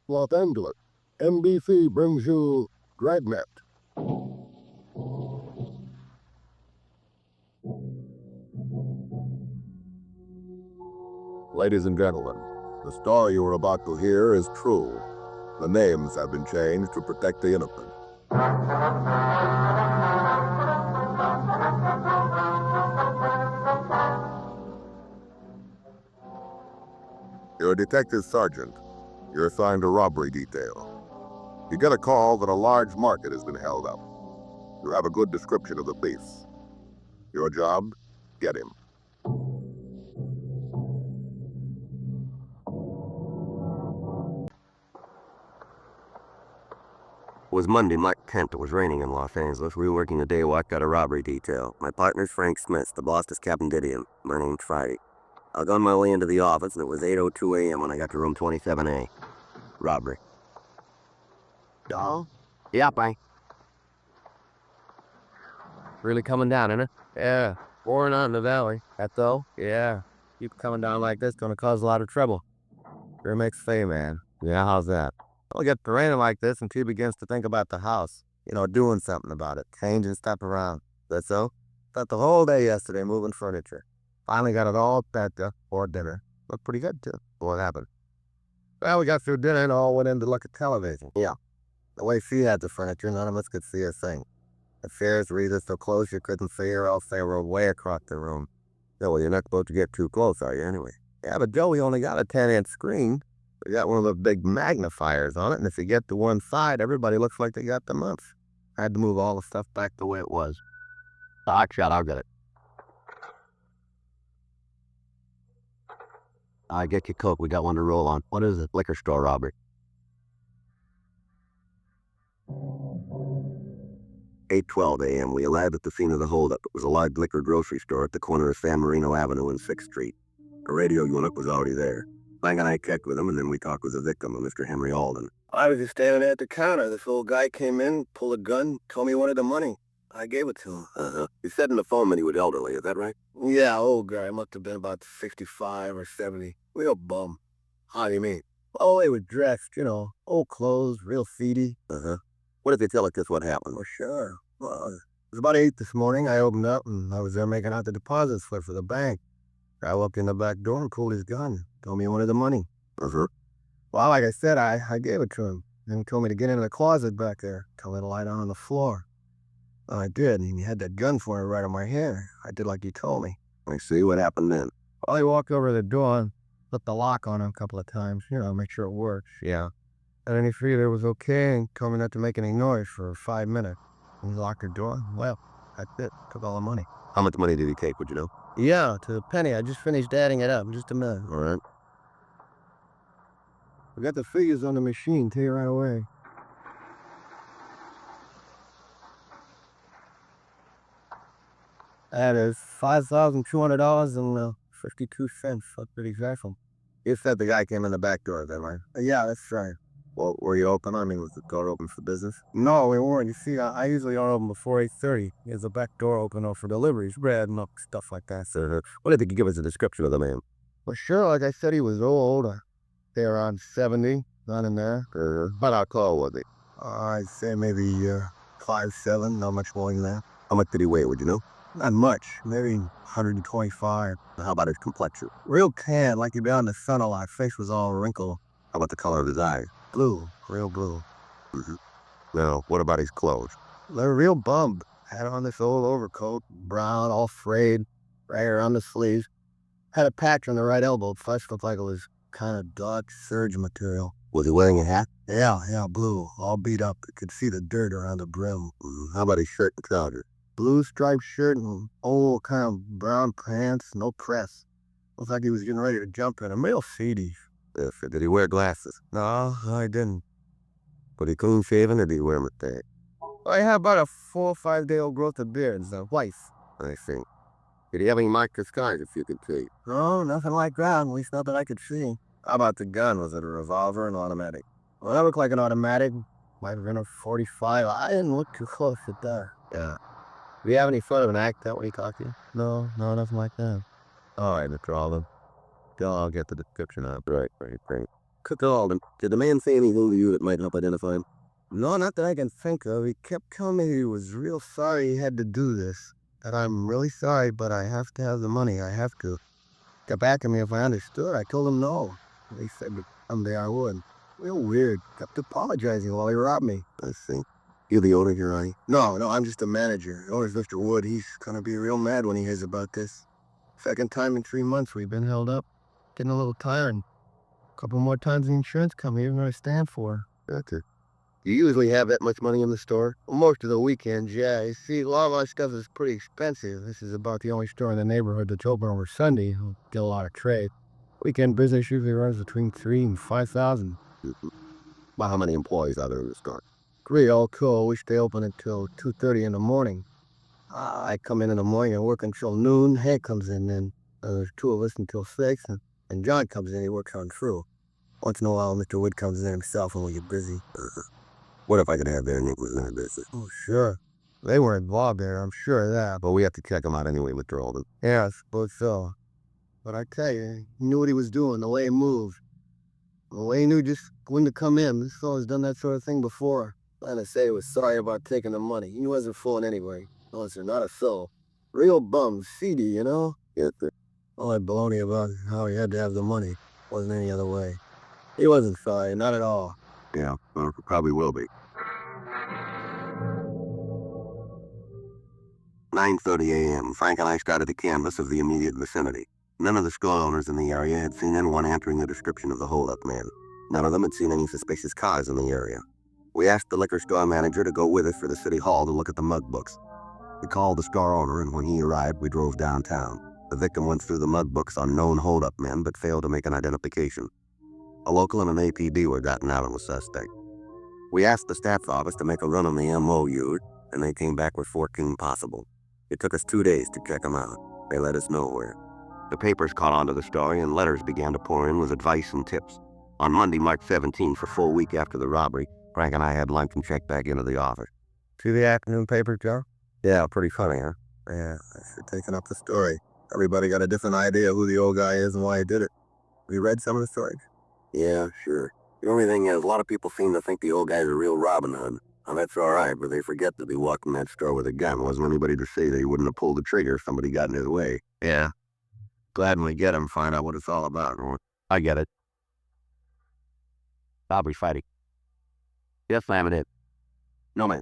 Los Angeles. NBC brings you Dragnet. Ladies and gentlemen, the story you are about to hear is true. The names have been changed to protect the innocent. You're a detective sergeant. You're assigned to robbery detail. You get a call that a large market has been held up. You have a good description of the thief. Your job? Get him. It was Monday, March 10th. It was raining in Los Angeles. We were working a day watch at a robbery detail. My partner's Frank Smith. The boss is Captain Didion. My name's Friday. I was on my way into the office, and it was 8:02 a.m. when I got to room 27A. Robbery. Doll? Yeah, bye. Really coming down, isn't it? Yeah. Pouring on in the valley. That though? Yeah. Keep coming down like this, gonna cause a lot of trouble. Sure makes say, man. Yeah, how's that? I'll get to raining like this until he begins to think about the house. You know, doing something about it. Changing stuff around. That so? Spent the whole day yesterday moving furniture. Finally got it all packed up for dinner. Looked pretty good, too. What happened? Well, we got through dinner and all went in to look at television. Yeah. The way she had the furniture, none of us could see a thing. The chairs were either so close you couldn't see or else they were way across the room. Yeah, well, you're not supposed to get too close, are you, anyway? Yeah, but Joey only got a 10-inch screen. We got one of those big magnifiers on it, and if you get to one side, everybody looks like they got the mumps. I had to move all the stuff back the way it was. Hot shot, I'll get it. I get your Coke. We got one to roll on. What is it? Liquor store robbery. 8:12 a.m. We arrived at the scene of the holdup. It was a large liquor grocery store at the corner of San Marino Avenue and 6th Street. A radio unit was already there. Frank and I checked with him, and then we talked with the victim, Mr. Henry Alden. I was just standing there at the counter. This old guy came in, pulled a gun, told me he wanted the money. I gave it to him. He said in the phone that he was elderly. Is that right? Yeah, old guy. Must have been about 65 or 70. Real bum. How do you mean? Oh, he was dressed, you know, old clothes, real seedy. What if you tell us just what happened? Well, sure. Well, it was about 8 this morning. I opened up, and I was there making out the deposit slip for the bank. I walked in the back door and pulled his gun. Told me he wanted the money. Well, like I said, I gave it to him. Then he told me to get into the closet back there. Tell me to lie down on the floor. I did, and he had that gun for me right on my head. I did like he told me. I see. What happened then? Well, he walked over to the door and put the lock on him a couple of times, you know, make sure it works. Yeah. And then he figured it was okay and told me not to make any noise for 5 minutes. And he locked the door. Well, that's it. Took all the money. How much money did he take, would you know? Yeah, to the penny. I just finished adding it up in just a minute. All right. We got the figures on the machine. Tell you right away. That is $5,200.52. That's pretty exactly. You said the guy came in the back door, then, right? Yeah, that's right. Well, were you open? I mean, was the door open for business? No, we weren't. You see, I usually don't open before 8:30. There's a back door open for deliveries, bread, milk, stuff like that. What did you give us a description of the man? Well, sure, like I said, he was old. They around 70, not in there. About how tall was he? I'd say maybe 5'7", not much more than that. How much did he weigh, would you know? Not much, maybe 125. How about his complexion? Real tan, like he'd been out in the sun a lot. Face was all wrinkled. How about the color of his eyes? Blue, real blue. Now, what about his clothes? They're real bummed. Had on this old overcoat, brown, all frayed, right around the sleeves. Had a patch on the right elbow. Flesh looked like it was kind of dark serge material. Was he wearing a hat? Yeah, blue, all beat up. You could see the dirt around the brim. How about his shirt and trousers? Blue striped shirt and old kind of brown pants, no press. Looks like he was getting ready to jump in. A real seedy. Yes. Did he wear glasses? No, I didn't. Was he clean shaven or did he wear a mistake? I had about a 4 or 5 day old growth of beards, wife. I see. Did he have any marked scars, if you could see? No, nothing like that, at least not that I could see. How about the gun? Was it a revolver or an automatic? Well, that looked like an automatic. Might have been a 45. I didn't look too close at that. Yeah. Do you have any sort of an act that when he talked to you? No, nothing like that. All right, Mr. Alden. I'll get the description up. Right. Called him. Did the man say anything to you that might help identify him? No, not that I can think of. He kept telling me he was real sorry he had to do this. That I'm really sorry, but I have to have the money. I have to. Got back at me if I understood. I told him no. He said that someday I would. Real weird. Kept apologizing while he robbed me. I see. You the owner here, are you? No, I'm just a manager. The owner's Mr. Wood. He's gonna be real mad when he hears about this. Second time in 3 months we've been held up. Getting a little tired. A couple more times the insurance company isn't gonna stand for. That's it. You usually have that much money in the store? Well, most of the weekends, yeah. You see, a lot of our stuff is pretty expensive. This is about the only store in the neighborhood that's open over Sunday. We'll get a lot of trade. Weekend business usually runs between 3 and 5,000. Well, how many employees are there in the store? 3 all told. We stay open until 2:30 in the morning. I come in the morning and work until noon. Hank comes in then. There's 2 of us until 6. And John comes in. He works on through. Once in a while, Mr. Wood comes in himself when we get busy. What if I could have their nickels in their business? Oh, sure. They were involved there, I'm sure of that. But we have to check them out anyway, Mr. Alden. Yeah, I suppose so. But I tell you, he knew what he was doing, the way he moved. The way he knew just when to come in. This fellow's done that sort of thing before. Trying to say he was sorry about taking the money. He wasn't fooling anybody. No, sir, not a soul. Real bum, seedy, you know? Yes, sir. All that baloney about how he had to have the money. Wasn't any other way. He wasn't sorry, not at all. Yeah, well, probably will be. 9:30 a.m. Frank and I started the canvass of the immediate vicinity. None of the store owners in the area had seen anyone answering the description of the hold-up man. None of them had seen any suspicious cars in the area. We asked the liquor store manager to go with us for the city hall to look at the mug books. We called the store owner, and when he arrived, we drove downtown. The victim went through the mug books on known hold-up men, but failed to make an identification. A local and an APD were gotten out on the suspect. We asked the staff's office to make a run on the MOU, and they came back with 14 possible. It took us 2 days to check them out. They led us nowhere. The papers caught on to the story, and letters began to pour in with advice and tips. On Monday, March 17th, a full week after the robbery, Frank and I had lunch and checked back into the office. See the afternoon paper, Joe? Yeah, pretty funny, huh? Yeah, I should taken up the story. Everybody got a different idea who the old guy is and why he did it. We read some of the stories? Yeah, sure. The only thing is, a lot of people seem to think the old guy's a real Robin Hood. Now, that's all right, but they forget that he walked in that store with a gun. Wasn't anybody to say that he wouldn't have pulled the trigger if somebody got in his way. Yeah. Glad when we get him, find out what it's all about. I get it. Robbery fighting. Yes, ma'am, it is. No, man.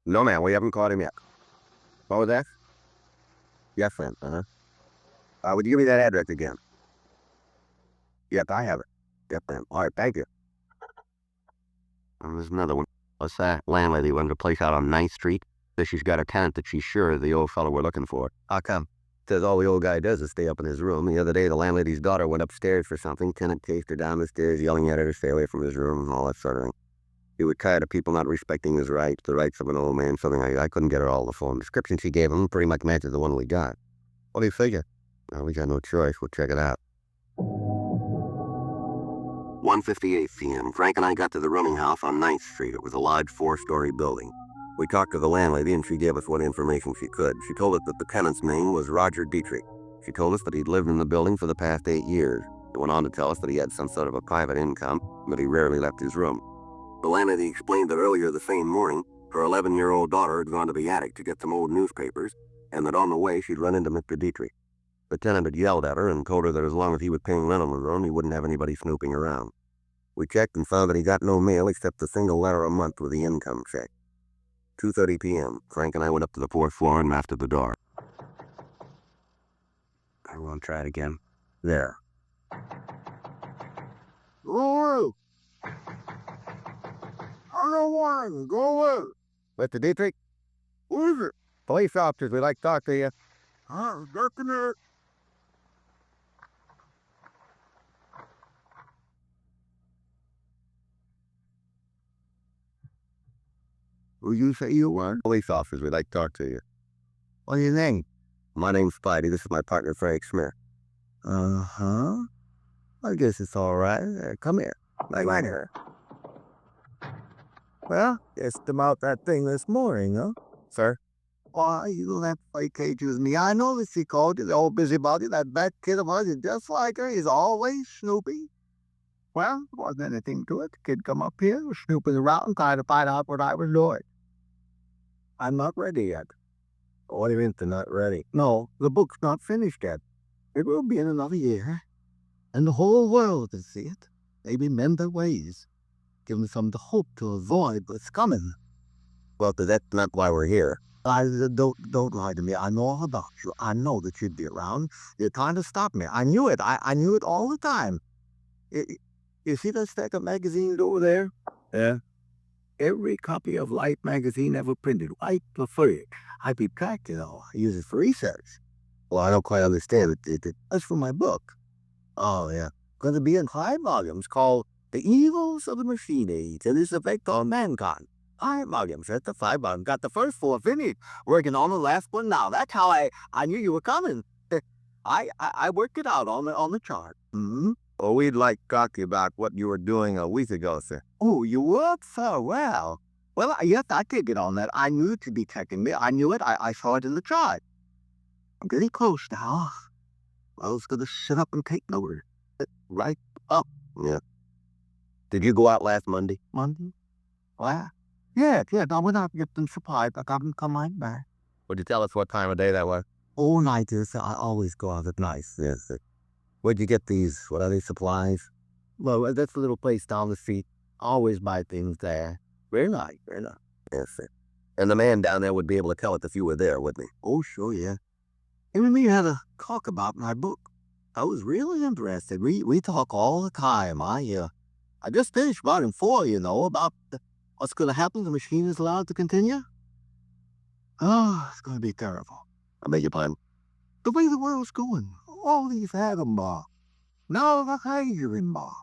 No, man, we haven't caught him yet. What was that? Yes, ma'am. Would you give me that address again? Yep, I have it. Yep, ma'am. All right, thank you. There's another one. What's that? Landlady runs a place out on 9th Street. Says she's got a tenant that she's sure is the old fellow we're looking for. How come? Says all the old guy does is stay up in his room. The other day, the landlady's daughter went upstairs for something. Tenant chased her down the stairs, yelling at her to stay away from his room and all that sort of thing. He was tired of people not respecting his rights, the rights of an old man, something I couldn't get her all the phone. Description she gave him pretty much matches the one we got. What do you figure? Well, we got no choice. We'll check it out. 1:58 p.m. Frank and I got to the rooming house on 9th Street. It was a large 4-story building. We talked to the landlady, and she gave us what information she could. She told us that the tenant's name was Roger Dietrich. She told us that he'd lived in the building for the past 8 years. She went on to tell us that he had some sort of a private income, but he rarely left his room. The landlady explained that earlier the same morning, her 11-year-old daughter had gone to the attic to get some old newspapers, and that on the way she'd run into Mr. Dietrich. The tenant had yelled at her and told her that as long as he was paying rent on the room, he wouldn't have anybody snooping around. We checked and found that he got no mail except a single letter a month with the income check. 2:30 p.m. Frank and I went up to the 4th floor and knocked at the door. I won't try it again. There. Go away! I don't want him. Go away! Mr. Dietrich? Who is it? Police officers, we'd like to talk to you. Back in there. Who you say you were? Police officers, we'd like to talk to you. What do you think? My name's Spidey. This is my partner, Frank Smith. Uh-huh. I guess it's all right. Come here. Right here. Well, asked him out that thing this morning, huh? Sir? Why, you left fake with me. I noticed he called you the old busybody. That bad kid of ours is just like her. He's always snoopy. Well, there wasn't anything to it. The kid come up here, was snooping around, trying to find out what I was doing. I'm not ready yet. What do you mean they're not ready? No, the book's not finished yet. It will be in another year, and the whole world will see it. Maybe mend their ways, give them some hope to avoid what's coming. Well, that's not why we're here. Don't lie to me. I know all about you. I know that you'd be around. You're trying to stop me. I knew it. I knew it all the time. You see that stack of magazines over there? Yeah. Every copy of Life magazine ever printed, right for free. I keep track, I use it for research. Well, I don't quite understand it. That's for my book. Oh, yeah. Going to be in 5 volumes called The Evils of the Machine Age and Its Effect on Mankind. 5 volumes. That's the 5 volumes. Got the first 4 finished. Working on the last one now. That's how I knew you were coming. I worked it out on the chart. Mm-hmm. Well, we'd like to talk to you about what you were doing a week ago, sir. Oh, you would? So well. Well, yes, I did get on that. I knew it to be checking me. I knew it. I saw it in the chart. I'm getting close now. I was going to sit up and take notice. Right up. Yeah. Did you go out last Monday? Monday? Well, yeah. I went out to get some supplies. I got them come right back. Would you tell us what time of day that was? All night, sir. I always go out at night. Yes, sir. Where'd you get these? What are these supplies? Well, that's a little place down the street. Always buy things there. Very nice. Yes, sir. And the man down there would be able to tell us if you were there, wouldn't he? Oh, sure, yeah. Him and me had a talk about my book. I was really interested. We talk all the time. I just finished volume 4, about what's going to happen if the machine is allowed to continue. Oh, it's going to be terrible. I beg your pardon? The way the world's going, all these atom bombs, now the hydrogen bomb,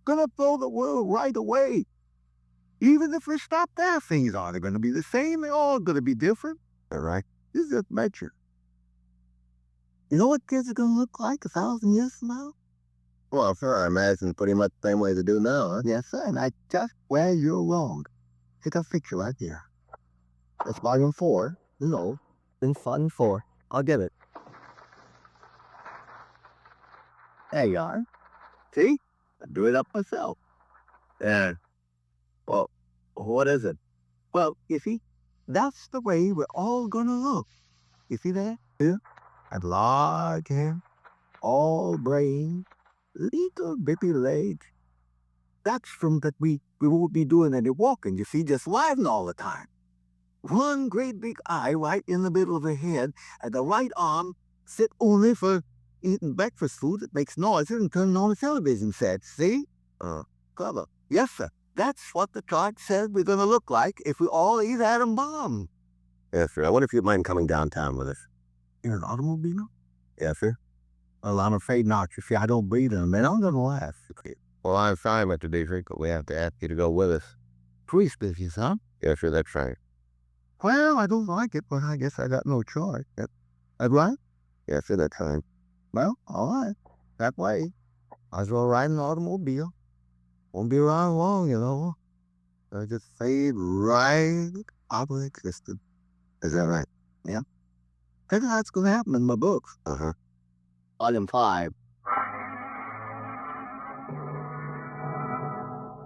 gonna blow the world right away. Even if we stop there, things aren't going to be the same. They're all going to be different. All right. This is just nature. You know what kids are going to look like 1,000 years from now? Well, sir, I imagine pretty much the same way they do now, huh? Yes, sir, and I just where you're wrong. Take a picture right there. That's volume 4. Then fun 4. I'll get it. There you are. See? I drew it up myself. Yeah. Well, what is it? Well, you see, that's the way we're all gonna look. You see that? Yeah. And large hair, all brain, little bitty legs. That's from that we won't be doing any walking, you see, just lying all the time. One great big eye right in the middle of the head, and the right arm sit only for eating breakfast food that makes noises and turning on the television set, see? Clever. Yes, sir. That's what the chart says we're going to look like if we all eat atom bomb. Yes, sir. I wonder if you'd mind coming downtown with us. In an automobile? Yes, sir. Well, I'm afraid not. You see, I don't breathe in them, and I'm going to laugh. Well, I'm sorry, Mr. Dietrich, but we have to ask you to go with us. Police business, huh? Yes, sir, that's right. Well, I don't like it, but I guess I got no choice. That right? Yes, sir, that's fine. Well, all right. That way. Might as well ride an automobile. Won't be around long, I just fade right out of existence. Is that right? Yeah. That's what's going to happen in my books. Uh-huh. Volume 5.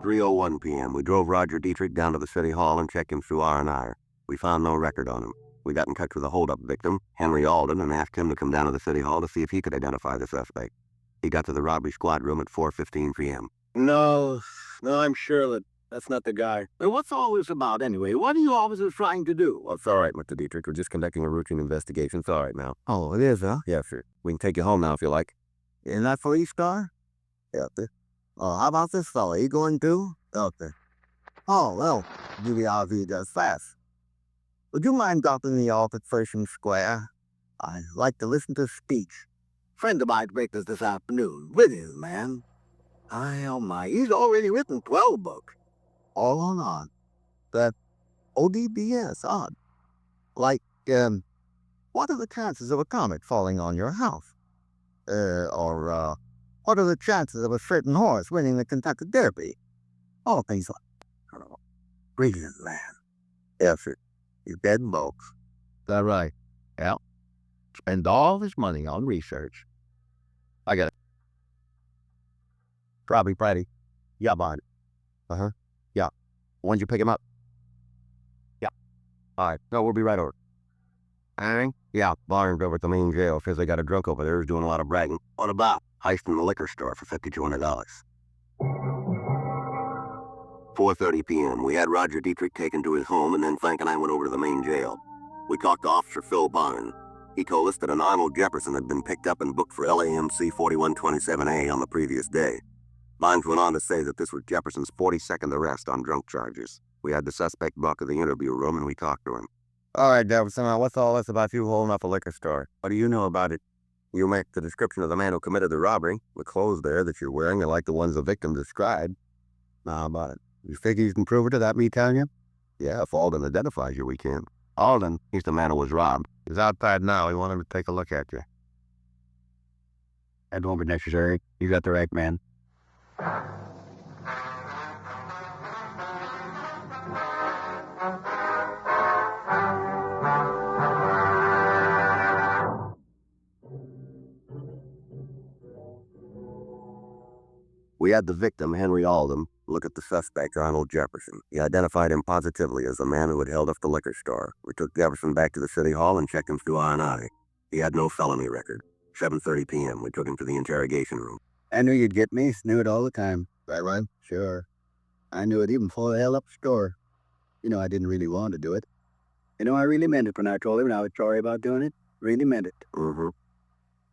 3:01 p.m. We drove Roger Dietrich down to the city hall and checked him through R&R. We found no record on him. We got in touch with the holdup victim, Henry Alden, and asked him to come down to the city hall to see if he could identify the suspect. He got to the robbery squad room at 4:15 p.m. No, I'm sure that's not the guy. But what's all this about anyway? What are you officers trying to do? Well, it's all right, Mr. Dietrich. We're just conducting a routine investigation. It's all right now. Oh, it is, huh? Yes, sir. We can take you home now if you like. Isn't that police car? Yes, sir. Oh, how about this fella? He going too? Okay. Oh, well, do the RV just fast. Would you mind dropping me off at First and Square? I'd like to listen to a speech. Friend of mine breakfast this afternoon. With his man. Oh my, he's already written 12 books. All on odd. That ODBS, odd. Like, what are the chances of a comet falling on your house? Or what are the chances of a certain horse winning the Kentucky Derby? All things like, brilliant man. Yes, sir. He's dead in books. Is that right? Yeah. Spend all his money on research. I got it. Probably Friday. Yeah, bond. Yeah. When'd you pick him up? Yeah. All right. No, we'll be right over. Anything? Yeah, Barnes over at the main jail says they got a drunk over there who's doing a lot of bragging. What about? Heisting the liquor store for $5,200. 4:30 p.m. We had Roger Dietrich taken to his home, and then Frank and I went over to the main jail. We talked to Officer Phil Barnes. He told us that an Arnold Jefferson had been picked up and booked for LAMC 4127A on the previous day. Barnes went on to say that this was Jefferson's 42nd arrest on drunk charges. We had the suspect back in the interview room, and we talked to him. All right, Jefferson, what's all this about you holding up a liquor store? What do you know about it? You make the description of the man who committed the robbery. The clothes there that you're wearing are like the ones the victim described. Now, how about it? You figure you can prove it without me telling you? Yeah, if Alden identifies you, we can. Alden, he's the man who was robbed. He's outside now. We want him to take a look at you. That won't be necessary. You got the right man. We had the victim, Henry Alden, look at the suspect, Arnold Jefferson. He identified him positively as the man who had held up the liquor store. We took Jefferson back to the city hall and checked him through R&I. He had no felony record. 7:30 p.m. We took him to the interrogation room. I knew you'd get me. Knew it all the time. Right, Ryan? Sure. I knew it even before I held up the store. You know, I didn't really want to do it. You know, I really meant it when I told him I was sorry about doing it. Really meant it. Mm-hmm.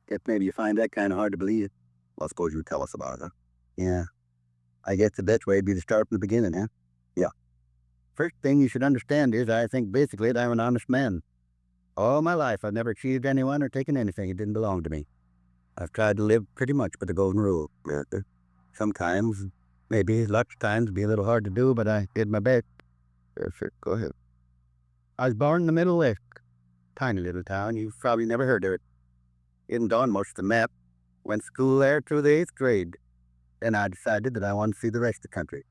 Guess maybe you find that kind of hard to believe. Well, suppose you tell us about it, huh? Yeah. I guess the best way would be to start from the beginning, huh? Yeah. First thing you should understand is I think basically that I'm an honest man. All my life I've never cheated anyone or taken anything that didn't belong to me. I've tried to live pretty much by the golden rule. Yeah. Sometimes, maybe lots of times, it'd be a little hard to do, but I did my best. Sure. Go ahead. I was born in the Middle West. Tiny little town. You've probably never heard of it. Isn't on much of the map. Went to school there through the 8th grade. Then I decided that I wanted to see the rest of the country.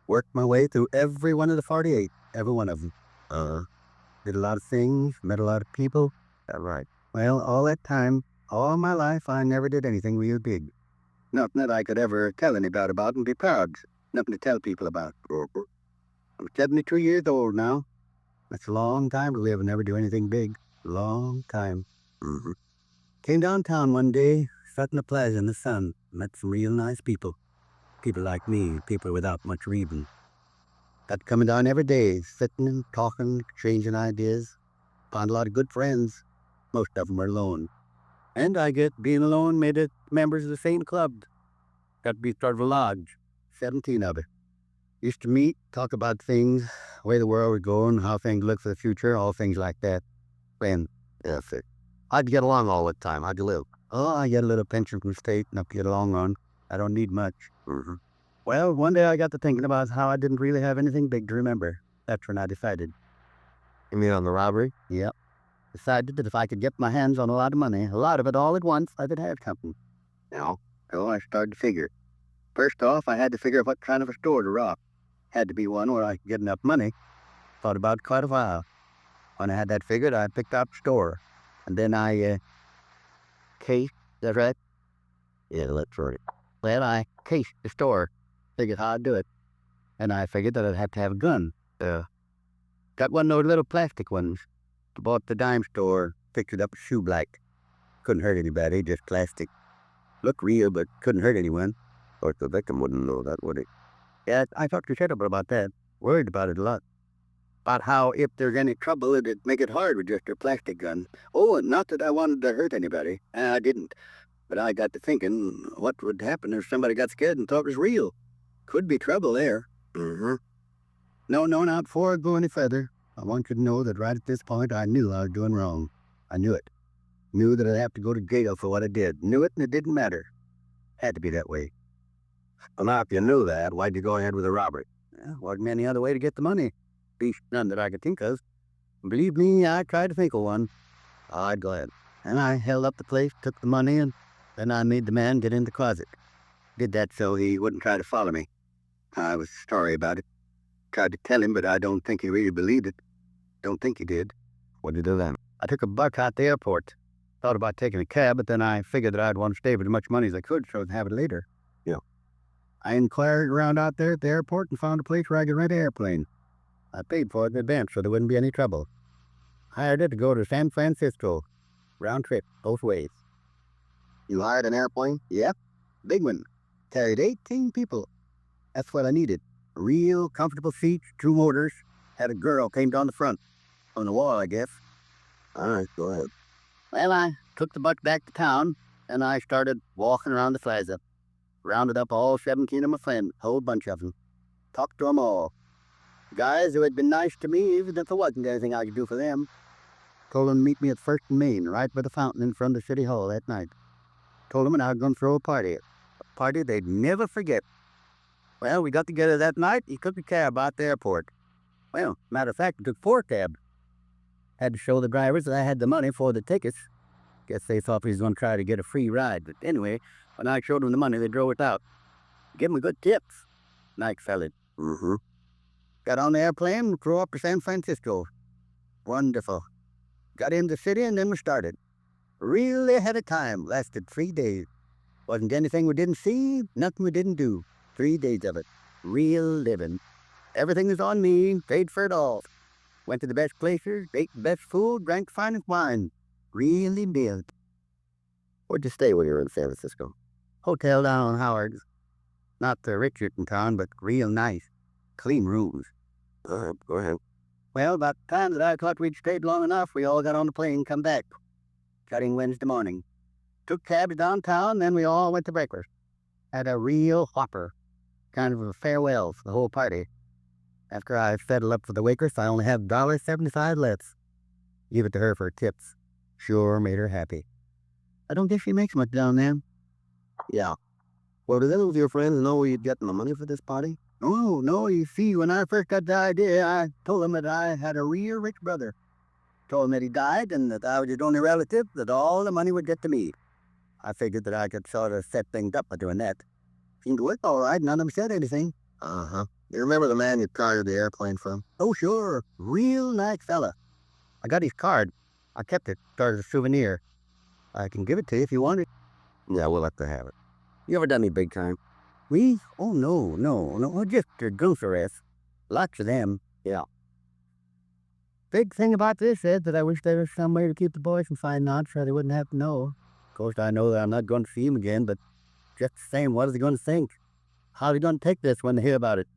Worked my way through every one of the 48, every one of them. Did a lot of things, met a lot of people. That's right. Well, all that time, all my life, I never did anything real big. Nothing that I could ever tell anybody about and be proud. Nothing to tell people about. I'm 72 years old now. That's a long time to live and never do anything big. Long time. Mm-hmm. Came downtown one day, sat in the plaza in the sun, met some real nice people. People like me, people without much reason. Got coming down every day, sitting and talking, exchanging ideas. Found a lot of good friends. Most of them were alone. And I get being alone made it members of the same club. Got to be part of a lodge. 17 of it. Used to meet, talk about things, the way the world was going, how things look for the future, all things like that. Friends. Yeah, sick. How'd you get along all the time? How'd you live? Oh, I get a little pension from the state and I get along on. I don't need much. Mm-hmm. Well, one day I got to thinking about how I didn't really have anything big to remember. That's when I decided. You mean on the robbery? Yep. Decided that if I could get my hands on a lot of money, a lot of it all at once, I could have something. Now? So I started to figure. First off, I had to figure out what kind of a store to rob. Had to be one where I could get enough money. Thought about it quite a while. When I had that figured, I picked out the store. And then I, cased, is that right? Yeah, that's right. Well, I cased the store. Figured how I'd do it. And I figured that I'd have to have a gun. Got one of those little plastic ones. Bought the dime store, picked it up a shoe black. Couldn't hurt anybody, just plastic. Looked real, but couldn't hurt anyone. Of course, the victim wouldn't know that, would he? Yeah, I talked to Shedder about that. Worried about it a lot. About how if there's any trouble, it'd make it hard with just a plastic gun. Oh, and not that I wanted to hurt anybody. I didn't. But I got to thinking, what would happen if somebody got scared and thought it was real? Could be trouble there. Mm-hmm. No, not before I go any further. I want you to know that right at this point, I knew I was doing wrong. I knew it. Knew that I'd have to go to jail for what I did. Knew it, and it didn't matter. Had to be that way. Well, now, if you knew that, why'd you go ahead with the robbery? Wasn't any other way to get the money. At least none that I could think of. Believe me, I tried to think of one. I'd go ahead. And I held up the place, took the money, and then I made the man get in the closet. Did that so he wouldn't try to follow me. I was sorry about it. Tried to tell him, but I don't think he really believed it. Don't think he did. What'd you do then? I took a buck out the airport. Thought about taking a cab, but then I figured that I'd want to stay with as much money as I could so I could have it later. Yeah. I inquired around out there at the airport and found a place where I could rent an airplane. I paid for it in advance so there wouldn't be any trouble. Hired it to go to San Francisco. Round trip, both ways. You hired an airplane? Yep, big one. Carried 18 people. That's what I needed. Real comfortable seats, 2 motors. Had a girl came down the front. On the wall, I guess. All right, go ahead. Well, I took the bus back to town, and I started walking around the plaza. Rounded up all 17 of my friends, whole bunch of them. Talked to them all. Guys who had been nice to me, even if there wasn't anything I could do for them. Told them to meet me at First and Main, right by the fountain in front of the city hall that night. Told them that I was going to throw a party. A party they'd never forget. Well, we got together that night. He took a cab out the airport. Well, matter of fact, he took 4 cabs. Had to show the drivers that I had the money for the tickets. Guess they thought he was going to try to get a free ride. But anyway, when I showed them the money, they drove it out. Give them good tips. Nice fella. Mm-hmm. Got on the airplane, flew up to San Francisco. Wonderful. Got into the city and then we started. Really had a time. Lasted 3 days. Wasn't anything we didn't see, nothing we didn't do. 3 days of it. Real living. Everything was on me, paid for it all. Went to the best places, ate the best food, drank the finest wine. Really did. Where'd you stay when you were in San Francisco? Hotel down on Howard's. Not the richest in town, but real nice. Clean rooms. All right, go ahead. Well, about the time that I thought we'd stayed long enough, we all got on the plane and come back. Got in Wednesday morning. Took cabs downtown, then we all went to breakfast. Had a real whopper. Kind of a farewell for the whole party. After I settled up for the waitress, I only had $1.75 left. Give it to her for tips. Sure made her happy. I don't guess she makes much down there. Yeah. Well, did any of your friends know where you'd gotten the money for this party? No, you see, when I first got the idea, I told them that I had a real rich brother. Told him that he died and that I was his only relative, that all the money would get to me. I figured that I could sort of set things up by doing that. Seemed to work all right, none of them said anything. Uh-huh. You remember the man you hired the airplane from? Oh, sure, real nice fella. I got his card. I kept it, started a souvenir. I can give it to you if you want it. Yeah, we'll have to have it. You ever done any big time? We? Oh, no, just a goose arrest. Lots of them. Yeah. Big thing about this is that I wish there was some way to keep the boys from finding out so they wouldn't have to know. Of course, I know that I'm not going to see him again, but just the same, what are they going to think? How are they going to take this when they hear about it?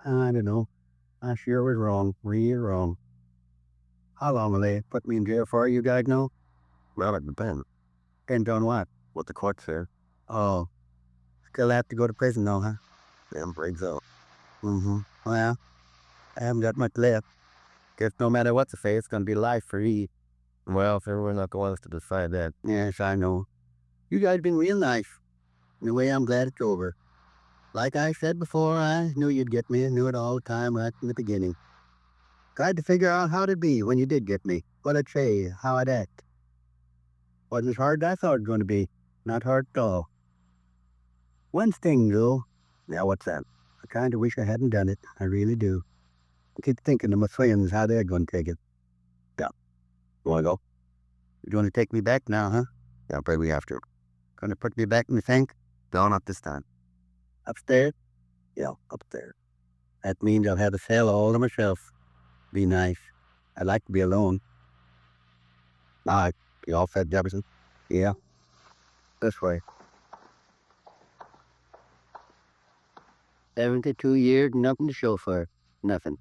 I don't know. I sure was wrong, real wrong. How long will they put me in jail for, you guys know? Well, it depends. Depends on what? What the court said. Oh, still have to go to prison though, huh? Damn breaks out. Mm-hmm. Well, I haven't got much left. Guess no matter what the fate, it's going to be life for you. Well, if everyone's not going to decide that. Yes, I know. You guys been real nice. In a way, I'm glad it's over. Like I said before, I knew you'd get me. I knew it all the time right from the beginning. Tried to figure out how to be when you did get me. What I'd say, how I'd act. Wasn't as hard as I thought it was going to be. Not hard at all. One thing, though. Yeah, what's that? I kind of wish I hadn't done it. I really do. I keep thinking of my friends, how they're going to take it. You want to go? You're going to take me back now, huh? Yeah, probably we have to. Going to put me back in the tank? No, not this time. Upstairs? Yeah, up there. That means I'll have the cell all to myself. Be nice. I'd like to be alone. All right. You all set, Jefferson? Yeah. This way. 72 years, nothing to show for it. Nothing.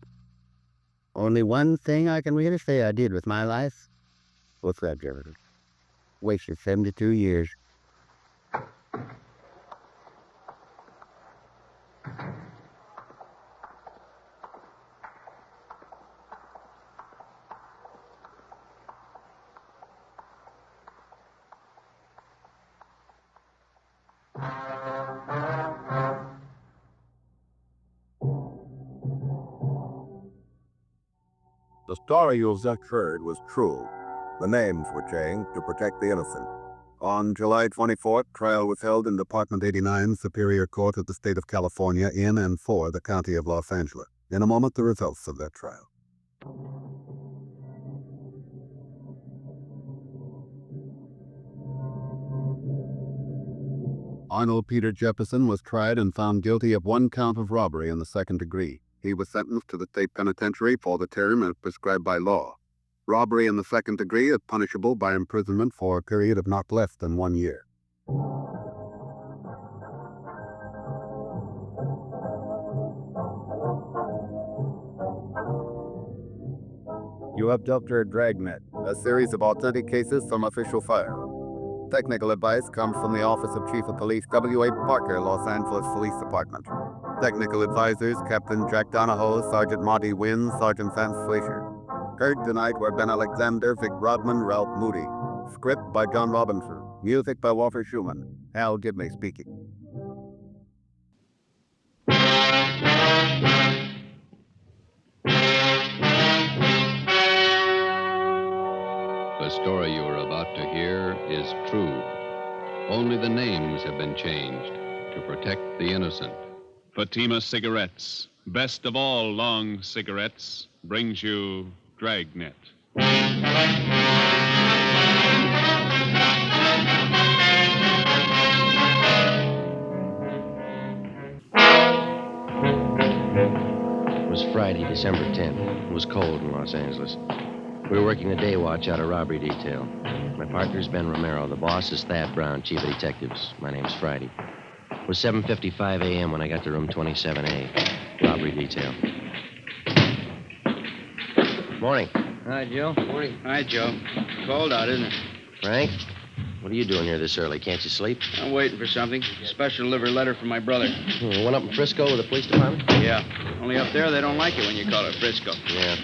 Only one thing I can really say I did with my life. What's that, Jefferson? Wasted 72 years. The story you have just heard was true. The names were changed to protect the innocent. On July 24th, trial was held in Department 89 Superior Court of the State of California in and for the County of Los Angeles. In a moment, the results of that trial. Arnold Peter Jefferson was tried and found guilty of 1 count of robbery in the 2nd degree. He was sentenced to the state penitentiary for the term as prescribed by law. Robbery in the 2nd degree is punishable by imprisonment for a period of not less than 1 year. You have Dr. Dragnet, a series of authentic cases from official file. Technical advice comes from the Office of Chief of Police W.A. Parker, Los Angeles Police Department. Technical advisors Captain Jack Donahoe, Sergeant Monty Wynn, Sergeant Vance Fleischer. Heard tonight were Ben Alexander, Vic Rodman, Ralph Moody. Script by John Robinson. Music by Walter Schumann. Hal Gibney speaking. The story you are about to hear is true. Only the names have been changed to protect the innocent. Fatima Cigarettes, best of all long cigarettes, brings you Dragnet. It was Friday, December 10th. It was cold in Los Angeles. We were working the day watch out of robbery detail. My partner's Ben Romero. The boss is Thad Brown, chief of detectives. My name's Friday. It was 7:55 a.m. when I got to room 27A, robbery detail. Morning. Hi, Joe. Morning. Hi, Joe. Cold out, isn't it? Frank, what are you doing here this early? Can't you sleep? I'm waiting for something. Special delivery letter from my brother. One up in Frisco with the police department? Yeah. Only up there, they don't like it when you call it Frisco. Yeah.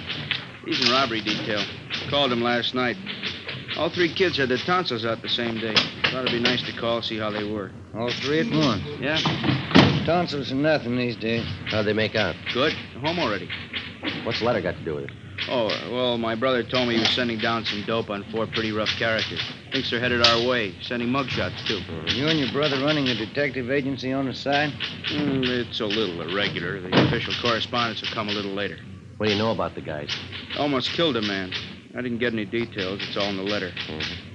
He's in robbery detail. Called him last night. All 3 kids had their tonsils out the same day. Thought it'd be nice to call, see how they were. All 3 at once. Yeah? Tonsils are nothing these days. How'd they make out? Good. They're home already. What's the letter got to do with it? Oh, well, my brother told me he was sending down some dope on 4 pretty rough characters. Thinks they're headed our way. Sending mugshots, too. You and your brother running a detective agency on the side? It's a little irregular. The official correspondence will come a little later. What do you know about the guys? Almost killed a man. I didn't get any details. It's all in the letter.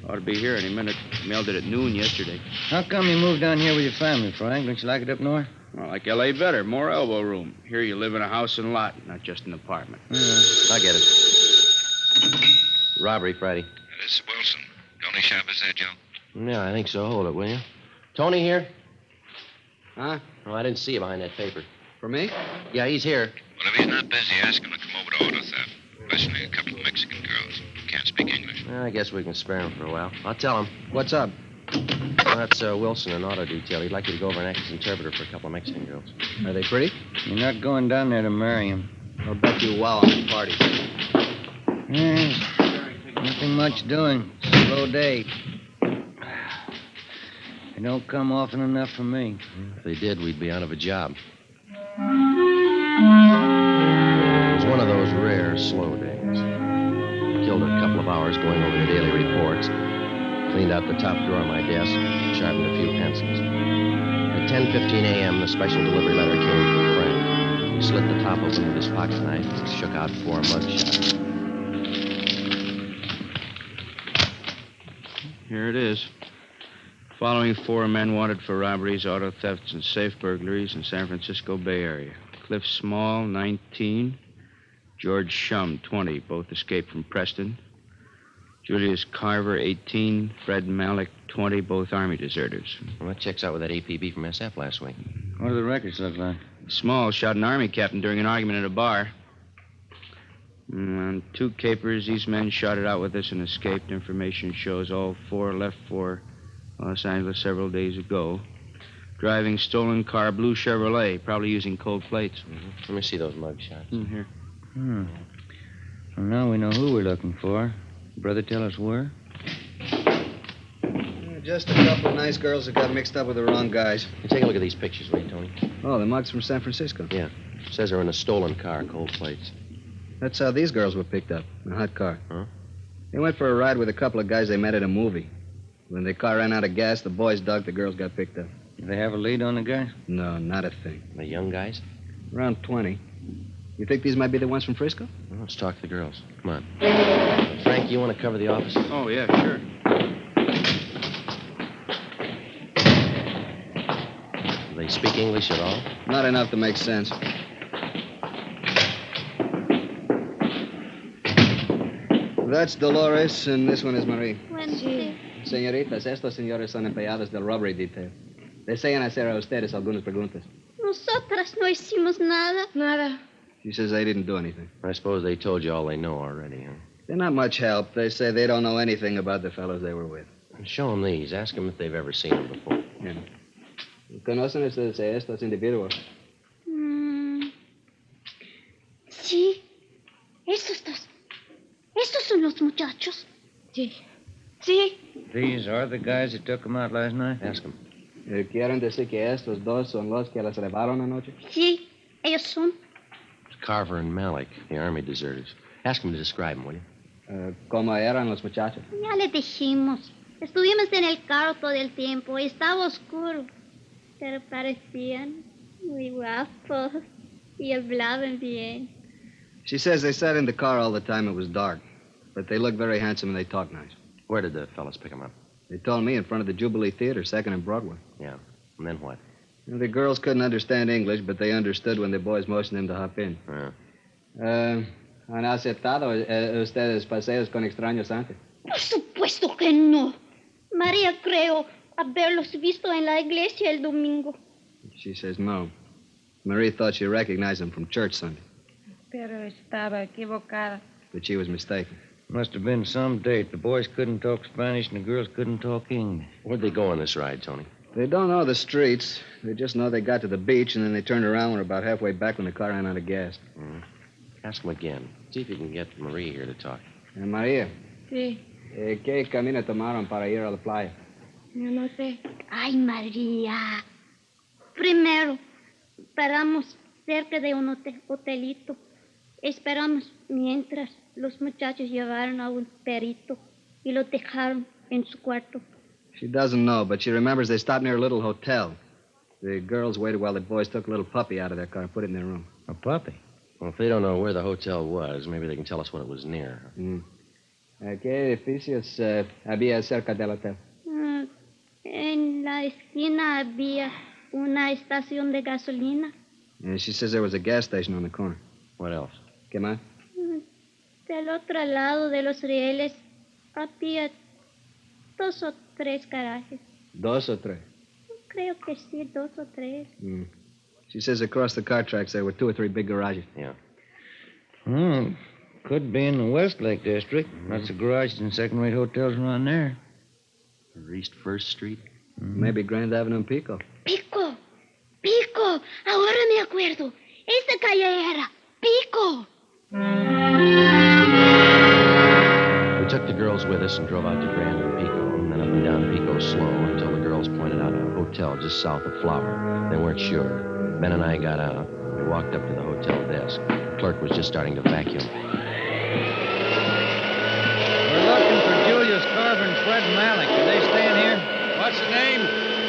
Ought to be here any minute. Mailed it at noon yesterday. How come you moved down here with your family, Frank? Don't you like it up north? Well, like L.A. better. More elbow room. Here you live in a house and lot, not just an apartment. I get it. Robbery, Friday. This is Wilson. Tony Shop is that, Joe? Yeah, I think so. Hold it, will you? Tony here? Huh? Oh, I didn't see you behind that paper. For me? Yeah, he's here. Well, if he's not busy, ask him to come over to auto theft. Questioning a couple of Mexican girls. Can't speak English. I guess we can spare him for a while. I'll tell him. What's up? Well, that's Wilson in auto detail. He'd like you to go over and act as interpreter for a couple of Mexican girls. Are they pretty? You're not going down there to marry him. I'll bet you wow on the party. Nothing much doing. Slow day. They don't come often enough for me. If they did, we'd be out of a job. It was one of those rare, slow days. Killed a couple of hours going over the daily reports. Cleaned out the top drawer of my desk. Sharpened a few pencils. At 10:15 a.m., the special delivery letter came from Frank. He slit the top open with his pocket knife and shook out 4 mugshots. Here it is. Following 4 men wanted for robberies, auto thefts, and safe burglaries in San Francisco Bay Area. Cliff Small, 19. George Shum, 20. Both escaped from Preston. Julius Carver, 18. Fred Malik, 20. Both Army deserters. Well, that checks out with that APB from SF last week. What do the records look like? Small shot an Army captain during an argument at a bar. On 2 capers, these men shot it out with us and escaped. Information shows all 4 left for Los Angeles several days ago. Driving stolen car, blue Chevrolet, probably using cold plates. Let me see those mugshots. Here. Well, now we know who we're looking for. Brother, tell us where? Just a couple of nice girls that got mixed up with the wrong guys. You take a look at these pictures, will you, Tony? Oh, the mugs from San Francisco. Yeah. Says they're in a stolen car, cold plates. That's how these girls were picked up, in a hot car. Huh? They went for a ride with a couple of guys they met at a movie. When the car ran out of gas, the boys dug, the girls got picked up. Do they have a lead on the guys? No, not a thing. The young guys? Around 20. You think these might be the ones from Frisco? Well, let's talk to the girls. Come on. Frank, you want to cover the office? Oh, yeah, sure. Do they speak English at all? Not enough to make sense. That's Dolores, and this one is Marie. Sí. Señoritas, estos señores son empleados del robbery detail. Desean hacer a ustedes algunas preguntas. Nosotras no hicimos nada. Nada. She says they didn't do anything. I suppose they told you all they know already, huh? They're not much help. They say they don't know anything about the fellows they were with. Show them these. Ask them if they've ever seen them before. Yeah. ¿Conocen ustedes a estos individuos? Sí. Estos dos. Estos son los muchachos. Sí. Sí. These are the guys that took them out last night? Ask them. ¿Quieren decir que estos dos son los que las llevaron anoche? Sí, ellos son. Carver and Malik, the army deserters. Ask them to describe them, will you? ¿Cómo eran los muchachos? Ya les dijimos. Estuvimos en el carro todo el tiempo y estaba oscuro. Pero parecían muy guapos y hablaban bien. She says they sat in the car all the time. It was dark. But they looked very handsome and they talked nice. Where did the fellas pick them up? They told me in front of the Jubilee Theater, 2nd and Broadway. Yeah. And then what? The girls couldn't understand English, but they understood when the boys motioned them to hop in. ¿Han aceptado ustedes paseos con extraños antes? Por supuesto que no. María creo haberlos visto en la iglesia el domingo. She says no. Marie thought she recognized them from church Sunday. Pero estaba equivocada. But she was mistaken. Must have been some date. The boys couldn't talk Spanish and the girls couldn't talk English. Where'd they go on this ride, Tony? They don't know the streets. They just know they got to the beach, and then they turned around and were about halfway back when the car ran out of gas. Ask them again. See if you can get Marie here to talk. María. Sí. ¿Qué camino tomaron para ir a la playa? Yo no sé. Ay, María. Primero, paramos cerca de un hotelito. Esperamos mientras los muchachos llevaron a un perito y lo dejaron en su cuarto. She doesn't know, but she remembers they stopped near a little hotel. The girls waited while the boys took a little puppy out of their car and put it in their room. A puppy? Well, if they don't know where the hotel was, maybe they can tell us what it was near. ¿Qué edificios había cerca del hotel? En la esquina había una estación de gasolina. And she says there was a gas station on the corner. What else? ¿Qué más? Del otro lado de los rieles había 2 o 3 garajes. 2 o 3? Creo que sí, 2 o 3. She says across the car tracks there were 2 or 3 big garages. Yeah. Could be in the Westlake district. Lots of garages and second-rate hotels around there. Or East 1st Street? Maybe Grand Avenue and Pico. Pico. Pico. Ahora me acuerdo. Esta calle era Pico. We took the girls with us and drove out to Grand and Pico, and then up and down Pico slow until the girls pointed out a hotel just south of Flower. They weren't sure. Ben and I got out. We walked up to the hotel desk. The clerk was just starting to vacuum. We're looking for Julius Carver and Fred Malik. Are they staying here? What's the name?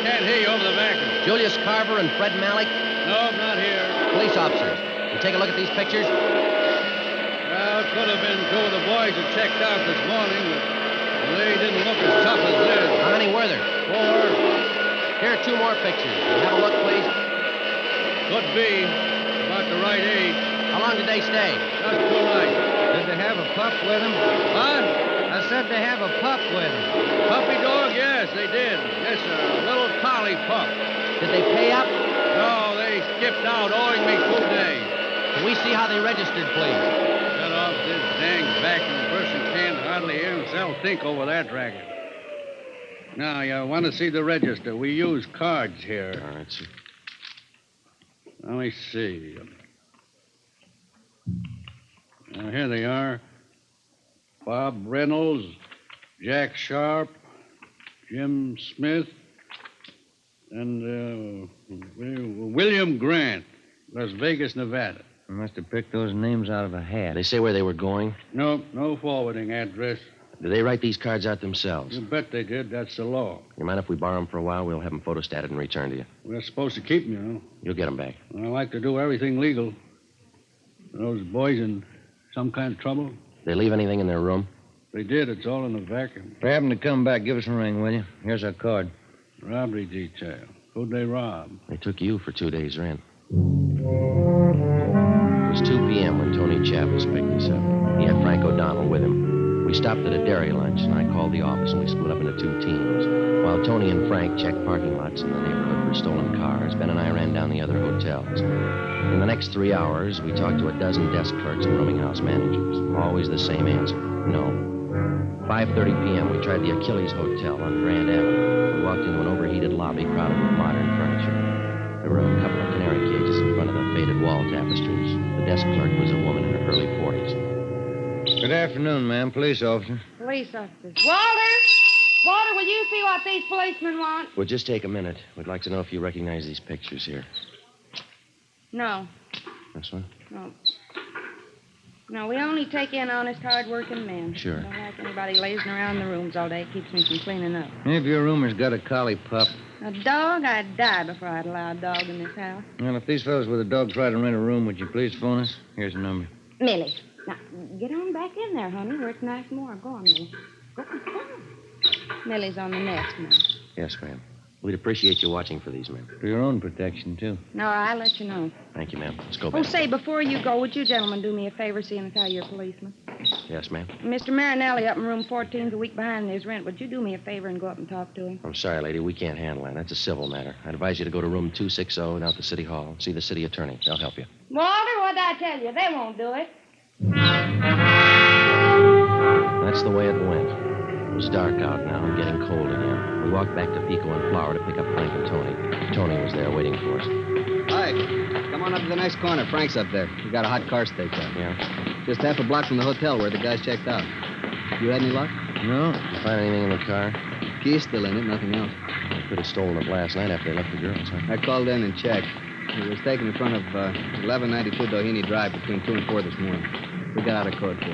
Can't hear you over the vacuum. Julius Carver and Fred Malik? No, not here. Police officers. You take a look at these pictures? Well, it could have been 2 of the boys who checked out this morning, but they didn't look as tough as this. How many were there? 4. Here are 2 more pictures. Have a look, please. Could be. About the right age. How long did they stay? Just 2 nights. Did they have a pup with them? What? I said they have a pup with them. Puppy dog? Yes, they did. Yes, sir. A little collie pup. Did they pay up? No, they skipped out, owing me 2 days. Can we see how they registered, please? Shut off this dang vacuum. Person can't hardly hear himself think over that racket. Now, you want to see the register. We use cards here. All right, sir. Let me see. Now, here they are. Bob Reynolds, Jack Sharp, Jim Smith, and William Grant, Las Vegas, Nevada. I must have picked those names out of a hat. They say where they were going? No forwarding address. Did they write these cards out themselves? You bet they did. That's the law. You mind if we borrow them for a while? We'll have them photostated and returned to you. We're supposed to keep them, you know. You'll get them back. I like to do everything legal. Are those boys in some kind of trouble? They leave anything in their room? They did. It's all in the vacuum. If they happen to come back, give us a ring, will you? Here's our card. Robbery detail. Who'd they rob? They took you for 2 days' rent. It was 2 p.m. when Tony Chavez picked us up. He had Frank O'Donnell with him. We stopped at a dairy lunch, and I called the office, and we split up into 2 teams. While Tony and Frank checked parking lots in the neighborhood for stolen cars, Ben and I ran down the other hotels. In the next 3 hours, we talked to a dozen desk clerks and rooming house managers. Always the same answer, no. 5:30 p.m., we tried the Achilles Hotel on Grand Avenue. We walked into an overheated lobby crowded with modern furniture. There were a couple of canary cages in front of the faded wall tapestries. The desk clerk was a woman in her early 40s. Good afternoon, ma'am. Police officer. Police officers. Walter! Walter, will you see what these policemen want? We'll just take a minute. We'd like to know if you recognize these pictures here. No. This one? No. No, we only take in honest, hard-working men. Sure. Don't like anybody lazing around the rooms all day. It keeps me from cleaning up. If your room has got a collie pup. A dog? I'd die before I'd allow a dog in this house. Well, if these fellows with a dog try to rent a room, would you please phone us? Here's the number. Millie. Now, get on back in there, honey, where it's nice and warm. Go on, Millie. Go on. Millie's on the nest now. Yes, ma'am. We'd appreciate you watching for these men. For your own protection, too. No, I'll let you know. Thank you, ma'am. Let's go Oh, back. say, before you go, would you gentlemen do me a favor, seeing as how you're policemen? Yes, ma'am. Mr. Marinelli up in room 14's a week behind his rent. Would you do me a favor and go up and talk to him? I'm sorry, lady. We can't handle that. That's a civil matter. I'd advise you to go to room 260 down at the city hall and see the city attorney. They'll help you. Walter, what'd I tell you? They won't do it. That's the way it went. It was dark out now and getting cold again. We walked back to Pico and Flower to pick up Frank and Tony. Tony was there waiting for us. Hi. Come on up to the next corner. Frank's up there. We got a hot car staked out. Yeah? Just half a block from the hotel where the guys checked out. You had any luck? No. Did you find anything in the car? Key's still in it, nothing else. They could have stolen it last night after they left the girls, huh? I called in and checked. It was taken in front of 1192 Doheny Drive between 2 and 4 this morning. We got out of code 4.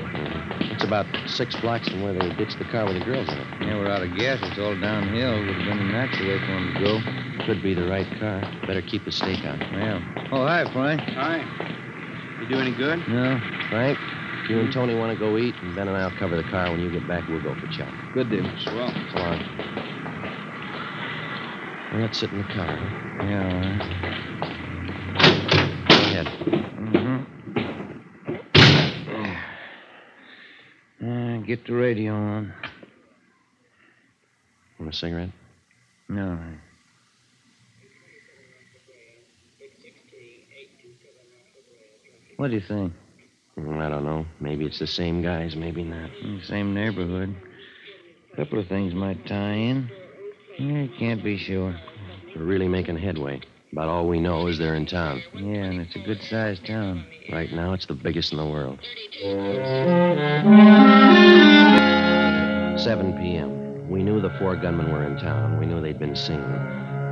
It's about 6 blocks from where they ditched the car with the girls in it. Yeah, we're out of gas. It's all downhill. Would have been a natural way for them to go. Could be the right car. Better keep the stake on. Yeah. Oh, hi, Frank. Hi. You do any good? No. Frank, you and Tony want to go eat, and Ben and I'll cover the car. When you get back, we'll go for chow. Good deal. Swell. So long. Well, let's sit in the car, huh? Yeah, all right. Go ahead. Get the radio on. Want a cigarette? No. What do you think? I don't know. Maybe it's the same guys, maybe not. Same neighborhood. A couple of things might tie in. Yeah, can't be sure. We're really making headway. About all we know is they're in town. Yeah, and it's a good-sized town. Right now, it's the biggest in the world. 7 p.m. We knew the 4 gunmen were in town. We knew they'd been seen.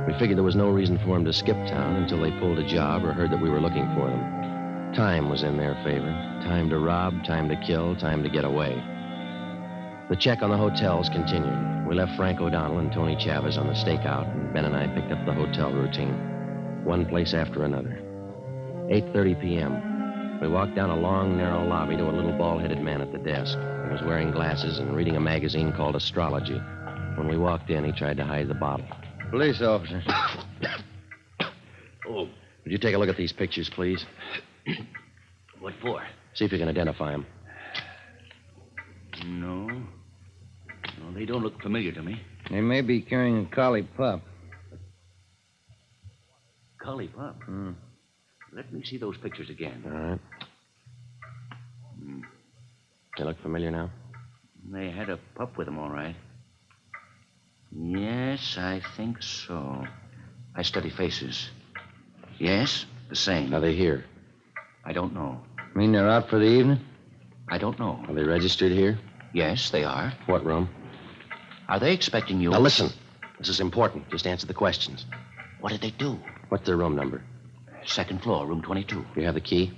We figured there was no reason for them to skip town until they pulled a job or heard that we were looking for them. Time was in their favor. Time to rob, time to kill, time to get away. The check on the hotels continued. We left Frank O'Donnell and Tony Chavez on the stakeout, and Ben and I picked up the hotel routine. One place after another. 8:30 p.m. We walked down a long, narrow lobby to a little bald-headed man at the desk. He was wearing glasses and reading a magazine called Astrology. When we walked in, he tried to hide the bottle. Police officer. Oh. Would you take a look at these pictures, please? What for? See if you can identify them. No. No, they don't look familiar to me. They may be carrying a collie pup. Collie pup? Let me see those pictures again. All right. They look familiar now? They had a pup with them, all right. Yes, I think so. I study faces. Yes, the same. Are they here? I don't know. Mean they're out for the evening? I don't know. Are they registered here? Yes, they are. What room? Are they expecting you? Now listen. This is important. Just answer the questions. What did they do? What's their room number? 2nd floor, room 22. You have the key?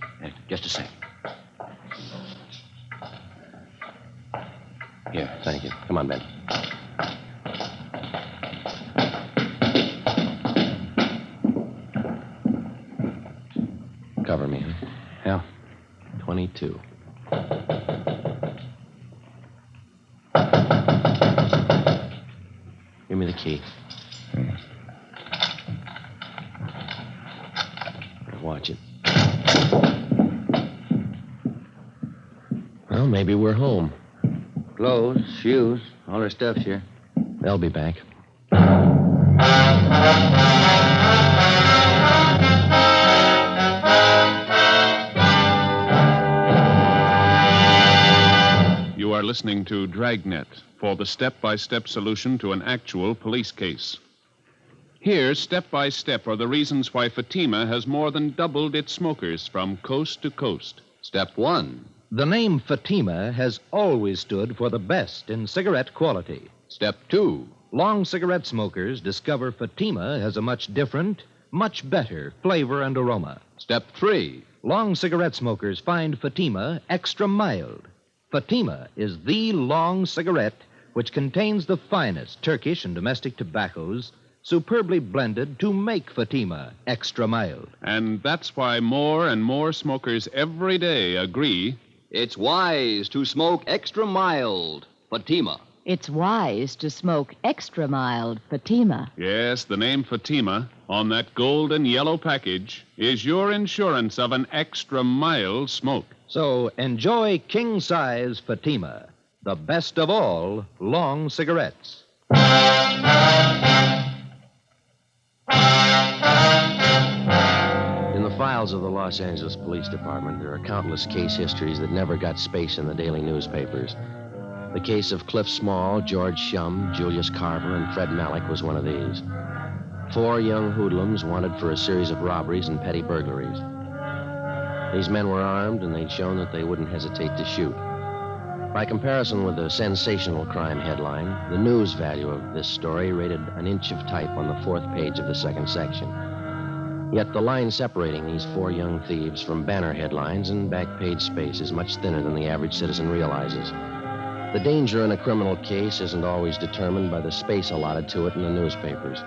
Just a sec. Here. Thank you. Come on, Ben. Cover me, huh? Yeah. 22. Give me the key. Well, maybe we're home. Clothes, shoes, all her stuff's here. They'll be back. You are listening to Dragnet for the step-by-step solution to an actual police case. Here, step by step, are the reasons why Fatima has more than doubled its smokers from coast to coast. Step 1. The name Fatima has always stood for the best in cigarette quality. Step 2. Long cigarette smokers discover Fatima has a much different, much better flavor and aroma. Step 3. Long cigarette smokers find Fatima extra mild. Fatima is the long cigarette which contains the finest Turkish and domestic tobaccos superbly blended to make Fatima extra mild. And that's why more and more smokers every day agree It's wise to smoke extra mild Fatima. It's wise to smoke extra mild Fatima. Yes, the name Fatima on that gold and yellow package is your insurance of an extra mild smoke. So enjoy king-size Fatima, the best of all long cigarettes. In the files of the Los Angeles Police Department, there are countless case histories that never got space in the daily newspapers. The case of Cliff Small, George Shum, Julius Carver, and Fred Malik was one of these. 4 young hoodlums wanted for a series of robberies and petty burglaries. These men were armed, and they'd shown that they wouldn't hesitate to shoot. By comparison with the sensational crime headline, the news value of this story rated an inch of type on the 4th page of the 2nd section. Yet the line separating these 4 young thieves from banner headlines and back page space is much thinner than the average citizen realizes. The danger in a criminal case isn't always determined by the space allotted to it in the newspapers.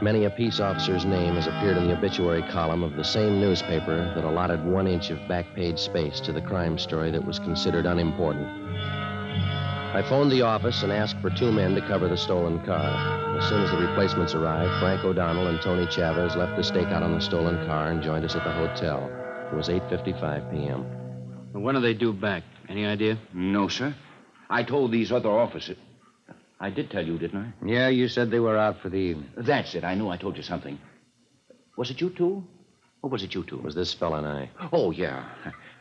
Many a peace officer's name has appeared in the obituary column of the same newspaper that allotted 1 inch of back page space to the crime story that was considered unimportant. I phoned the office and asked for 2 men to cover the stolen car. As soon as the replacements arrived, Frank O'Donnell and Tony Chavez left the stakeout on the stolen car and joined us at the hotel. It was 8:55 p.m. When do they due back? Any idea? No, sir. I told these other officers. I did tell you, didn't I? Yeah, you said they were out for the evening. That's it. I knew I told you something. Was it you two? Or was it you two? It was this fella and I. Oh, yeah.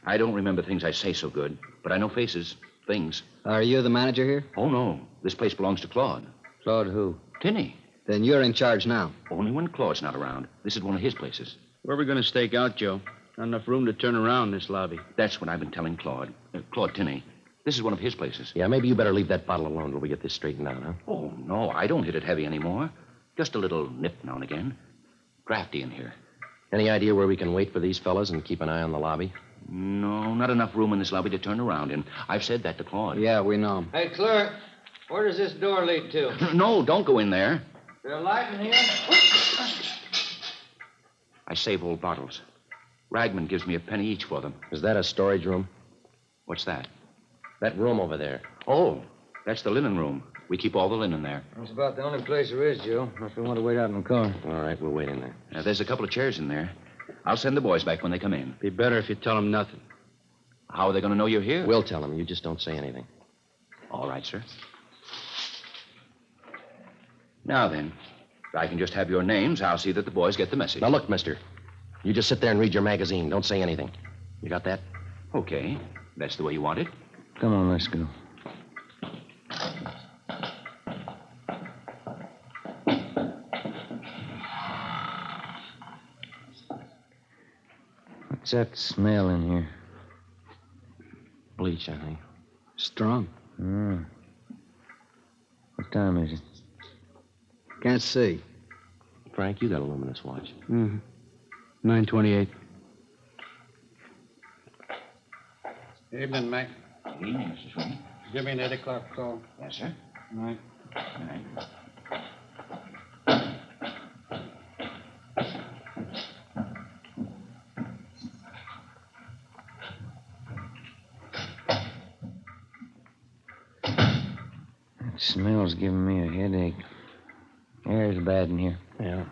I don't remember things I say so good, but I know faces, things. Are you the manager here? Oh, no. This place belongs to Claude. Claude who? Tinney. Then you're in charge now. Only when Claude's not around. This is one of his places. Where are we going to stake out, Joe? Not enough room to turn around in this lobby. That's what I've been telling Claude. Claude Tinney. This is one of his places. Yeah, maybe you better leave that bottle alone till we get this straightened out, huh? Oh, no. I don't hit it heavy anymore. Just a little nip now and again. Drafty in here. Any idea where we can wait for these fellas and keep an eye on the lobby? No, not enough room in this lobby to turn around in. I've said that to Claude. Yeah, we know. Hey, clerk, where does this door lead to? No, don't go in there. Is there a light in here? I save old bottles. Ragman gives me a penny each for them. Is that a storage room? What's that? That room over there. Oh, that's the linen room. We keep all the linen there. That's about the only place there is, Joe. Unless we want to wait out in the car. All right, we'll wait in there. There's a couple of chairs in there. I'll send the boys back when they come in. Be better if you tell them nothing. How are they going to know you're here? We'll tell them. You just don't say anything. All right, sir. Now then, if I can just have your names, I'll see that the boys get the message. Now, look, mister. You just sit there and read your magazine. Don't say anything. You got that? Okay. That's the way you want it. Come on, let's go. What's that smell in here? Bleach, I think. Strong. What time is it? Can't see. Frank, you got a luminous watch. 9:28. Evening, Mac. Evening, Mr. Sweeney. Give me an 8 o'clock call. Yes, sir. Night. Night. That smell's giving me a headache. Air's bad in here. Yeah.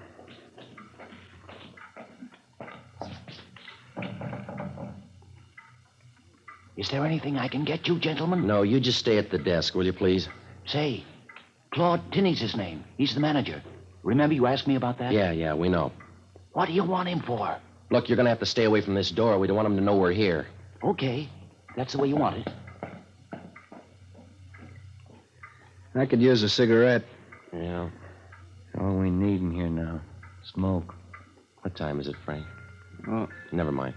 Is there anything I can get you, gentlemen? No, you just stay at the desk, will you, please? Say, Claude Tinney's his name. He's the manager. Remember you asked me about that? Yeah, we know. What do you want him for? Look, you're going to have to stay away from this door. We don't want him to know we're here. Okay. That's the way you want it. I could use a cigarette. Yeah. All we need in here now. Smoke. What time is it, Frank? Oh, Never mind.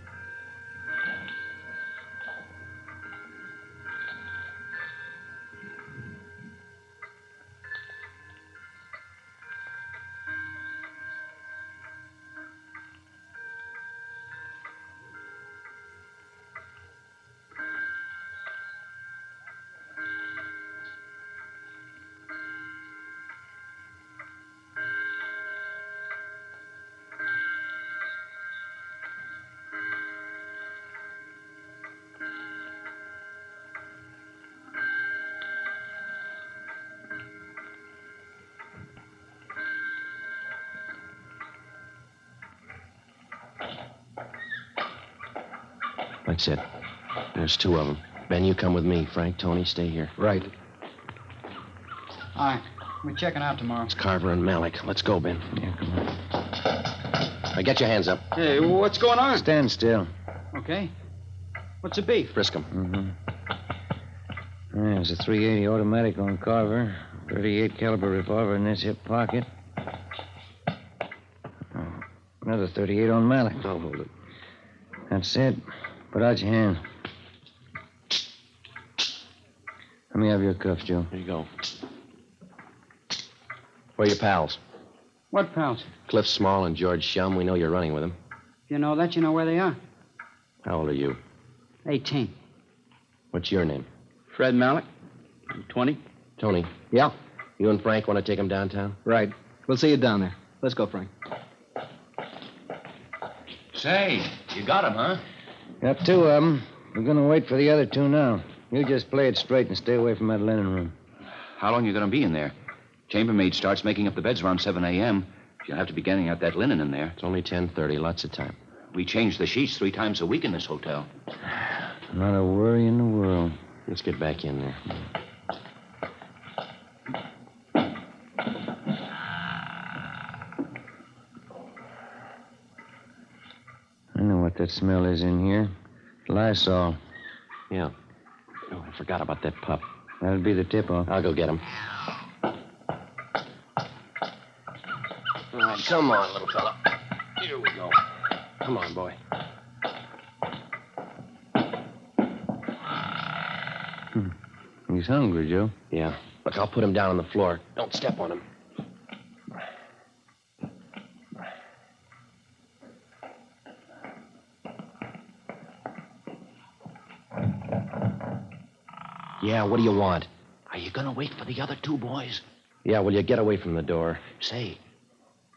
That's it. There's two of them. Ben, you come with me. Frank, Tony, stay here. right. All right. We're checking out tomorrow. It's Carver and Malik. Let's go, Ben. Yeah, come on. Now, get your hands up. Hey, what's going on? Stand still. Okay. What's the beef? Frisk 'em. Mm-hmm. There's a .380 automatic on Carver. 38 caliber revolver in this hip pocket. Another 38 on Malik. I'll hold it. That's it. Put out your hand. Let me have your cuffs, Joe. Here you go. Where are your pals? What pals? Cliff Small and George Shum. We know you're running with them. If you know that, you know where they are. How old are you? 18. What's your name? Fred Malik. I'm 20. Tony. Yeah. You and Frank want to take them downtown? Right. We'll see you down there. Let's go, Frank. Say, you got him, huh? Got two of them. We're going to wait for the other two now. You just play it straight and stay away from that linen room. How long you going to be in there? Chambermaid starts making up the beds around 7 a.m. You'll have to be getting out that linen in there. It's only 10:30. Lots of time. We change the sheets 3 times a week in this hotel. Not a worry in the world. Let's get back in there. I know what that smell is in here. Lysol. Yeah. Oh, I forgot about that pup. That'll be the tip-off. I'll go get him. All right, come on, little fella. Here we go. Come on, boy. He's hungry, Joe. Yeah. Look, I'll put him down on the floor. Don't step on him. Yeah, what do you want? Are you going to wait for the other 2 boys? Yeah, will you get away from the door? Say,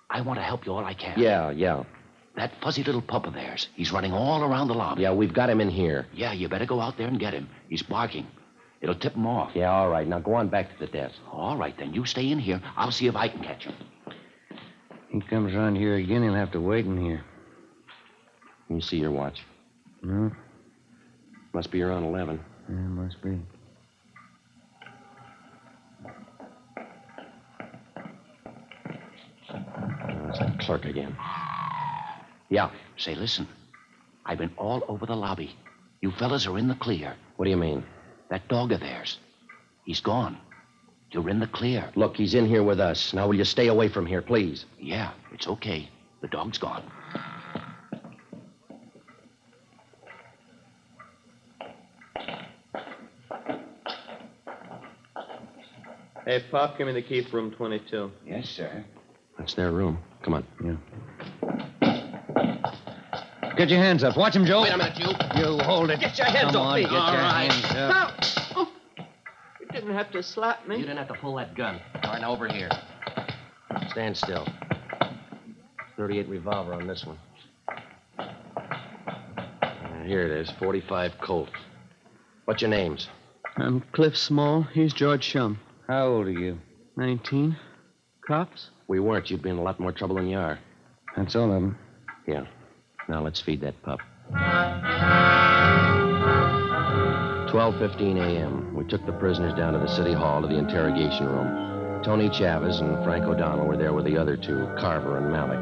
I want to help you all I can. Yeah. That fuzzy little pup of theirs, he's running all around the lobby. Yeah, we've got him in here. Yeah, you better go out there and get him. He's barking. It'll tip him off. Yeah, all right. Now go on back to the desk. All right, then you stay in here. I'll see if I can catch him. He comes around here again, he'll have to wait in here. Let me see your watch. No? Must be around 11. Yeah, must be. Oh, it's that clerk again. Yeah. Say, listen. I've been all over the lobby. You fellas are in the clear. What do you mean? That dog of theirs. He's gone. You're in the clear. Look, he's in here with us. Now, will you stay away from here, please? Yeah, it's okay. The dog's gone. Hey, Pop, give me the key for room 22. Yes, sir. That's their room. Come on. Yeah. Get your hands up. Watch him, Joe. Wait a minute, you. You hold it. Get your hands Come off on, me. Get your hands up. Oh, you didn't have to slap me. You didn't have to pull that gun. All right, now over here. Stand still. 38 revolver on this one. Here it is, 45 Colt. What's your names? I'm Cliff Small. He's George Shum. How old are you? 19. Cops? We weren't. You'd be in a lot more trouble than you are. That's all of them. Yeah. Now let's feed that pup. 12:15 a.m. We took the prisoners down to the city hall to the interrogation room. Tony Chavez and Frank O'Donnell were there with the other two, Carver and Malik.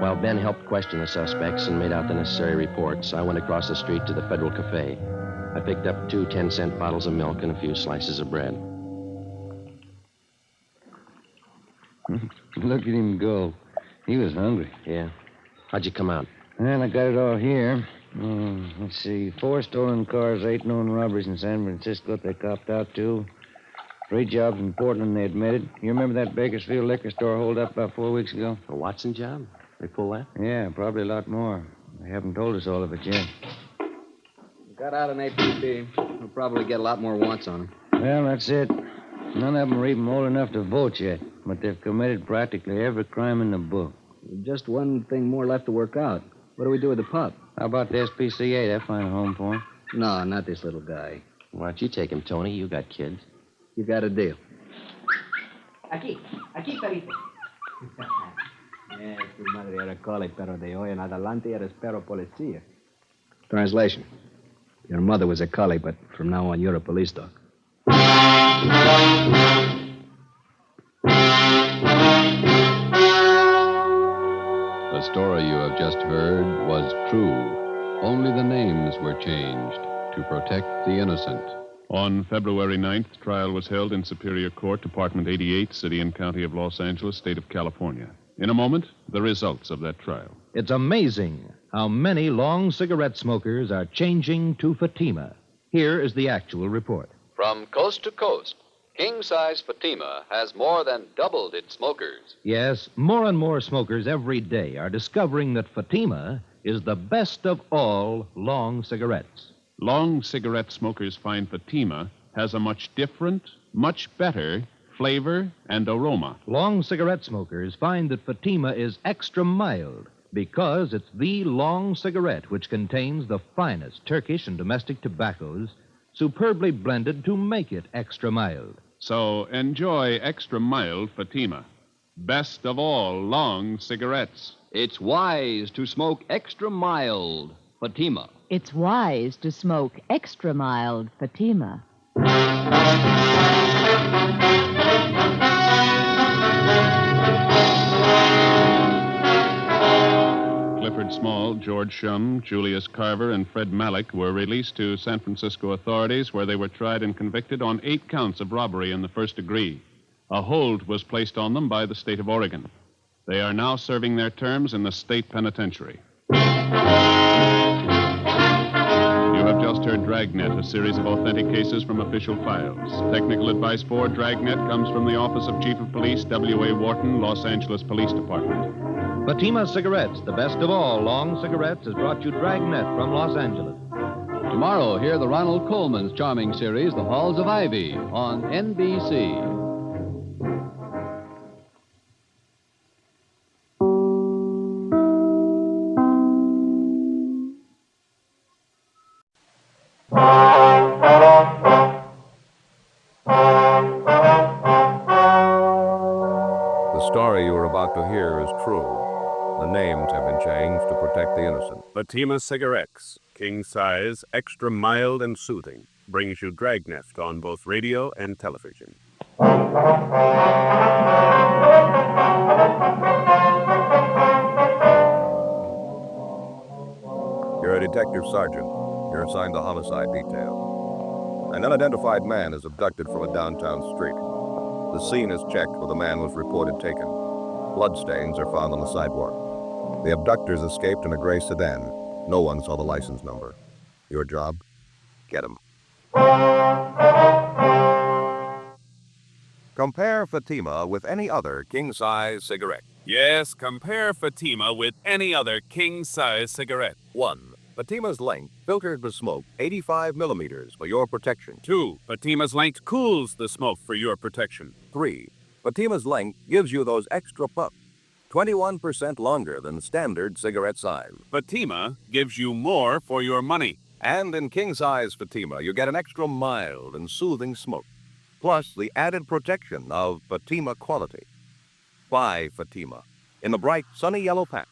While Ben helped question the suspects and made out the necessary reports, I went across the street to the Federal Cafe. I picked up 2 10-cent bottles of milk and a few slices of bread. Look at him go. He was hungry. Yeah? How'd you come out? Well, I got it all here. Let's see. 4 stolen cars, 8 known robberies in San Francisco they copped out to. 3 jobs in Portland they admitted. You remember that Bakersfield liquor store holdup about 4 weeks ago? A Watson job? They pull that? Yeah, probably a lot more. They haven't told us all of it yet. Got out an APD. We'll probably get a lot more wants on them. Well, that's it. None of them are even old enough to vote yet, but they've committed practically every crime in the book. Just one thing more left to work out. What do we do with the pup? How about the SPCA? They'll find a home for him. No, not this little guy. Why don't you take him, Tony? You got kids. You got a deal. Aquí, perito. Tu madre era cole, pero de hoy en adelante eres perro policía. Translation. Your mother was a collie, but from now on you're a police dog. The story you have just heard was true. Only the names were changed to protect the innocent. On February 9th, trial was held in Superior Court, Department 88, City and County of Los Angeles, State of California. In a moment, the results of that trial. It's amazing how many long cigarette smokers are changing to Fatima. Here is the actual report. From coast to coast, king-size Fatima has more than doubled its smokers. Yes, more and more smokers every day are discovering that Fatima is the best of all long cigarettes. Long cigarette smokers find Fatima has a much different, much better flavor and aroma. Long cigarette smokers find that Fatima is extra mild because it's the long cigarette which contains the finest Turkish and domestic tobaccos superbly blended to make it extra mild. So enjoy extra mild Fatima. Best of all long cigarettes. It's wise to smoke extra mild Fatima. It's wise to smoke extra mild Fatima. Clifford Small, George Shum, Julius Carver, and Fred Malik were released to San Francisco authorities where they were tried and convicted on 8 counts of robbery in the first degree. A hold was placed on them by the state of Oregon. They are now serving their terms in the state penitentiary. You have just heard Dragnet, a series of authentic cases from official files. Technical advice for Dragnet comes from the Office of Chief of Police, W.A. Wharton, Los Angeles Police Department. Fatima Cigarettes, the best of all long cigarettes, has brought you Dragnet from Los Angeles. Tomorrow, hear the Ronald Coleman's charming series, The Halls of Ivy, on NBC. The story you are about to hear is true. The names have been changed to protect the innocent. Fatima Cigarettes, king size, extra mild and soothing, brings you Dragnet on both radio and television. You're a detective sergeant. You're assigned the homicide detail. An unidentified man is abducted from a downtown street. The scene is checked where the man was reported taken. Bloodstains are found on the sidewalk. The abductors escaped in a gray sedan. No one saw the license number. Your job? Get him. Compare Fatima with any other king-size cigarette. Yes, compare Fatima with any other king-size cigarette. 1. Fatima's length filters the smoke 85 millimeters for your protection. 2. Fatima's length cools the smoke for your protection. 3. Fatima's length gives you those extra puffs, 21% longer than standard cigarette size. Fatima gives you more for your money. And in king-size Fatima, you get an extra mild and soothing smoke, plus the added protection of Fatima quality. Buy Fatima in the bright, sunny yellow pack.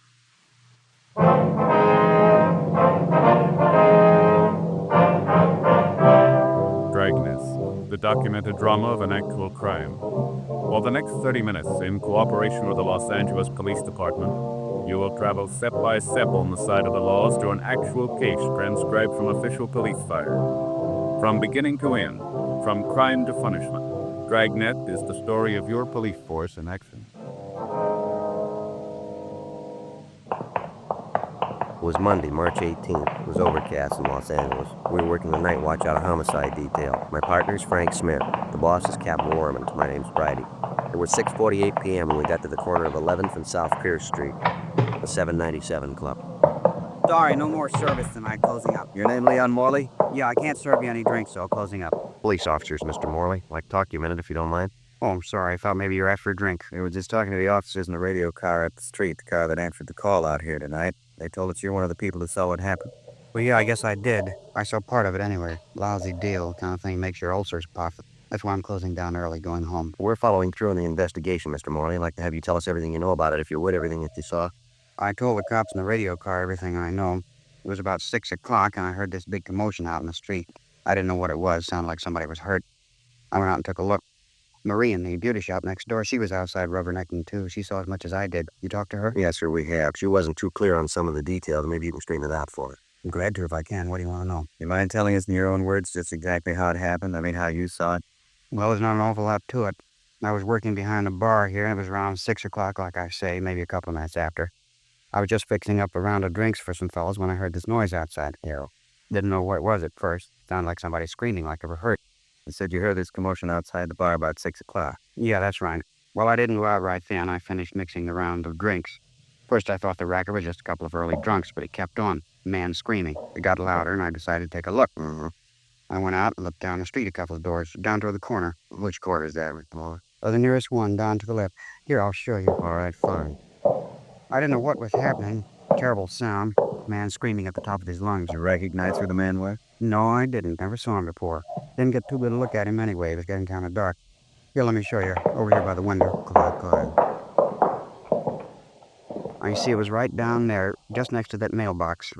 documented drama of an actual crime. For the next 30 minutes, in cooperation with the Los Angeles Police Department, you will travel step by step on the side of the laws through an actual case transcribed from official police file. From beginning to end, from crime to punishment, Dragnet is the story of your police force in action. It was Monday, March 18th. It was overcast in Los Angeles. We were working the night watch out of homicide detail. My partner's Frank Smith. The boss is Captain Warman. My name's Friday. It was 6:48 p.m. when we got to the corner of 11th and South Pierce Street, the 797 Club. Sorry, no more service tonight, closing up. Your name Leon Morley? Yeah, I can't serve you any drinks, so closing up. Police officers, Mr. Morley. Like to talk to you a minute if you don't mind. Oh, I'm sorry. I thought maybe you were after a drink. We were just talking to the officers in the radio car up the street, the car that answered the call out here tonight. They told us you're one of the people who saw what happened. Well, yeah, I guess I did. I saw part of it anyway. Lousy deal, kind of thing makes your ulcers puff. That's why I'm closing down early, going home. We're following through on the investigation, Mr. Morley. I'd like to have you tell us everything you know about it, if you would, everything that you saw. I told the cops in the radio car everything I know. It was about 6 o'clock, and I heard this big commotion out in the street. I didn't know what it was. Sounded like somebody was hurt. I went out and took a look. Marie in the beauty shop next door, she was outside rubbernecking too. She saw as much as I did. You talked to her? Yes, sir, we have. She wasn't too clear on some of the details. Maybe you can straighten it out for her. I'm glad to if I can. What do you want to know? You mind telling us in your own words just exactly how it happened? I mean, how you saw it? Well, there's not an awful lot to it. I was working behind the bar here, and it was around 6 o'clock, like I say, maybe a couple of minutes after. I was just fixing up a round of drinks for some fellas when I heard this noise outside. Yeah. Didn't know what it was at first. Sounded like somebody screaming like they were hurt. You said you heard this commotion outside the bar about 6 o'clock. Yeah, that's right. Well, I didn't go out right then. I finished mixing the round of drinks. First, I thought the racket was just a couple of early drunks, but it kept on. Man screaming. It got louder, and I decided to take a look. I went out and looked down the street a couple of doors, down toward the corner. Which corner is that, Mr. Muller? The nearest one, down to the left. Here, I'll show you. All right, fine. I didn't know what was happening. Terrible sound. Man screaming at the top of his lungs. Did you recognize who the man was? No, I didn't. Never saw him before. Didn't get too good a look at him anyway. It was getting kind of dark. Here, let me show you. Over here by the window. Go ahead. You see, it was right down there, just next to that mailbox.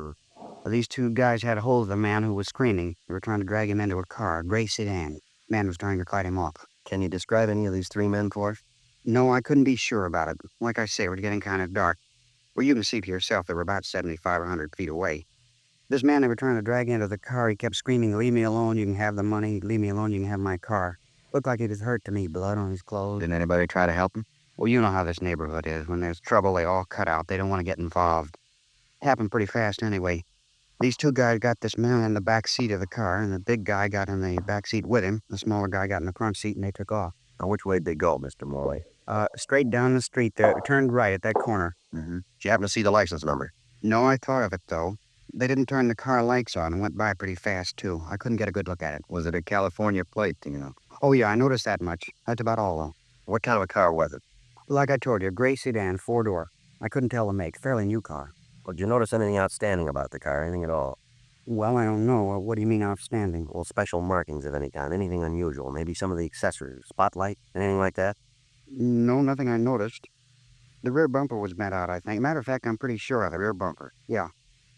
These two guys had a hold of the man who was screaming. They were trying to drag him into a car, a gray sedan. Man was trying to fight him off. Can you describe any of these three men for us? No, I couldn't be sure about it. Like I say, it was getting kind of dark. Well, you can see for yourself they were about 75 or 100 feet away. This man they were trying to drag into the car, he kept screaming, "Leave me alone, you can have the money. Leave me alone, you can have my car." Looked like he was hurt to me, blood on his clothes. Didn't anybody try to help him? Well, you know how this neighborhood is. When there's trouble, they all cut out. They don't want to get involved. It happened pretty fast anyway. These two guys got this man in the back seat of the car, and the big guy got in the back seat with him. The smaller guy got in the front seat, and they took off. Now, which way did they go, Mr. Morley? Straight down the street there. Turned right at that corner. Did you happen to see the license number? No, I thought of it, though. They didn't turn the car lights on and went by pretty fast, too. I couldn't get a good look at it. Was it a California plate, do you know? Oh, yeah, I noticed that much. That's about all, though. What kind of a car was it? Like I told you, a gray sedan, 4-door. I couldn't tell the make. Fairly new car. Well, did you notice anything outstanding about the car? Anything at all? Well, I don't know. What do you mean outstanding? Well, special markings of any kind. Anything unusual. Maybe some of the accessories. Spotlight? Anything like that? No, nothing I noticed. The rear bumper was bent out, I think. Matter of fact, I'm pretty sure of the rear bumper. Yeah.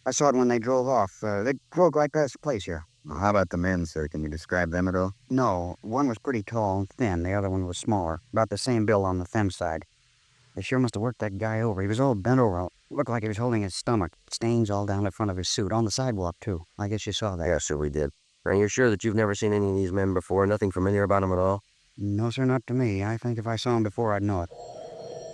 I saw it when they drove off. They drove right past the place here. Well, how about the men, sir? Can you describe them at all? No. One was pretty tall and thin. The other one was smaller. About the same build on the thin side. They sure must have worked that guy over. He was all bent over. Looked like he was holding his stomach. Stains all down the front of his suit. On the sidewalk, too. I guess you saw that. Yes, sir, we did. Are you sure that you've never seen any of these men before? Nothing familiar about them at all? No, sir, not to me. I think if I saw him before, I'd know it.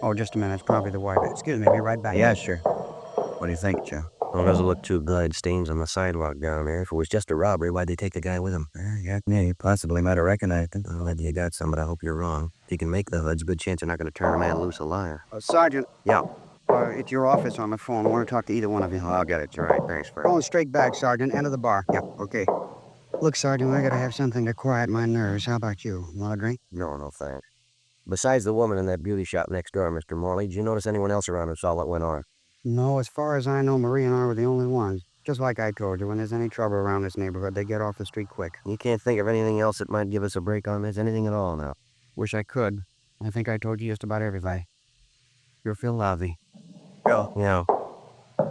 Oh, just a minute. It's probably the wife. Excuse me, I'll be right back. Yeah, sure. What do you think, Joe? Well, it doesn't look too good. Stains on the sidewalk down there. If it was just a robbery, why'd they take the guy with them? Yeah, he possibly might have recognized him. I'll let you got some, but I hope you're wrong. If you can make the hoods, good chance you're not going to turn a man loose a liar. Sergeant. Yeah. It's your office on the phone. I want to talk to either one of you. Oh, I'll get it. You're right. Thanks for it. Going straight back, Sergeant. End of the bar. Yeah, okay. Look, Sergeant, I gotta have something to quiet my nerves. How about you? Want a drink? No, thanks. Besides the woman in that beauty shop next door, Mr. Morley, did you notice anyone else around who saw what went on? No, as far as I know, Marie and I were the only ones. Just like I told you, when there's any trouble around this neighborhood, they get off the street quick. You can't think of anything else that might give us a break on this? Anything at all now? Wish I could. I think I told you just about everything. You're Phil Lousy. Phil? Yeah.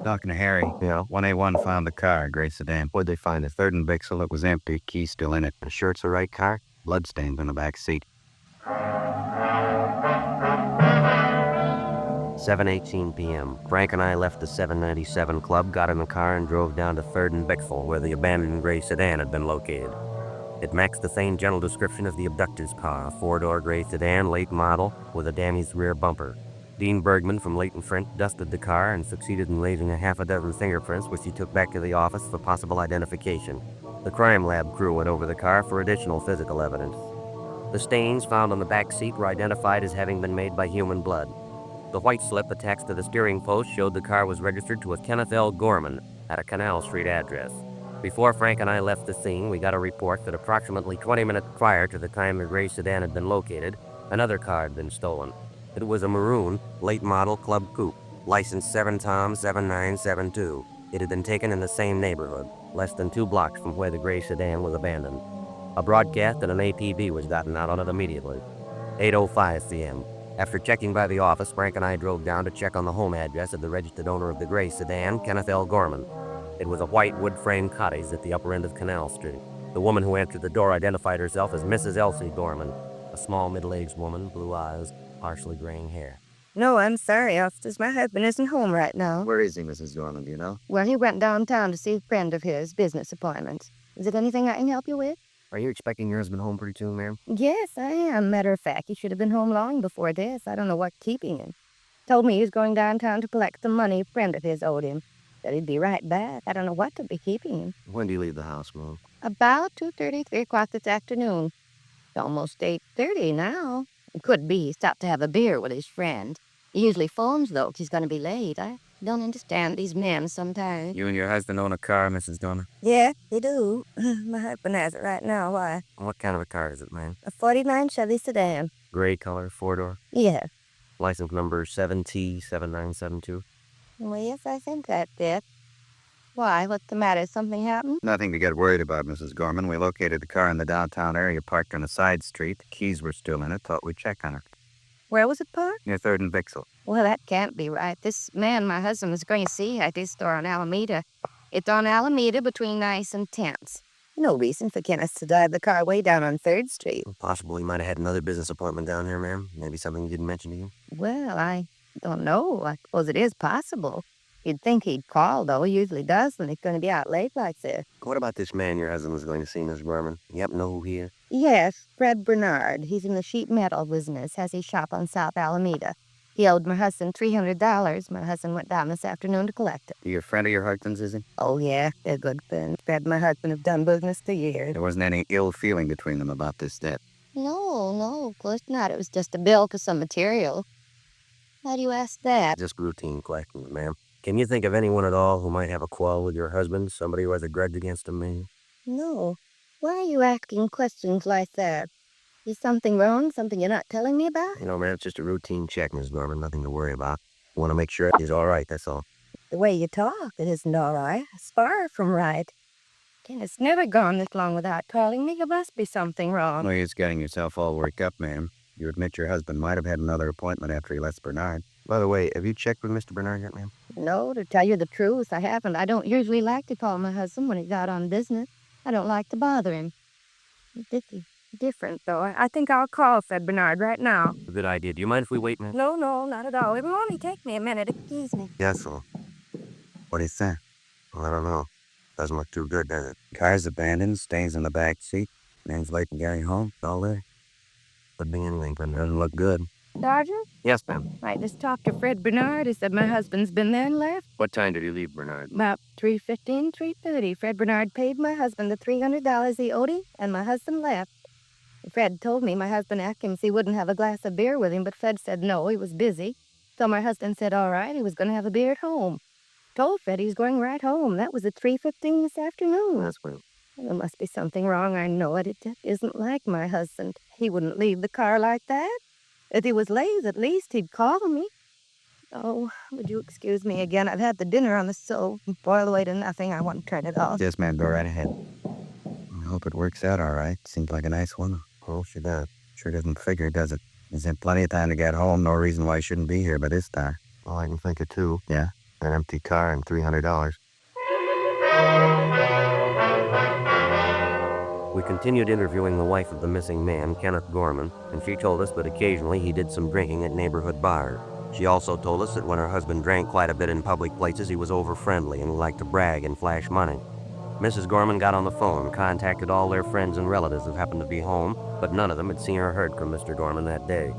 Talking to Harry. Yeah. 1A1 found the car, gray sedan. What'd they find? The third and Bixel, it was empty. Key still in it. You sure it's the right car? Bloodstains on the back seat. 7:18 p.m. Frank and I left the 797 Club, got in the car, and drove down to 3rd and Bixel, where the abandoned gray sedan had been located. It matched the same general description of the abductor's car, a 4-door gray sedan, late model, with a damaged rear bumper. Dean Bergman from Leighton Front dusted the car and succeeded in leaving a half a dozen fingerprints, which he took back to the office for possible identification. The crime lab crew went over the car for additional physical evidence. The stains found on the back seat were identified as having been made by human blood. The white slip attached to the steering post showed the car was registered to a Kenneth L. Gorman at a Canal Street address. Before Frank and I left the scene, we got a report that approximately 20 minutes prior to the time the gray sedan had been located, another car had been stolen. It was a maroon, late model Club Coupe, license 7 Tom 7972. It had been taken in the same neighborhood, less than 2 blocks from where the gray sedan was abandoned. A broadcast and an APB was gotten out on it immediately. 8:05 p.m. After checking by the office, Frank and I drove down to check on the home address of the registered owner of the gray sedan, Kenneth L. Gorman. It was a white wood-frame cottage at the upper end of Canal Street. The woman who answered the door identified herself as Mrs. Elsie Gorman, a small middle-aged woman, blue eyes, partially graying hair. No, I'm sorry, officers. My husband isn't home right now. Where is he, Mrs. Gorman, do you know? Well, he went downtown to see a friend of his, business appointments. Is it anything I can help you with? Are you expecting your husband home pretty soon, ma'am? Yes, I am. Matter of fact, he should have been home long before this. I don't know what's keeping him. Told me he was going downtown to collect some money a friend of his owed him. Said he'd be right back. I don't know what could be keeping him. When do you leave the house, ma'am? About 2:30, 3 o'clock this afternoon. It's almost 8:30 now. It could be he stopped to have a beer with his friend. He usually phones, though, 'cause he's going to be late. I don't understand these men sometimes. You and your husband own a car, Mrs. Dormer? Yeah, they do. My husband has it right now. Why? What kind of a car is it, ma'am? A 49 Chevy sedan. Gray color, 4-door? Yeah. License number 7T7972? Well, yes, I think that's it. Why? What's the matter? Something happened? Nothing to get worried about, Mrs. Gorman. We located the car in the downtown area, parked on a side street. The keys were still in it. Thought we'd check on her. Where was it parked? Near 3rd and Bixel. Well, that can't be right. This man my husband was going to see at his store on Alameda. It's on Alameda between Nice and 10th. No reason for Kenneth to drive the car way down on 3rd Street. Possibly might have had another business appointment down here, ma'am. Maybe something he didn't mention to you. Well, I don't know. I suppose it is possible. You'd think he'd call, though. He usually does when he's going to be out late like this. What about this man your husband was going to see, Miss Gorman? You happen to know who he is? Yes, Fred Bernard. He's in the sheet metal business. Has his shop on South Alameda. He owed my husband $300. My husband went down this afternoon to collect it. You a friend of your husband's, is he? Oh, yeah, they're good friends. Fred and my husband have done business for years. There wasn't any ill feeling between them about this debt. No, of course not. It was just a bill for some material. Why do you ask that? Just routine questions, ma'am. Can you think of anyone at all who might have a quarrel with your husband? Somebody who has a grudge against him, maybe? No. Why are you asking questions like that? Is something wrong? Something you're not telling me about? No, ma'am, it's just a routine check, Miss Gorman. Nothing to worry about. I want to make sure he's all right, that's all. The way you talk, it isn't all right. It's far from right. Kenneth's never gone this long without calling me. There must be something wrong. No use getting yourself all worked up, ma'am. You admit your husband might have had another appointment after he left Bernard. By the way, have you checked with Mr. Bernard yet, ma'am? No, to tell you the truth, I haven't. I don't usually like to call my husband when he's out on business. I don't like to bother him. This is different, though. I think I'll call Fred Bernard right now. Good idea. Do you mind if we wait, ma'am? No, not at all. It will only take me a minute. Excuse me. Yes, sir. What do you think? Well, I don't know. Doesn't look too good, does it? Car's abandoned, stains in the back seat. Man's late in getting home. All there. Could be anything, but it doesn't look good. Sergeant? Yes, ma'am. I just talked to Fred Bernard. He said my husband's been there and left. What time did you leave, Bernard? About 3:15, 3:30. Fred Bernard paid my husband the $300 he owed him, and my husband left. Fred told me my husband asked him if he wouldn't have a glass of beer with him, but Fred said no, he was busy. So my husband said all right, he was going to have a beer at home. Told Fred he was going right home. That was at 3:15 this afternoon. That's weird. There must be something wrong, I know it. It just isn't like my husband. He wouldn't leave the car like that. If he was late, at least he'd call me. Oh, would you excuse me again? I've had the dinner on the stove. Boil away to nothing. I want to turn it off. Yes, ma'am. Go right ahead. I hope it works out all right. Seems like a nice woman. Oh, she does. Sure doesn't figure, does it? He's had plenty of time to get home. No reason why he shouldn't be here by this time. Well, I can think of two. Yeah? An empty car and $300. We continued interviewing the wife of the missing man, Kenneth Gorman, and she told us that occasionally he did some drinking at neighborhood bars. She also told us that when her husband drank quite a bit in public places, he was over-friendly and liked to brag and flash money. Mrs. Gorman got on the phone, contacted all their friends and relatives who happened to be home, but none of them had seen or heard from Mr. Gorman that day.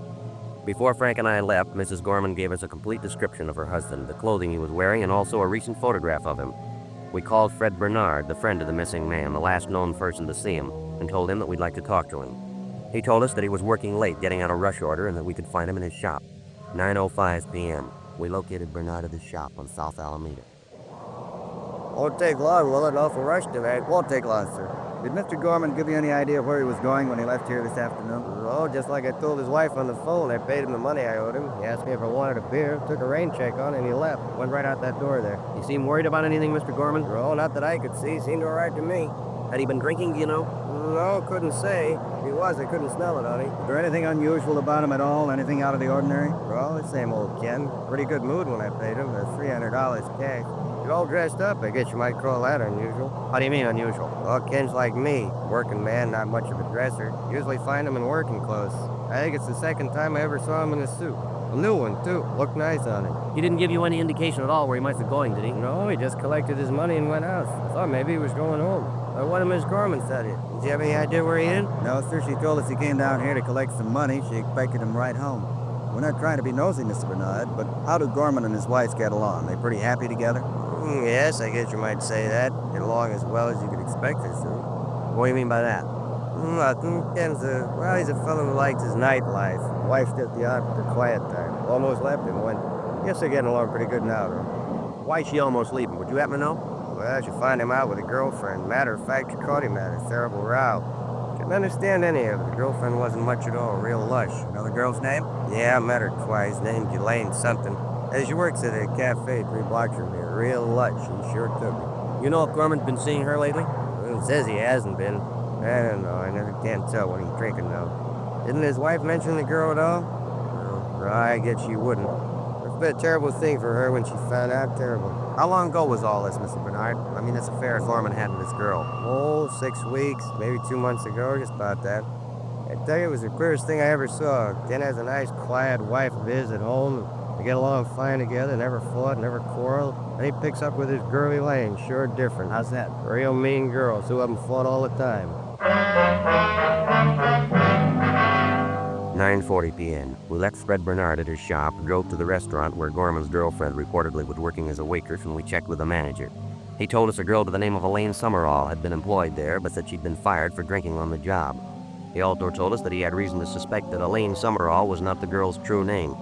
Before Frank and I left, Mrs. Gorman gave us a complete description of her husband, the clothing he was wearing, and also a recent photograph of him. We called Fred Bernard, the friend of the missing man, the last known person to see him, and told him that we'd like to talk to him. He told us that he was working late, getting on a rush order, and that we could find him in his shop. 9:05 p.m. We located Bernard at his shop on South Alameda. Won't take long, will it? Awful rush today. Won't take long, sir. Did Mr. Gorman give you any idea where he was going when he left here this afternoon? Oh, just like I told his wife on the phone. I paid him the money I owed him. He asked me if I wanted a beer, took a rain check on, and he left. Went right out that door there. You seem worried about anything, Mr. Gorman? Oh, not that I could see. Seemed all right to me. Had he been drinking, do you know? No, couldn't say. If he was, I couldn't smell it on him. Is there anything unusual about him at all? Anything out of the ordinary? Oh, the same old Ken. Pretty good mood when I paid him. $300 cash. You're all dressed up. I guess you might call that unusual. How do you mean unusual? Well, Ken's like me. Working man, not much of a dresser. Usually find him in working clothes. I think it's the second time I ever saw him in a suit. A new one, too. Looked nice on him. He didn't give you any indication at all where he might be going, did he? No, he just collected his money and went out. I thought maybe he was going home. What did Miss Gorman tell you? Did you have any idea where he is? No, sir. She told us he came down here to collect some money. She expected him right home. We're not trying to be nosy, Mr. Bernard, but how do Gorman and his wife get along? They pretty happy together? Yes, I guess you might say that. Get along as well as you could expect us to. What do you mean by that? Nothing. Ken's he's a fellow who likes his nightlife. Wife's just the opposite, quiet time. Almost left him when. Guess they're getting along pretty good now, though. Why'd she almost leave him? Would you happen to know? Well, she found him out with a girlfriend. Matter of fact, she caught him at a terrible row. Couldn't understand any of it. The girlfriend wasn't much at all, real lush. Know the girl's name? Yeah, I met her twice. Named Elaine something. She works at a cafe 3 blocks from here. Real lush. She sure took me. You know if Gorman's been seeing her lately? Well, he says he hasn't been. I don't know. I never can tell when he's drinking, though. Didn't his wife mention the girl at all? No, I guess she wouldn't. It's been a terrible thing for her when she found out. Terrible. How long ago was all this, Mr. Bernard? I mean, this affair Gorman had with this girl. Oh, 6 weeks, maybe 2 months ago, just about that. I tell you, it was the queerest thing I ever saw. Ken has a nice, quiet wife of his at home. They get along fine together, never fought, never quarreled. And he picks up with his girl Elaine, sure different. How's that? Real mean girl, 2 of them fought all the time. 9:40 p.m. We left Fred Bernard at his shop, drove to the restaurant where Gorman's girlfriend reportedly was working as a waitress, and we checked with the manager. He told us a girl by the name of Elaine Summerall had been employed there, but that she'd been fired for drinking on the job. He also told us that he had reason to suspect that Elaine Summerall was not the girl's true name.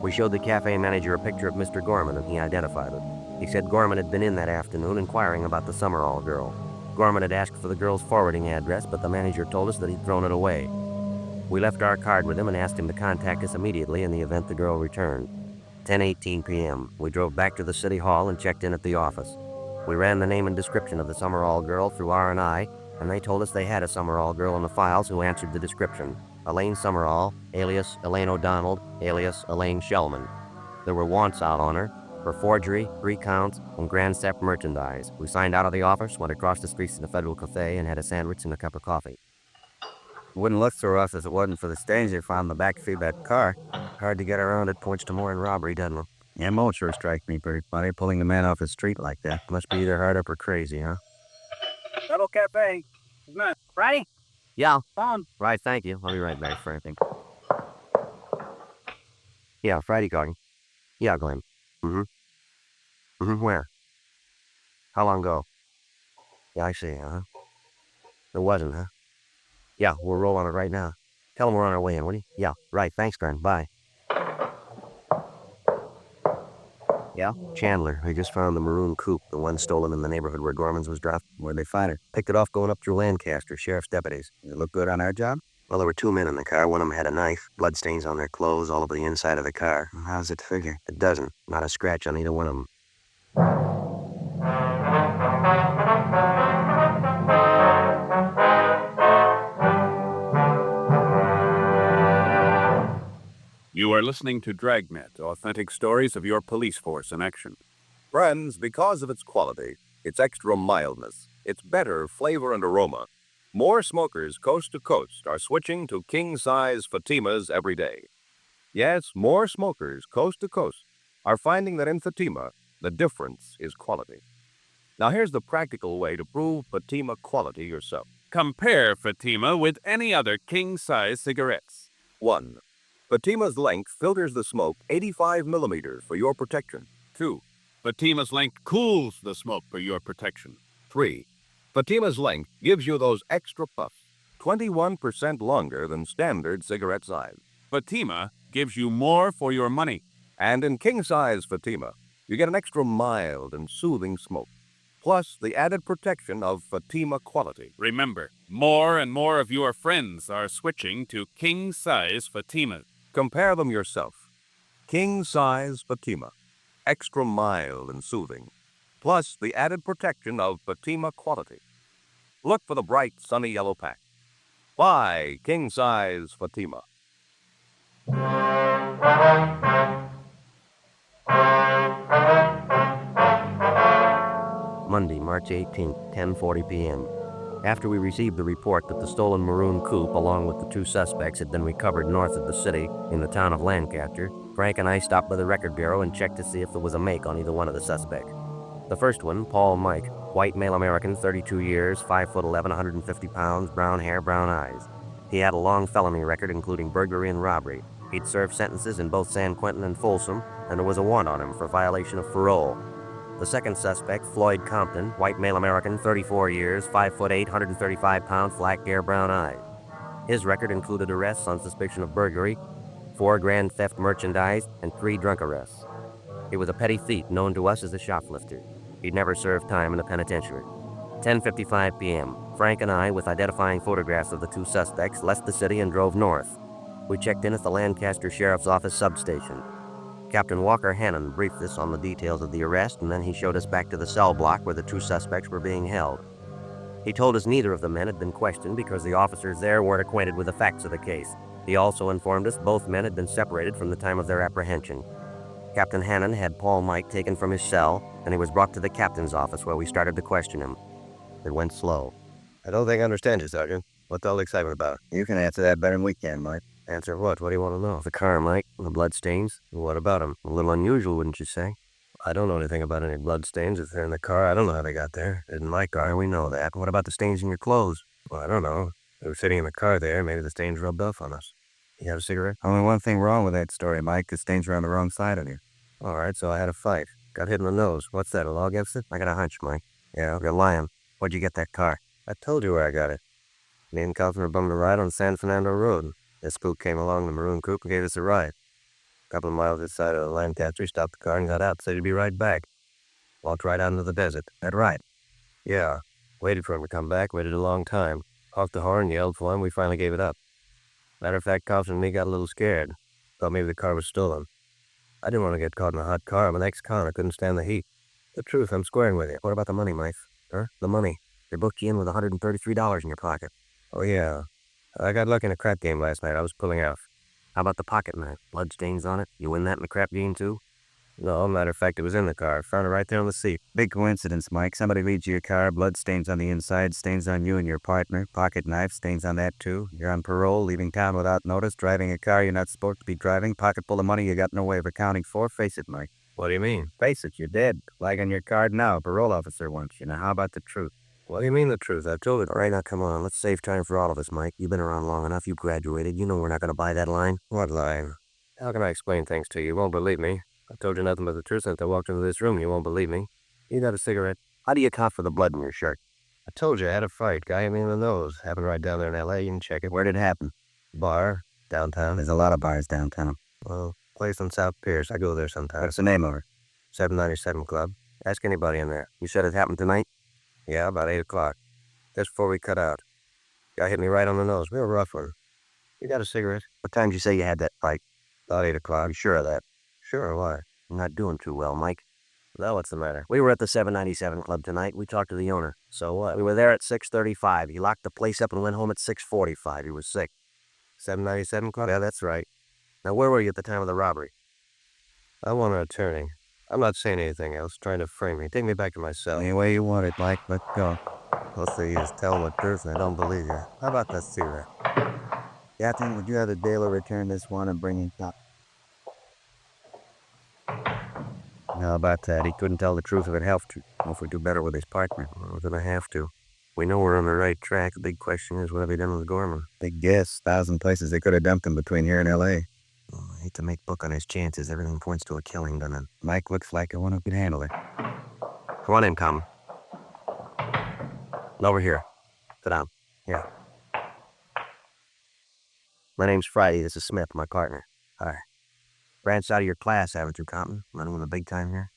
We showed the cafe manager a picture of Mr. Gorman, and he identified it. He said Gorman had been in that afternoon inquiring about the Summerall girl. Gorman had asked for the girl's forwarding address, but the manager told us that he'd thrown it away. We left our card with him and asked him to contact us immediately in the event the girl returned. 10:18 p.m. We drove back to the city hall and checked in at the office. We ran the name and description of the Summerall girl through R&I, and they told us they had a Summerall girl in the files who answered the description. Elaine Summerall, alias Elaine O'Donnell, alias Elaine Shellman. There were wants out on her for forgery, 3 counts, and grand theft merchandise. We signed out of the office, went across the streets to the Federal Cafe, and had a sandwich and a cup of coffee. Wouldn't look so rough if it wasn't for the stains they found in the back seat of that car. Hard to get around it, points to more in robbery, doesn't it? Yeah, Mo sure strikes me pretty funny, pulling the man off his street like that. Must be either hard up or crazy, huh? Double Cafe. Friday? Yeah. Phone. Right, thank you. I'll be right back, Frank. Yeah, Friday calling. Yeah, Glenn. Where? How long ago? Yeah, I see, huh? There wasn't, huh? Yeah, we'll roll on it right now. Tell him we're on our way in, will you? Yeah, right. Thanks, Glenn. Bye. Yeah? Chandler. We just found the maroon coupe, the one stolen in the neighborhood where Gorman's was dropped. Where'd they find it? Picked it off going up through Lancaster, sheriff's deputies. Did it look good on our job? Well, there were 2 men in the car. One of them had a knife, bloodstains on their clothes, all over the inside of the car. How's it figure? It doesn't. Not a scratch on either one of them. You are listening to Dragnet, authentic stories of your police force in action. Friends, because of its quality, its extra mildness, its better flavor and aroma, More smokers coast to coast are switching to king-size Fatimas every day. Yes, more smokers coast to coast are finding that in Fatima, the difference is quality. Now here's the practical way to prove Fatima quality yourself. Compare Fatima with any other king-size cigarettes. 1. Fatima's length filters the smoke 85 millimeters for your protection. 2. Fatima's length cools the smoke for your protection. 3. Fatima's length gives you those extra puffs, 21% longer than standard cigarette size. Fatima gives you more for your money. And in king-size Fatima, you get an extra mild and soothing smoke, plus the added protection of Fatima quality. Remember, more and more of your friends are switching to king-size Fatimas. Compare them yourself. King-size Fatima, extra mild and soothing, plus the added protection of Fatima quality. Look for the bright, sunny yellow pack. Buy king-size Fatima. Monday, March 18th, 10:40 p.m. After we received the report that the stolen maroon coupe, along with the two suspects, had been recovered north of the city in the town of Lancaster, Frank and I stopped by the record bureau and checked to see if there was a make on either one of the suspects. The first one, Paul Mike, white male American, 32 years, 5'11", 150 pounds, brown hair, brown eyes. He had a long felony record, including burglary and robbery. He'd served sentences in both San Quentin and Folsom, and there was a warrant on him for violation of parole. The second suspect, Floyd Compton, white male American, 34 years, 5'8", 135 pounds, black hair, brown eyes. His record included arrests on suspicion of burglary, 4 grand theft merchandise, and 3 drunk arrests. He was a petty thief known to us as a shoplifter. He'd never served time in the penitentiary. 10:55 p.m. Frank and I, with identifying photographs of the two suspects, left the city and drove north. We checked in at the Lancaster Sheriff's Office substation. Captain Walker Hannon briefed us on the details of the arrest, and then he showed us back to the cell block where the two suspects were being held. He told us neither of the men had been questioned because the officers there weren't acquainted with the facts of the case. He also informed us both men had been separated from the time of their apprehension. Captain Hannon had Paul Mike taken from his cell, and he was brought to the captain's office where we started to question him. It went slow. I don't think I understand you, Sergeant. What's all the excitement about? You can answer that better than we can, Mike. Answer what? What do you want to know? The car, Mike. The bloodstains. What about them? A little unusual, wouldn't you say? I don't know anything about any bloodstains. If they're in the car, I don't know how they got there. It isn't my car. We know that. What about the stains in your clothes? Well, I don't know. They were sitting in the car there. Maybe the stains rubbed off on us. You have a cigarette? Only one thing wrong with that story, Mike. The stains were on the wrong side of you. All right, so I had a fight. Got hit in the nose. What's that, a log accident? I got a hunch, Mike. Yeah? You're lying. Where'd you get that car? I told you where I got it. Me and Calvin were bumming a ride on San Fernando Road. This spook came along the maroon coupe and gave us a ride. A couple of miles this side of Lancaster, he stopped the car and got out, said he'd be right back. Walked right out into the desert. That right? Yeah. Waited for him to come back, waited a long time. Honked the horn, yelled for him, we finally gave it up. Matter of fact, Calvin and me got a little scared. Thought maybe the car was stolen. I didn't want to get caught in a hot car. I'm an ex-con. I couldn't stand the heat. The truth, I'm squaring with you. What about the money, Mike? Huh? The money. They booked you in with $133 in your pocket. Oh, yeah. I got lucky in a crap game last night. I was pulling out. How about the pocket knife? Blood stains on it? You win that in the crap game, too? No, matter of fact, it was in the car. Found it right there on the seat. Big coincidence, Mike. Somebody leads you your car, blood stains on the inside, stains on you and your partner, pocket knife, stains on that, too. You're on parole, leaving town without notice, driving a car you're not supposed to be driving, pocket full of money you got no way of accounting for. Face it, Mike. What do you mean? Face it, you're dead. Flag on your card now. Parole officer wants you. Now, how about the truth? What do you mean the truth? I've told it. All right, now come on. Let's save time for all of us, Mike. You've been around long enough. You've graduated. You know we're not going to buy that line. What line? How can I explain things to you? You won't believe me. I told you nothing but the truth since I walked into this room. You won't believe me. You got a cigarette? How do you account for the blood in your shirt? I told you I had a fight. Guy hit me in the nose. Happened right down there in L.A. You can check it. Where did it happen? Bar. Downtown. There's a lot of bars downtown. Well, place on South Pierce. I go there sometimes. What's the name of it? 797 Club. Ask anybody in there. You said it happened tonight? Yeah, about 8 o'clock. Just before we cut out. Guy hit me right on the nose. Real rough one. You got a cigarette? What time did you say you had that fight? About 8 o'clock. You sure of that? Sure, why? You're not doing too well, Mike. Well, what's the matter? We were at the 797 Club tonight. We talked to the owner. So what? We were there at 6:35. He locked the place up and went home at 6:45. He was sick. 797 Club? Yeah, that's right. Now, where were you at the time of the robbery? I want an attorney. I'm not saying anything else, trying to frame me. Take me back to my cell. Any way you want it, Mike. Let's go. I'll say you just tell them the truth and I don't believe you. How about that cigarette? Captain, would you have the dealer return this one and bring in top? How about that? He couldn't tell the truth if it helped to. What if we do better with his partner? Well, we're gonna have to. We know we're on the right track. The big question is, what have we done with Gorman? Big guess. 1,000 places they could have dumped him between here and L.A. Oh, I hate to make book on his chances. Everything points to a killing, doesn't it? Mike looks like one who can handle it. Come on in, Common. Over here. Sit down. Yeah. My name's Friday. This is Smith, my partner. Hi. Branched out of your class, haven't you, Compton? Running with the big time here?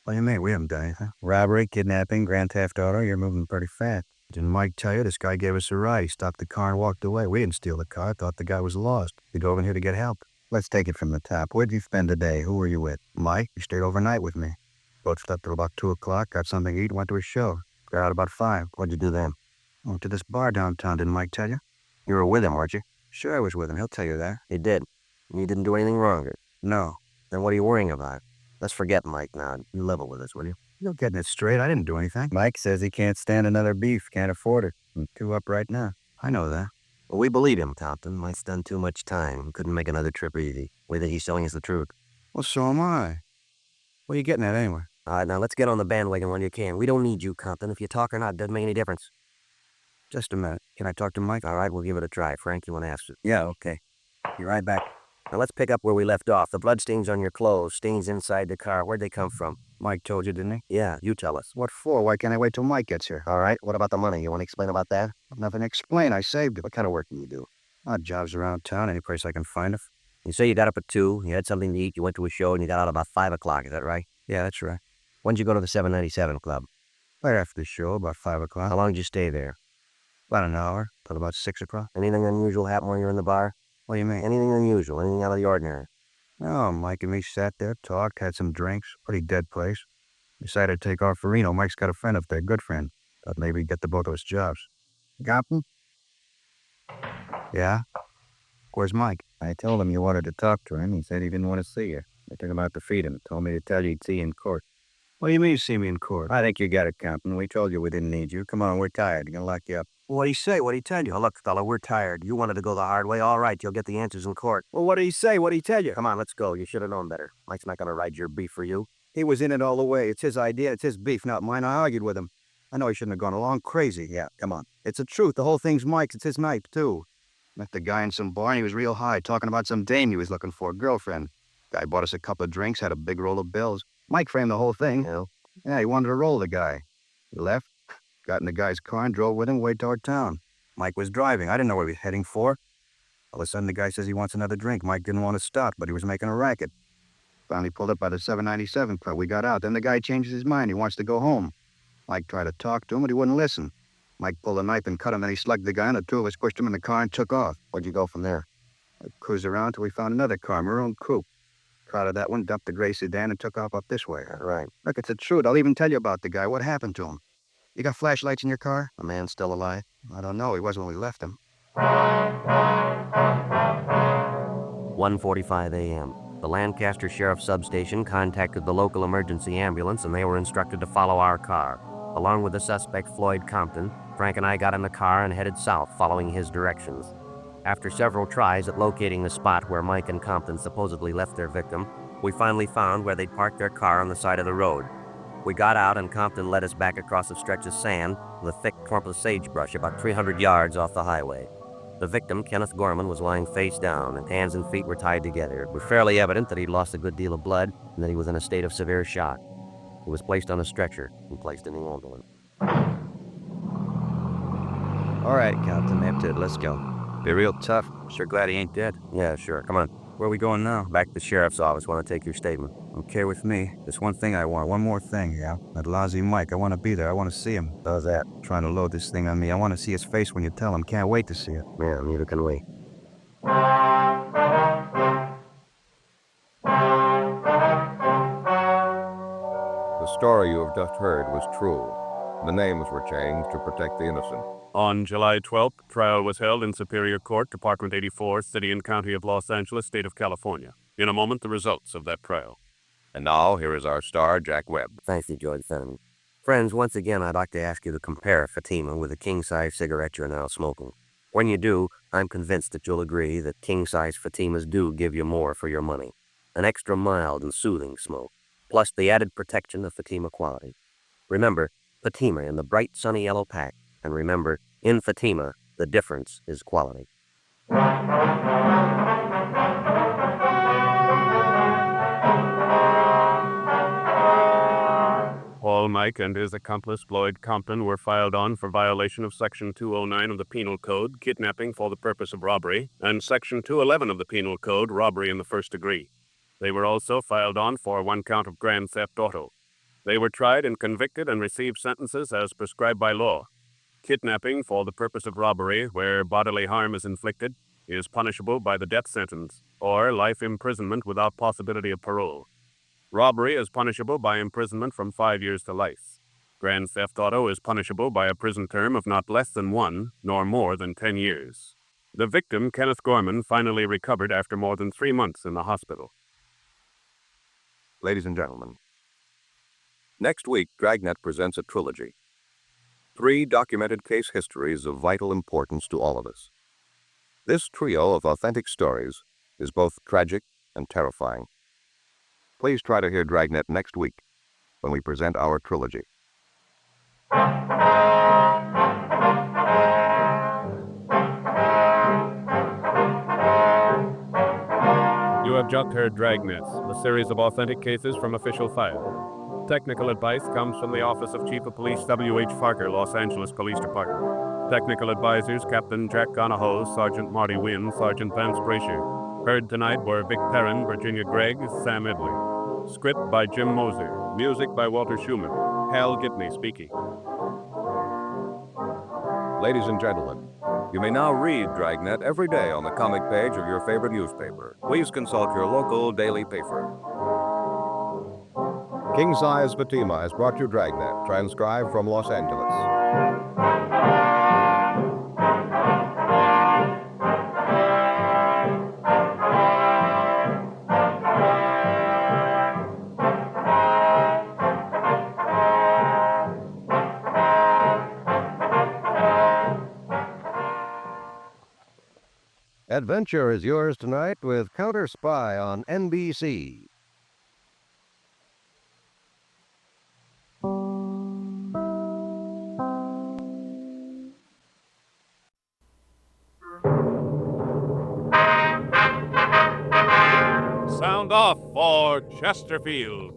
What do you mean? We haven't done anything. Robbery, kidnapping, grand theft auto. You're moving pretty fast. Didn't Mike tell you this guy gave us a ride? He stopped the car and walked away. We didn't steal the car. Thought the guy was lost. He drove in here to get help. Let's take it from the top. Where'd you spend the day? Who were you with? Mike. You stayed overnight with me. Both slept till about 2 o'clock, got something to eat, went to a show. Got out about 5. What'd you do then? Went to this bar downtown. Didn't Mike tell you? You were with him, weren't you? Sure, I was with him. He'll tell you that. He did. You didn't do anything wrong. No. Then what are you worrying about? Let's forget Mike now. You level with us, will you? You're getting it straight. I didn't do anything. Mike says he can't stand another beef. Can't afford it. I'm 2 up right now. I know that. Well, we believe him, Compton. Mike's done too much time. Couldn't make another trip easy. We think he's telling us the truth. Well, so am I. What are you getting at anyway? All right, now let's get on the bandwagon when you can. We don't need you, Compton. If you talk or not, it doesn't make any difference. Just a minute. Can I talk to Mike? All right, we'll give it a try. Frank, you want to ask it? Yeah, okay. Be right back. Now let's pick up where we left off. The bloodstains on your clothes, stains inside the car. Where'd they come from? Mike told you, didn't he? Yeah, you tell us. What for? Why can't I wait till Mike gets here? All right, what about the money? You want to explain about that? Nothing to explain. I saved it. What kind of work do you do? Odd jobs around town, any place I can find it. You say you got up at 2, you had something to eat, you went to a show, and you got out about 5 o'clock. Is that right? Yeah, that's right. When'd you go to the 797 Club? Right after the show, about 5 o'clock. How long did you stay there? About an hour, till about 6 o'clock. Anything unusual happen while you were in the bar? What do you mean? Anything unusual, anything out of the ordinary? No, Mike and me sat there, talked, had some drinks. Pretty dead place. Decided to take off for Reno. Mike's got a friend up there, good friend. Thought maybe he'd get the both of us jobs. Got him? Yeah? Where's Mike? I told him you wanted to talk to him. He said he didn't want to see you. I took him out to feed him. Told me to tell you he'd see you in court. What do you mean you see me in court? I think you got it, Compton. We told you we didn't need you. Come on, we're tired. We're gonna lock you up. What'd he say? What'd he tell you? Oh, look, fella, we're tired. You wanted to go the hard way. All right, you'll get the answers in court. Well, what did he say? What did he tell you? Come on, let's go. You should have known better. Mike's not gonna ride your beef for you. He was in it all the way. It's his idea. It's his beef, not mine. I argued with him. I know he shouldn't have gone along crazy. Yeah, come on. It's the truth. The whole thing's Mike's. It's his night, too. Met the guy in some bar, and he was real high, talking about some dame he was looking for, girlfriend. Guy bought us a couple of drinks, had a big roll of bills. Mike framed the whole thing. Yeah, he wanted to roll the guy. He left, got in the guy's car, and drove with him way toward town. Mike was driving. I didn't know where he was heading for. All of a sudden, the guy says he wants another drink. Mike didn't want to stop, but he was making a racket. Finally pulled up by the 797 Club. We got out. Then the guy changes his mind. He wants to go home. Mike tried to talk to him, but he wouldn't listen. Mike pulled a knife and cut him, then he slugged the guy, and the two of us pushed him in the car and took off. Where'd you go from there? I cruised around till we found another car, maroon coupe. Crowded that one, dumped the gray sedan, and took off up this way. Right. Look, it's the truth. I'll even tell you about the guy. What happened to him? You got flashlights in your car? The man's still alive? I don't know. He wasn't when we left him. 1:45 a.m. The Lancaster Sheriff Substation contacted the local emergency ambulance, and they were instructed to follow our car. Along with the suspect, Floyd Compton, Frank and I got in the car and headed south, following his directions. After several tries at locating the spot where Mike and Compton supposedly left their victim, we finally found where they'd parked their car on the side of the road. We got out, and Compton led us back across a stretch of sand with a thick clump of sagebrush about 300 yards off the highway. The victim, Kenneth Gorman, was lying face down, and hands and feet were tied together. It was fairly evident that he'd lost a good deal of blood and that he was in a state of severe shock. He was placed on a stretcher and placed in the ambulance. All right, Captain, that's it. Let's go. Be real tough. Sure glad he ain't dead. Yeah, sure. Come on. Where are we going now? Back to the sheriff's office. Want to take your statement. Okay with me. There's one thing I want. One more thing, yeah? That lousy Mike. I want to be there. I want to see him. How's that? Trying to load this thing on me. I want to see his face when you tell him. Can't wait to see it. Yeah, neither can we. The story you have just heard was true. The names were changed to protect the innocent. On July 12th, trial was held in Superior Court, Department 84, City and County of Los Angeles, State of California. In a moment, the results of that trial. And now, here is our star, Jack Webb. Thank you, George Fenton. Friends, once again, I'd like to ask you to compare Fatima with the king-size cigarette you're now smoking. When you do, I'm convinced that you'll agree that king-size Fatimas do give you more for your money. An extra mild and soothing smoke, plus the added protection of Fatima quality. Remember, Fatima in the bright sunny yellow pack, and remember, in Fatima, the difference is quality. Paul Mike and his accomplice Floyd Compton were filed on for violation of Section 209 of the Penal Code, kidnapping for the purpose of robbery, and Section 211 of the Penal Code, robbery in the first degree. They were also filed on for 1 count of grand theft auto. They were tried and convicted and received sentences as prescribed by law. Kidnapping for the purpose of robbery, where bodily harm is inflicted, is punishable by the death sentence or life imprisonment without possibility of parole. Robbery is punishable by imprisonment from 5 years to life. Grand theft auto is punishable by a prison term of not less than 1 nor more than 10 years. The victim, Kenneth Gorman, finally recovered after more than 3 months in the hospital. Ladies and gentlemen, next week, Dragnet presents a trilogy. 3 documented case histories of vital importance to all of us. This trio of authentic stories is both tragic and terrifying. Please try to hear Dragnet next week when we present our trilogy. You have just heard Dragnet, a series of authentic cases from official file. Technical advice comes from the Office of Chief of Police W.H. Parker, Los Angeles Police Department. Technical advisors Captain Jack Gonahoe, Sergeant Marty Wynn, Sergeant Vance Brasher. Heard tonight were Vic Perrin, Virginia Gregg, Sam Edley. Script by Jim Moser. Music by Walter Schumann. Hal Gibney speaking. Ladies and gentlemen, you may now read Dragnet every day on the comic page of your favorite newspaper. Please consult your local daily paper. King Size Fatima has brought you Dragnet, transcribed from Los Angeles. Adventure is yours tonight with Counter Spy on NBC. Sound off for Chesterfield.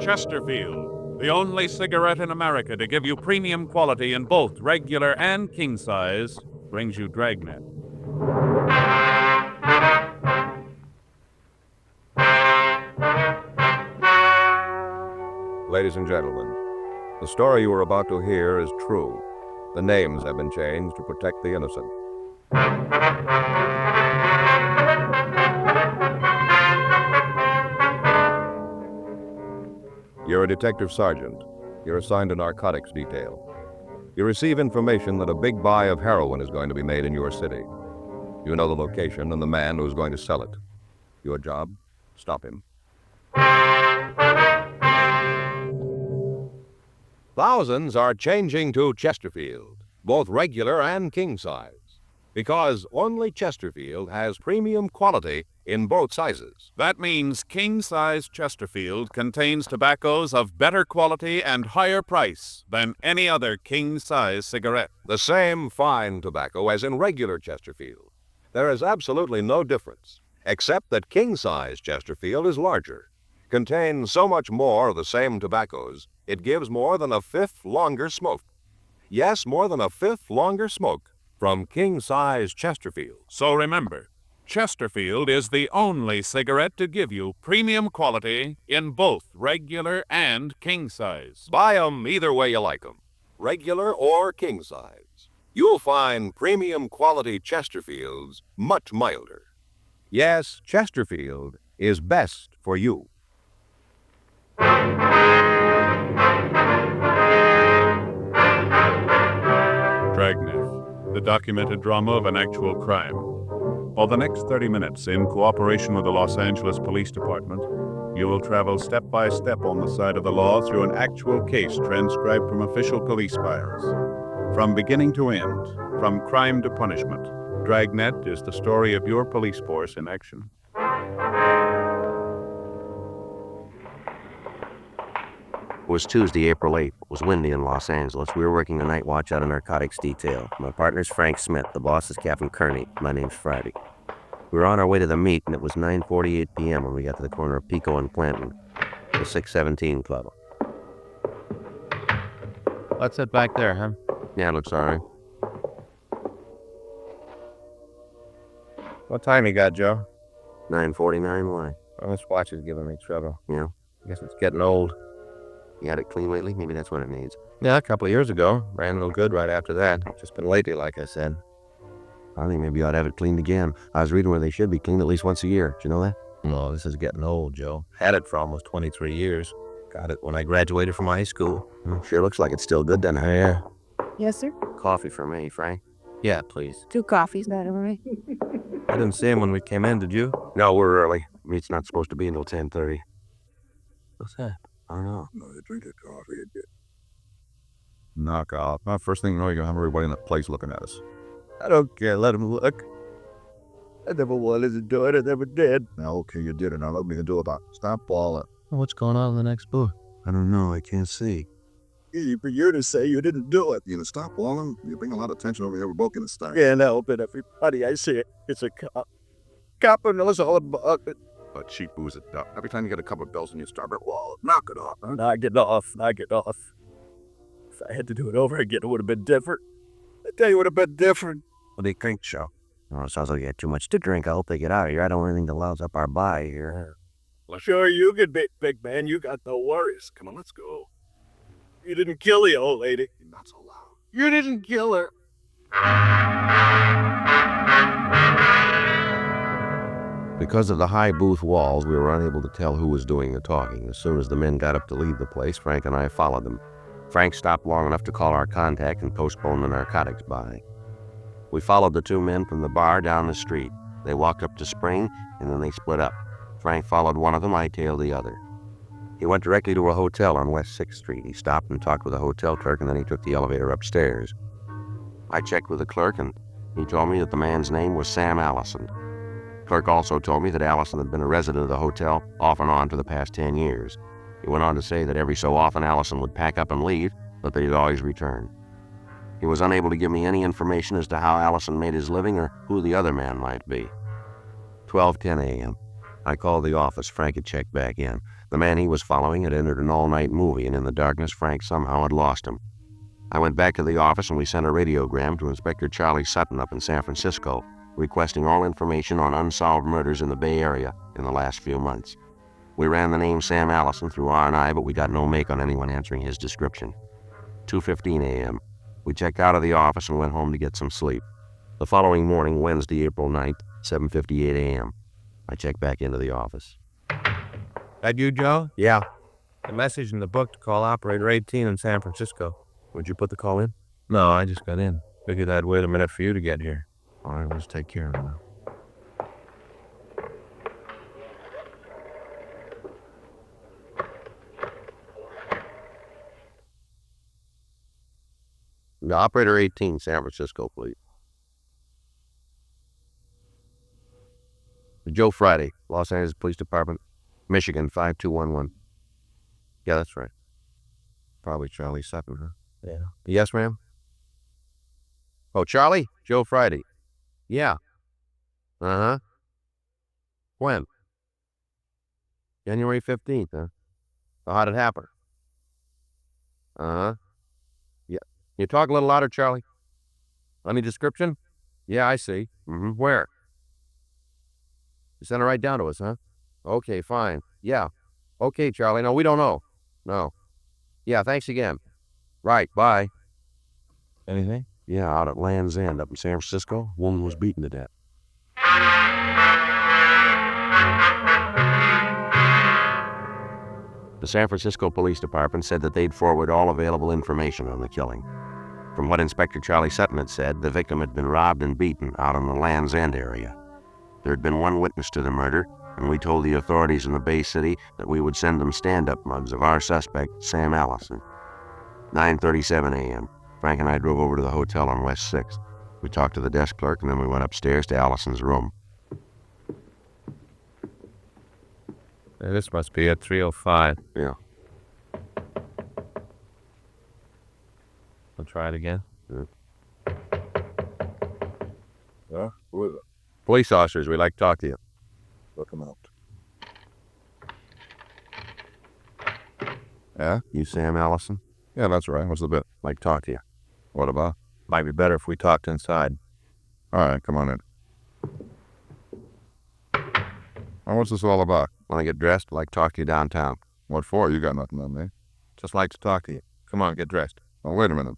Chesterfield, the only cigarette in America to give you premium quality in both regular and king size, brings you Dragnet. Ladies and gentlemen, the story you are about to hear is true. The names have been changed to protect the innocent. You're a detective sergeant. You're assigned to narcotics detail. You receive information that a big buy of heroin is going to be made in your city. You know the location and the man who's going to sell it. Your job? Stop him. Thousands are changing to Chesterfield, both regular and king size, because only Chesterfield has premium quality in both sizes. That means king-size Chesterfield contains tobaccos of better quality and higher price than any other king-size cigarette. The same fine tobacco as in regular Chesterfield. There is absolutely no difference, except that king-size Chesterfield is larger, contains so much more of the same tobaccos, it gives more than a fifth longer smoke. Yes, more than a fifth longer smoke from king-size Chesterfield. So remember, Chesterfield is the only cigarette to give you premium quality in both regular and king size. Buy 'em either way you like 'em, regular or king size. You'll find premium quality Chesterfields much milder. Yes, Chesterfield is best for you. Dragnet, the documented drama of an actual crime. For the next 30 minutes, in cooperation with the Los Angeles Police Department, You will travel step by step on the side of the law through an actual case transcribed from official police files. From beginning to end, from crime to punishment, Dragnet is the story of your police force in action. It was Tuesday, April 8th. It was windy in Los Angeles. We were working the night watch out of narcotics detail. My partner's Frank Smith. The boss is Captain Kearney. My name's Friday. We were on our way to the meet, and it was 9:48 p.m. when we got to the corner of Pico and Clanton, the 617 Club. Let's head back there, huh? Yeah, it looks all right. What time you got, Joe? 9:49, why? Well, this watch is giving me trouble. Yeah. I guess it's getting old. You had it clean lately? Maybe that's what it needs. Yeah, a couple of years ago. Ran real good right after that. Just been lately, like I said. I think maybe you ought to have it cleaned again. I was reading where they should be cleaned at least once a year. Did you know that? No, this is getting old, Joe. Had it for almost 23 years. Got it when I graduated from high school. Sure looks like it's still good then. Yeah. Yes, sir. Coffee for me, Frank. Yeah, please. 2 coffees, that all right? I didn't see him when we came in, did you? No, we're early. Meet's not supposed to be until 10:30. What's that? I don't know. No, you drink the coffee again. Knock off. First thing you know, you're going to have everybody in the place looking at us. I don't care. Let them look. I never wanted to do it. I never did. Now, okay, you did it. Now, what we can do about it? Stop balling. What's going on in the next booth? I don't know. I can't see. Easy for you to say you didn't do it. You know, stop balling. You bring a lot of attention over here. We're both going to start. Can't help it. Everybody I see, it's a cop. Cop and knows all about it. But cheap booze it up. Every time you get a couple of bills and you start it, well, knock it off. Huh? Knock it off. Knock it off. If I had to do it over again, it would have been different. I tell you, it would have been different. What do you think, Joe? Oh, it sounds like you had too much to drink. I hope they get out of here. I don't want anything to louse up our bye here. Well, sure, you could be, big man. You got no worries. Come on, let's go. You didn't kill the old lady. Not so loud. You didn't kill her. Because of the high booth walls, we were unable to tell who was doing the talking. As soon as the men got up to leave the place, Frank and I followed them. Frank stopped long enough to call our contact and postpone the narcotics buy. We followed the 2 men from the bar down the street. They walked up to Spring, and then they split up. Frank followed one of them, I tailed the other. He went directly to a hotel on West 6th Street. He stopped and talked with the hotel clerk, and then he took the elevator upstairs. I checked with the clerk, and he told me that the man's name was Sam Allison. The clerk also told me that Allison had been a resident of the hotel off and on for the past 10 years. He went on to say that every so often Allison would pack up and leave, but that he'd always return. He was unable to give me any information as to how Allison made his living or who the other man might be. 12:10 a.m. I called the office. Frank had checked back in. The man he was following had entered an all-night movie, and in the darkness, Frank somehow had lost him. I went back to the office, and we sent a radiogram to Inspector Charlie Sutton up in San Francisco, requesting all information on unsolved murders in the Bay Area in the last few months. We ran the name Sam Allison through R&I, but we got no make on anyone answering his description. 2:15 a.m. We checked out of the office and went home to get some sleep. The following morning, Wednesday, April 9th, 7:58 a.m., I checked back into the office. That you, Joe? Yeah. The message in the book to call Operator 18 in San Francisco. Would you put the call in? No, I just got in. Figured I'd wait a minute for you to get here. All right, let's take care of it now. Operator 18, San Francisco, please. Joe Friday, Los Angeles Police Department, Michigan, 5211. Yeah, that's right. Probably Charlie Sutton, huh? Yeah. Yes, ma'am? Oh, Charlie? Joe Friday. Yeah. Uh-huh. When? January 15th, huh? Oh, how'd it happen? Uh-huh. Yeah. You talk a little louder, Charlie? Any description? Yeah, I see. Mm-hmm. Where? You sent it right down to us, huh? Okay, fine. Yeah. Okay, Charlie. No, we don't know. No. Yeah, thanks again. Right, bye. Anything? Yeah, out at Land's End up in San Francisco, woman was beaten to death. The San Francisco Police Department said that they'd forward all available information on the killing. From what Inspector Charlie Sutton had said, the victim had been robbed and beaten out in the Land's End area. There had been one witness to the murder, and we told the authorities in the Bay City that we would send them stand-up mugs of our suspect, Sam Allison. 9:37 a.m. Frank and I drove over to the hotel on West 6th. We talked to the desk clerk, and then we went upstairs to Allison's room. This must be at 3:05. Yeah. I'll try it again. Yeah? Who is it? Police officers, we'd like to talk to you. Let them out. Yeah? You Sam Allison? Yeah, that's right. What's the bit? Like to talk to you. What about? Might be better if we talked inside. All right, come on in. Well, what's this all about? Want to get dressed? Like to talk to you downtown. What for? You got nothing on me. Just like to talk to you. Come on, get dressed. Oh, wait a minute.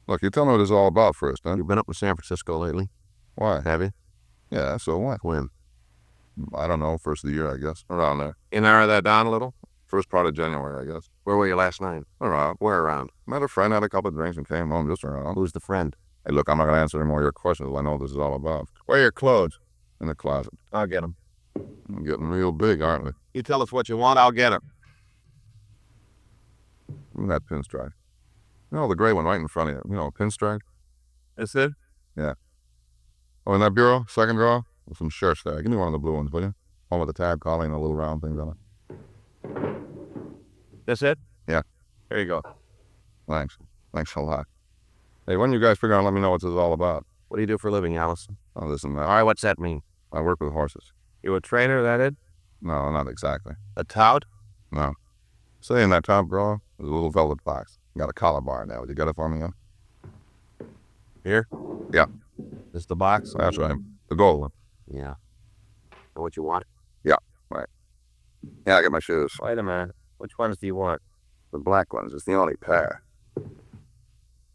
Look, you tell me what this is all about first, huh? You been up in San Francisco lately? Why? Have you? Yeah, so what? When? I don't know. First of the year, I guess. Around there. You narrow that down a little? First part of January, I guess. Where were you last night? Around. Where around? Met a friend, had a couple of drinks, and came home just around. Who's the friend? Hey, look, I'm not going to answer any more of your questions. I know what this is all about. Where are your clothes? In the closet. I'll get them. We're getting real big, aren't we? You tell us what you want, I'll get them. Look at that pinstripe. You know, the gray one right in front of you. You know, a pinstripe? That's it? Yeah. Oh, in that bureau, second drawer, with some shirts there. Give me one of the blue ones, will you? One with the tab collar and the little round things on it. That's it? Yeah. Here you go. Thanks. Thanks a lot. Hey, when you guys figure out and let me know what this is all about? What do you do for a living, Allison? Oh, listen, All right, what's that mean? I work with horses. You a trainer, that it? No, not exactly. A tout? No. Say in that top drawer, there's a little velvet box. Got a collar bar now. Would you get it for me, huh? Here? Yeah. This the box? That's right. The gold one. Yeah. Know what you want? Yeah, right. Yeah, I get my shoes. Wait a minute. Which ones do you want? The black ones. It's the only pair.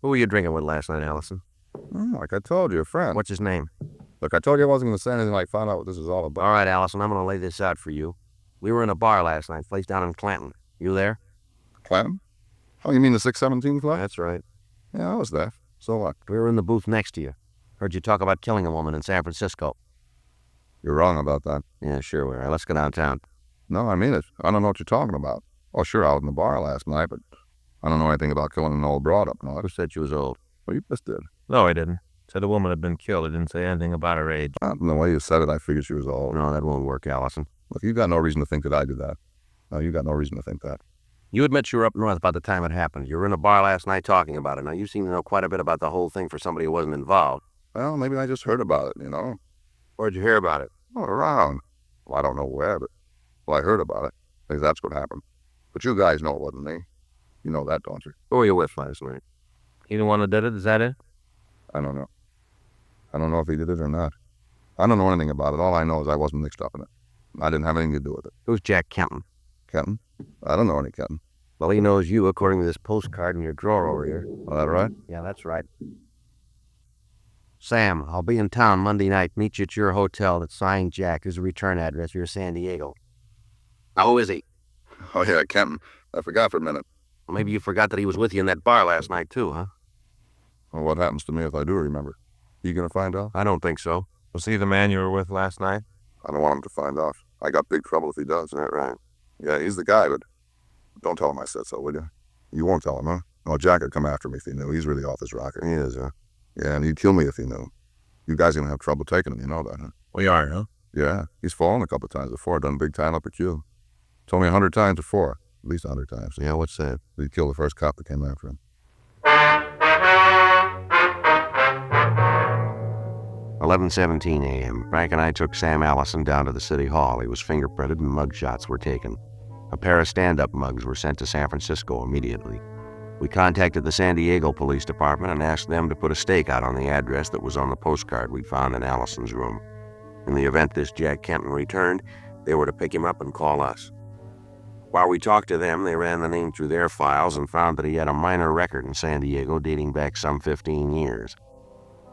Who were you drinking with last night, Allison? Like I told you, a friend. What's his name? Look, I told you I wasn't going to say anything like find out what this is all about. All right, Allison, I'm going to lay this out for you. We were in a bar last night, place down in Clanton. You there? Clanton? Oh, you mean the 617 club? That's right. Yeah, I was there. So what? We were in the booth next to you. Heard you talk about killing a woman in San Francisco. You're wrong about that. Yeah, sure we are. Let's go downtown. No, I mean it. I don't know what you're talking about. Oh, sure, I was in the bar last night, but I don't know anything about killing an old broad up north. Who said she was old? Well, you just did. No, he didn't. Said the woman had been killed. He didn't say anything about her age. From the way you said it, I figured she was old. No, that won't work, Allison. Look, you got no reason to think that I did that. No, you got no reason to think that. You admit you were up north about the time it happened. You were in a bar last night talking about it. Now, you seem to know quite a bit about the whole thing for somebody who wasn't involved. Well, maybe I just heard about it, you know. Where'd you hear about it? Oh, around. Well, I don't know where, but I heard about it. I think that's what happened. But you guys know it wasn't me. You know that, don't you? Who were you with last night? He the one who did it? Is that it? I don't know. I don't know if he did it or not. I don't know anything about it. All I know is I wasn't mixed up in it. I didn't have anything to do with it. Who's Jack Kenton? Kenton? I don't know any Kenton. Well, he knows you according to this postcard in your drawer over here. Oh, that right? Yeah, that's right. Sam, I'll be in town Monday night. Meet you at your hotel that's signed Jack. Here's a return address. You're San Diego. Now, who is he? Oh, yeah, Kenton. I forgot for a minute. Well, maybe you forgot that he was with you in that bar last night, too, huh? Well, what happens to me if I do remember? You gonna find out? I don't think so. Was he the man you were with last night? I don't want him to find out. I got big trouble if he does. Is that right? Yeah, he's the guy, but don't tell him I said so, will you? You won't tell him, huh? Oh, Jack would come after me if he knew. He's really off his rocker. He is, huh? Yeah, and he'd kill me if he knew. You guys are gonna have trouble taking him, you know that, huh? We are, huh? Yeah, he's fallen a couple of times before, done big time up at you. Told me 100 times before, at least 100 times. Yeah, what's that? He'd kill the first cop that came after him. 11:17 a.m. Frank and I took Sam Allison down to the city hall. He was fingerprinted and mug shots were taken. A pair of stand-up mugs were sent to San Francisco immediately. We contacted the San Diego Police Department and asked them to put a stake out on the address that was on the postcard we found in Allison's room. In the event this Jack Kenton returned, they were to pick him up and call us. While we talked to them, they ran the name through their files and found that he had a minor record in San Diego dating back some 15 years.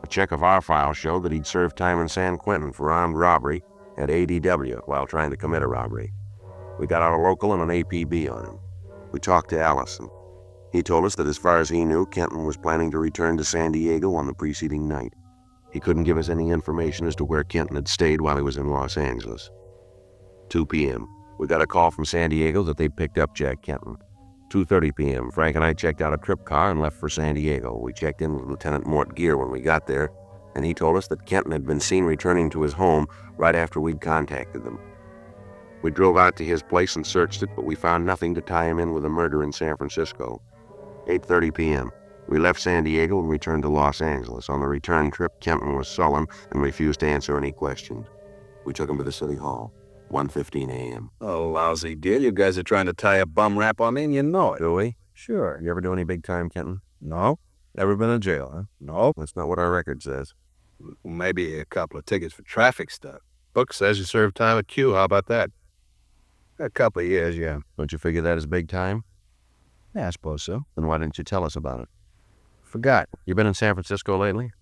A check of our file showed that he'd served time in San Quentin for armed robbery at ADW while trying to commit a robbery. We got out a local and an APB on him. We talked to Allison. He told us that as far as he knew, Kenton was planning to return to San Diego on the preceding night. He couldn't give us any information as to where Kenton had stayed while he was in Los Angeles. 2 p.m. We got a call from San Diego that they picked up Jack Kenton. 2:30 p.m. Frank and I checked out a trip car and left for San Diego. We checked in with Lieutenant Mort Gear when we got there, and he told us that Kenton had been seen returning to his home right after we'd contacted them. We drove out to his place and searched it, but we found nothing to tie him in with a murder in San Francisco. 8:30 p.m. We left San Diego and returned to Los Angeles. On the return trip, Kenton was sullen and refused to answer any questions. We took him to the city hall. 1:15 a.m. Oh, lousy deal. You guys are trying to tie a bum rap on me, and you know it. Do we? Sure. You ever do any big time, Kenton? No. Never been in jail, huh? No. That's not what our record says. Maybe a couple of tickets for traffic stuff. Book says you served time at Q. How about that? A couple of years, yeah. Don't you figure that is big time? Yeah, I suppose so. Then why didn't you tell us about it? Forgot. You been in San Francisco lately?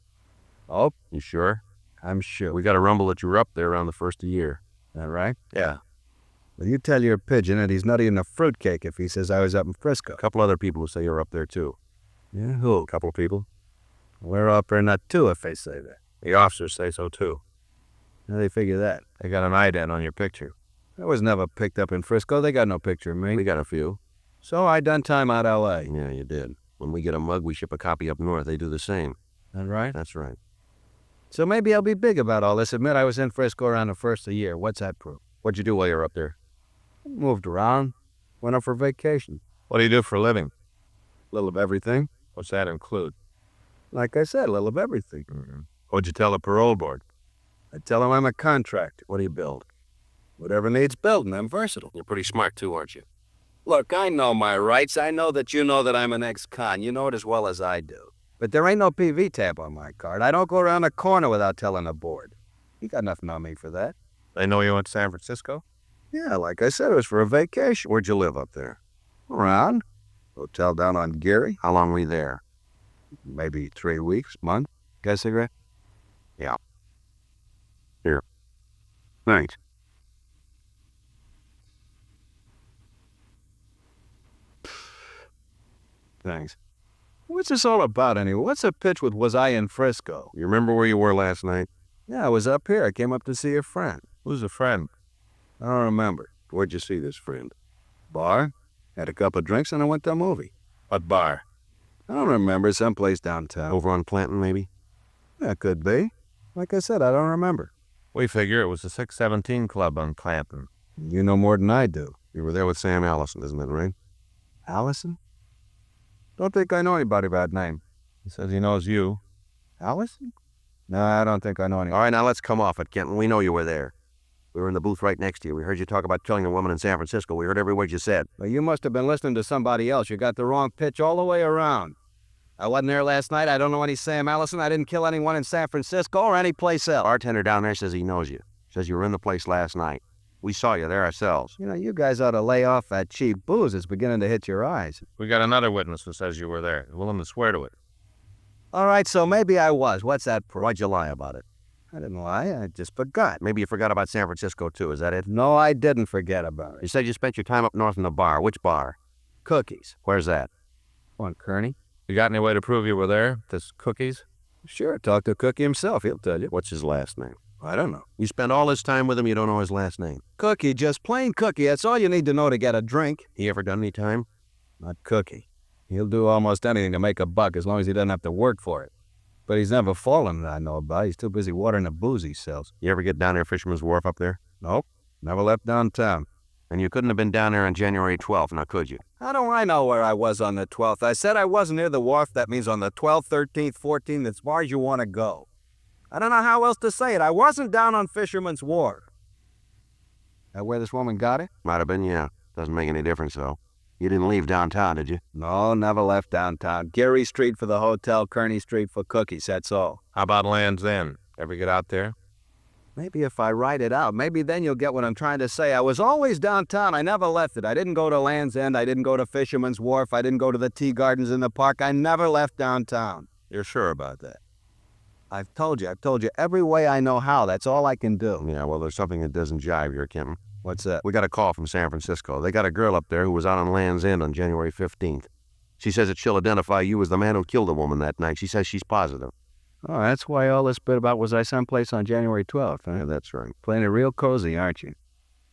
Oh? You sure? I'm sure. We got a rumble that you were up there around the first of the year. That right? Yeah. Well, you tell your pigeon that he's nutty in a fruitcake if he says I was up in Frisco. A couple other people who say you're up there, too. Yeah, who? A couple of people. We're up there nut, too, if they say that. The officers say so, too. How do they figure that? They got an ident on your picture. I was never picked up in Frisco. They got no picture of me. We got a few. So I done time out L.A. Yeah, you did. When we get a mug, we ship a copy up north. They do the same. That right? That's right. So maybe I'll be big about all this. Admit I was in Frisco around the first of the year. What's that prove? What'd you do while you were up there? Moved around. Went up for vacation. What do you do for a living? A little of everything. What's that include? Like I said, a little of everything. Mm-hmm. What'd you tell the parole board? I tell them I'm a contractor. What do you build? Whatever needs building. I'm versatile. You're pretty smart, too, aren't you? Look, I know my rights. I know that you know that I'm an ex-con. You know it as well as I do. But there ain't no PV tab on my card. I don't go around the corner without telling the board. You got nothing on me for that. They know you went to San Francisco? Yeah, like I said, it was for a vacation. Where'd you live up there? Around. Hotel down on Geary. How long were you there? Maybe 3 weeks, month. Got a cigarette? Yeah. Here. Thanks. Thanks. What's this all about, anyway? What's the pitch with was I in Frisco? You remember where you were last night? Yeah, I was up here. I came up to see a friend. Who's a friend? I don't remember. Where'd you see this friend? Bar. Had a couple of drinks, and I went to a movie. What bar? I don't remember. Someplace downtown. Over on Clanton, maybe? That could be. Like I said, I don't remember. We figure it was the 617 Club on Clanton. You know more than I do. You were there with Sam Allison, isn't that right? Allison? Don't think I know anybody by that name. He says he knows you. Allison? No, I don't think I know anybody. All right, now let's come off it, Kenton. We know you were there. We were in the booth right next to you. We heard you talk about killing a woman in San Francisco. We heard every word you said. Well, you must have been listening to somebody else. You got the wrong pitch all the way around. I wasn't there last night. I don't know any Sam Allison. I didn't kill anyone in San Francisco or any place else. Bartender down there says he knows you. Says you were in the place last night. We saw you there ourselves. You know, you guys ought to lay off that cheap booze. It's beginning to hit your eyes. We got another witness who says you were there. Willing to swear to it. All right, so maybe I was. What's that proof? Why'd you lie about it? I didn't lie. I just forgot. Maybe you forgot about San Francisco, too. Is that it? No, I didn't forget about it. You said you spent your time up north in the bar. Which bar? Cookies. Where's that? On Kearney. You got any way to prove you were there? This Cookies? Sure, talk to Cookie himself. He'll tell you. What's his last name? I don't know. You spend all this time with him, you don't know his last name. Cookie, just plain Cookie. That's all you need to know to get a drink. He ever done any time? Not Cookie. He'll do almost anything to make a buck as long as he doesn't have to work for it. But he's never fallen that I know about. He's too busy watering the booze he sells. You ever get down there Fisherman's Wharf up there? Nope. Never left downtown. And you couldn't have been down there on January 12th, now could you? How do I know where I was on the 12th? I said I wasn't near the wharf. That means on the 12th, 13th, 14th, as far as you want to go. I don't know how else to say it. I wasn't down on Fisherman's Wharf. That where this woman got it? Might have been, yeah. Doesn't make any difference, though. You didn't leave downtown, did you? No, never left downtown. Geary Street for the hotel, Kearney Street for Cookies, that's all. How about Land's End? Ever get out there? Maybe if I write it out, maybe then you'll get what I'm trying to say. I was always downtown. I never left it. I didn't go to Land's End. I didn't go to Fisherman's Wharf. I didn't go to the tea gardens in the park. I never left downtown. You're sure about that? I've told you every way I know how. That's all I can do. Yeah, well, there's something that doesn't jive here, Kenton. What's that? We got a call from San Francisco. They got a girl up there who was out on Land's End on January 15th. She says that she'll identify you as the man who killed the woman that night. She says she's positive. Oh, that's why all this bit about was I someplace on January 12th, huh? Yeah, that's right. Playing it real cozy, aren't you?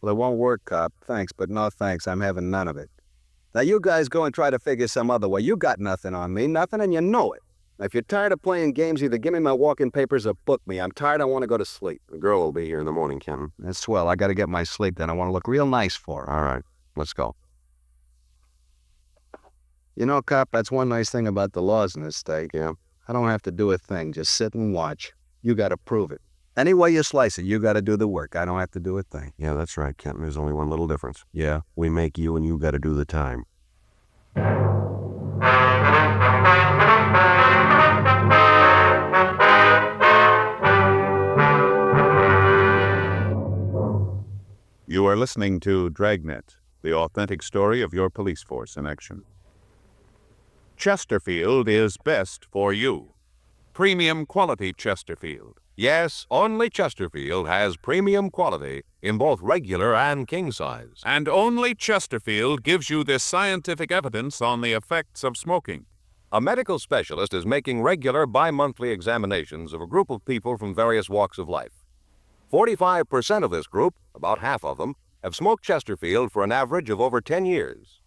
Well, it won't work, cop. Thanks, but no thanks. I'm having none of it. Now, you guys go and try to figure some other way. You got nothing on me, nothing, and you know it. Now, if you're tired of playing games, either give me my walk-in papers or book me. I'm tired. I want to go to sleep. The girl will be here in the morning, Kenton. That's swell. I got to get my sleep then. I want to look real nice for her. All right, let's go. You know, cop, that's one nice thing about the laws in this state. Yeah? I don't have to do a thing. Just sit and watch. You got to prove it. Any way you slice it, you got to do the work. I don't have to do a thing. Yeah, that's right, Kenton. There's only one little difference. Yeah? We make you and you got to do the time. You are listening to Dragnet, the authentic story of your police force in action. Chesterfield is best for you. Premium quality Chesterfield. Yes, only Chesterfield has premium quality in both regular and king size. And only Chesterfield gives you this scientific evidence on the effects of smoking. A medical specialist is making regular bi-monthly examinations of a group of people from various walks of life. 45% of this group, about half of them, have smoked Chesterfield for an average of over 10 years.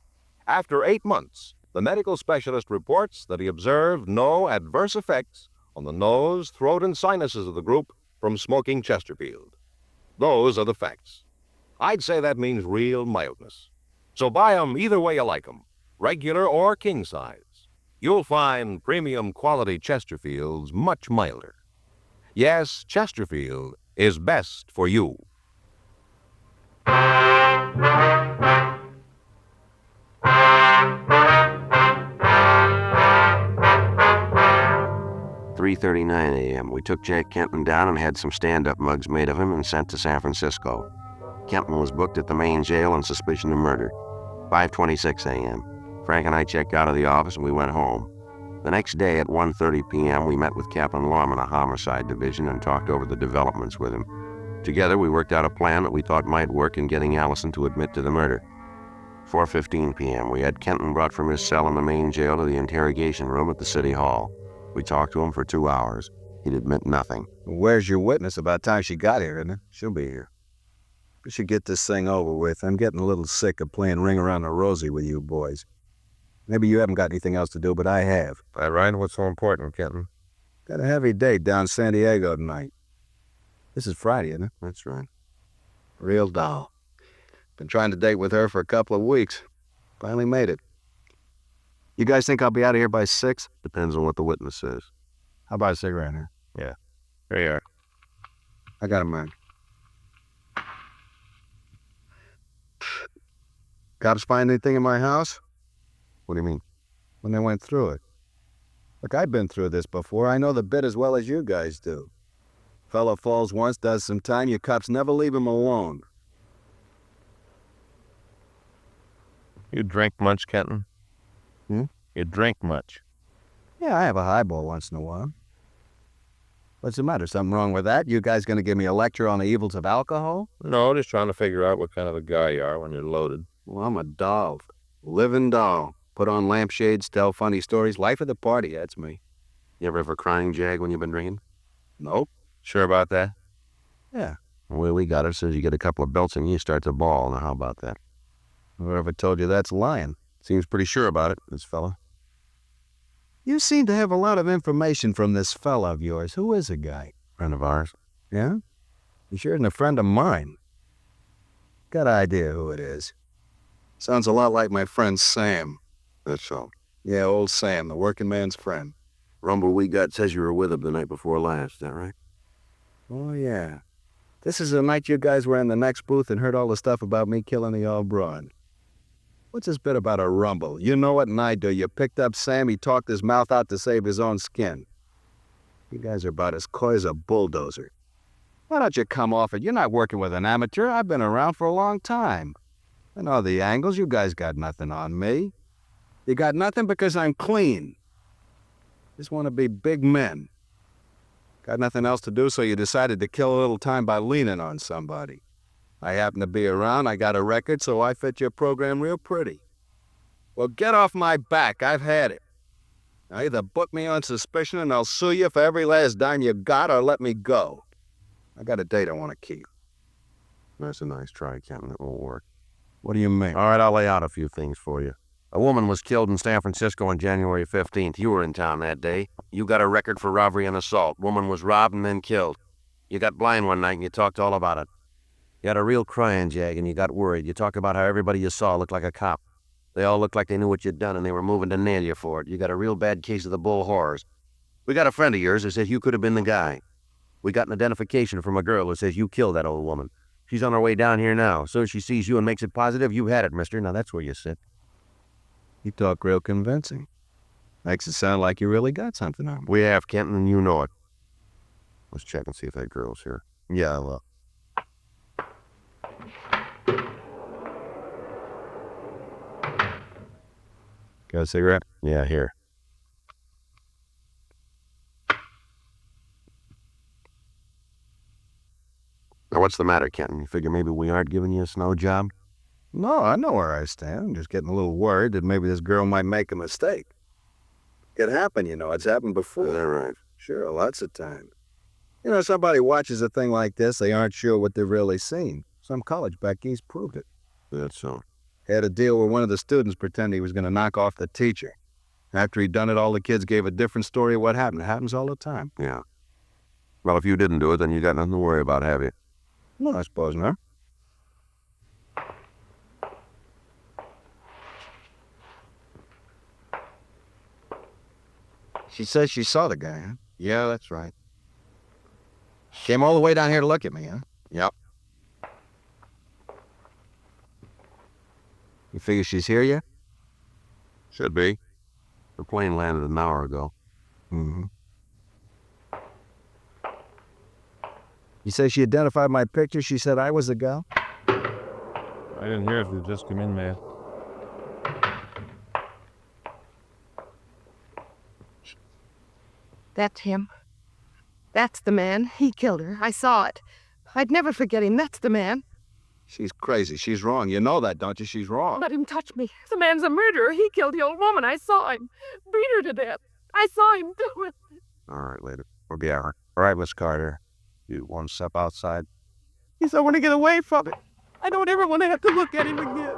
After 8 months, the medical specialist reports that he observed no adverse effects on the nose, throat, and sinuses of the group from smoking Chesterfield. Those are the facts. I'd say that means real mildness. So buy 'em either way you like 'em, regular or king size. You'll find premium quality Chesterfields much milder. Yes, Chesterfield is best for you. "3:39 a.m. We took Jack Kenton down and had some stand-up mugs made of him and sent to San Francisco. Kenton was booked at the main jail on suspicion of murder. 5:26 a.m. Frank and I checked out of the office and we went home. The next day at 1:30 p.m. we met with Captain Lorman of Homicide Division and talked over the developments with him. Together we worked out a plan that we thought might work in getting Allison to admit to the murder. 4:15 p.m. we had Kenton brought from his cell in the main jail to the interrogation room at the city hall. We talked to him for 2 hours. He'd admit nothing. Where's your witness? About time she got here, isn't it? She'll be here. We should get this thing over with. I'm getting a little sick of playing Ring Around the Rosie with you boys. Maybe you haven't got anything else to do, but I have. That right? What's so important, Kenton? Got a heavy date down San Diego tonight. This is Friday, isn't it? That's right. Real doll. Been trying to date with her for a couple of weeks. Finally made it. You guys think I'll be out of here by 6? Depends on what the witness says. How about a cigarette here? Yeah. Here you are. I got a man. Cops find anything in my house? What do you mean? When they went through it. Look, I've been through this before. I know the bit as well as you guys do. Fella falls once, does some time, you cops never leave him alone. You drink much, Kenton? Hmm? You drink much? Yeah, I have a highball once in a while. What's the matter? Something wrong with that? You guys gonna give me a lecture on the evils of alcohol? No, just trying to figure out what kind of a guy you are when you're loaded. Well, I'm a doll. Living doll. Put on lampshades, tell funny stories. Life of the party, that's me. You ever have a crying jag when you've been drinking? Nope. Sure about that? Yeah. The way we got it says you get a couple of belts and you start to bawl. Now, how about that? Whoever told you that's lying. Seems pretty sure about it, this fella. You seem to have a lot of information from this fella of yours. Who is the guy? Friend of ours. Yeah? He sure isn't a friend of mine. Got an idea who it is. Sounds a lot like my friend Sam. That's so. Yeah, old Sam, the working man's friend. Rumble we got says you were with him the night before last, is that right? Oh, yeah. This is the night you guys were in the next booth and heard all the stuff about me killing the old broad. What's this bit about a rumble? You know it and I do. You picked up Sam, he talked his mouth out to save his own skin. You guys are about as coy as a bulldozer. Why don't you come off it? You're not working with an amateur. I've been around for a long time. I know the angles. You guys got nothing on me. You got nothing because I'm clean. Just want to be big men. Got nothing else to do, so you decided to kill a little time by leaning on somebody. I happen to be around, I got a record, so I fit your program real pretty. Well, get off my back, I've had it. Now either book me on suspicion and I'll sue you for every last dime you got, or let me go. I got a date I want to keep. That's a nice try, Captain. It won't work. What do you mean? All right, I'll lay out a few things for you. A woman was killed in San Francisco on January 15th. You were in town that day. You got a record for robbery and assault. Woman was robbed and then killed. You got blind one night and you talked all about it. You had a real crying jag and you got worried. You talked about how everybody you saw looked like a cop. They all looked like they knew what you'd done and they were moving to nail you for it. You got a real bad case of the bull horrors. We got a friend of yours who says you could have been the guy. We got an identification from a girl who says you killed that old woman. She's on her way down here now. As soon as she sees you and makes it positive, you had it, mister. Now that's where you sit. You talk real convincing. Makes it sound like you really got something on me. We have, Kenton, and you know it. Let's check and see if that girl's here. Yeah, well. Got a cigarette? Yeah, here. Now, what's the matter, Kenton? You figure maybe we aren't giving you a snow job? No, I know where I stand. I'm just getting a little worried that maybe this girl might make a mistake. It happened, you know. It's happened before. Is that right? Sure, lots of times. You know, somebody watches a thing like this, they aren't sure what they've really seen. Some college back east proved it. That's so. Had a deal where one of the students pretended he was going to knock off the teacher. After he'd done it, all the kids gave a different story of what happened. It happens all the time. Yeah. Well, if you didn't do it, then you got nothing to worry about, have you? No, I suppose not. She says she saw the guy, huh? Yeah, that's right. Came all the way down here to look at me, huh? Yep. You figure she's here yet? Should be. The plane landed an hour ago. Mm-hmm. You say she identified my picture? She said I was the gal? I didn't hear if you just come in, man. That's him. That's the man. He killed her. I saw it. I'd never forget him. That's the man. She's crazy. She's wrong. You know that, don't you? She's wrong. Let him touch me. The man's a murderer. He killed the old woman. I saw him. Beat her to death. I saw him do it. All right, later. We'll be out. All right, Miss Carter. You want to step outside? Yes, I want to get away from it. I don't ever want to have to look at him again.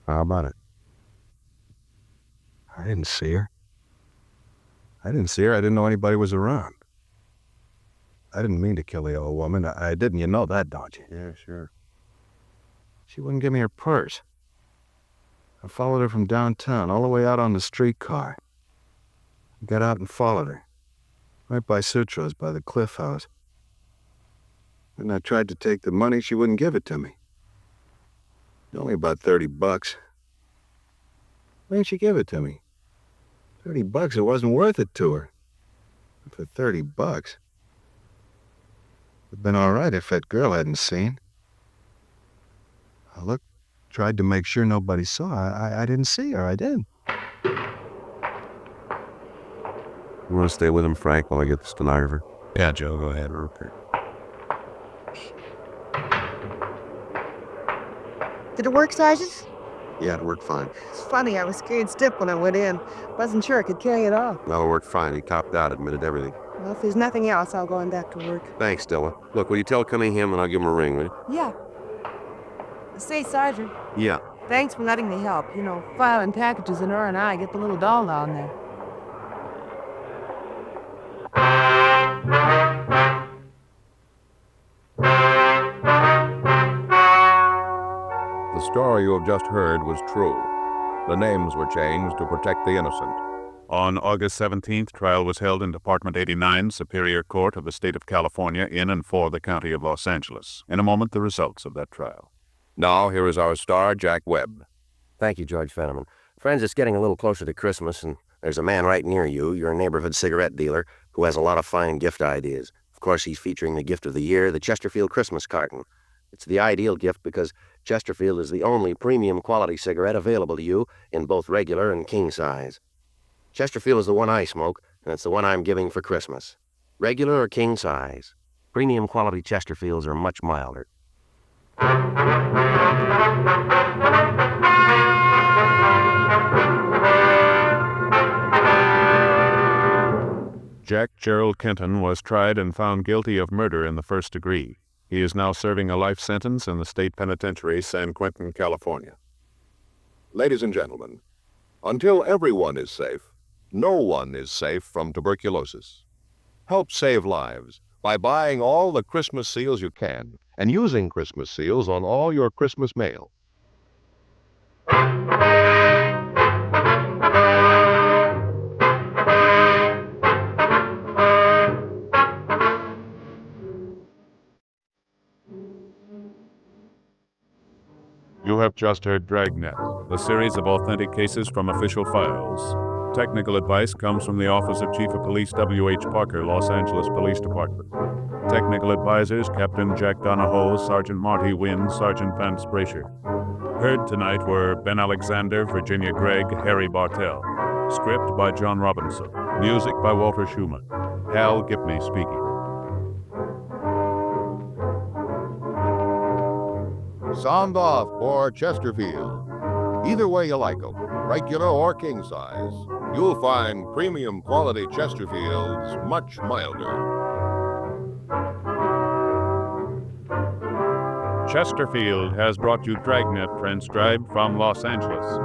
How about it? I didn't see her. I didn't know anybody was around. I didn't mean to kill the old woman. I didn't. You know that, don't you? Yeah, sure. She wouldn't give me her purse. I followed her from downtown all the way out on the streetcar. I got out and followed her. Right by Sutro's, by the Cliff House. When I tried to take the money, she wouldn't give it to me. Only about $30. Why didn't she give it to me? $30, it wasn't worth it to her. But for $30, it'd been all right if that girl hadn't seen. I looked, tried to make sure nobody saw. I didn't see her. I did. You want to stay with him, Frank, while I get the stenographer? Yeah, Joe, go ahead. Okay. Did it work, Sergeant? Yeah, it worked fine. It's funny. I was scared stiff when I went in. Wasn't sure I could carry it off. No, it worked fine. He copped out, admitted everything. Well, if there's nothing else, I'll go on back to work. Thanks, Stella. Look, will you tell Cunningham and I'll give him a ring, will you? Yeah. Say, Sergeant, Yeah. thanks for letting me help. You know, filing packages in R&I, get the little doll down there. The story you have just heard was true. The names were changed to protect the innocent. On August 17th, trial was held in Department 89, Superior Court of the State of California, in and for the County of Los Angeles. In a moment, the results of that trial. Now, here is our star, Jack Webb. Thank you, George Fenneman. Friends, it's getting a little closer to Christmas, and there's a man right near you, your neighborhood cigarette dealer, who has a lot of fine gift ideas. Of course, he's featuring the gift of the year, the Chesterfield Christmas carton. It's the ideal gift because Chesterfield is the only premium quality cigarette available to you in both regular and king size. Chesterfield is the one I smoke, and it's the one I'm giving for Christmas. Regular or king size. Premium quality Chesterfields are much milder. Jack Gerald Kenton was tried and found guilty of murder in the first degree. He is now serving a life sentence in the state penitentiary, San Quentin, California. Ladies and gentlemen, until everyone is safe, no one is safe from tuberculosis. Help save lives by buying all the Christmas seals you can and using Christmas seals on all your Christmas mail. You have just heard Dragnet, a series of authentic cases from official files. Technical advice comes from the Office of Chief of Police W.H. Parker, Los Angeles Police Department. Technical advisors Captain Jack Donahoe, Sergeant Marty Wynn, Sergeant Vance Brasher. Heard tonight were Ben Alexander, Virginia Gregg, Harry Bartell. Script by John Robinson. Music by Walter Schumann. Hal Gipney speaking. Sound off for Chesterfield. Either way you like them, regular or king size, you'll find premium quality Chesterfields much milder. Chesterfield has brought you Dragnet, transcribed from Los Angeles.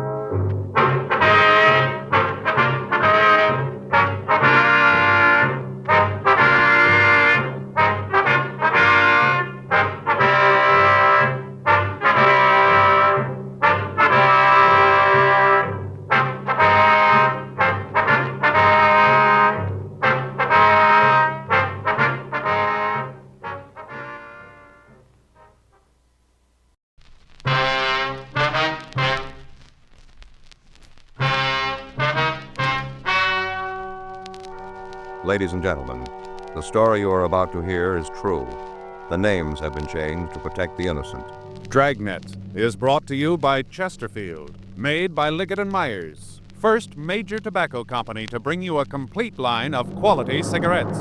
Ladies and gentlemen, the story you are about to hear is true. The names have been changed to protect the innocent. Dragnet is brought to you by Chesterfield, made by Liggett & Myers, first major tobacco company to bring you a complete line of quality cigarettes.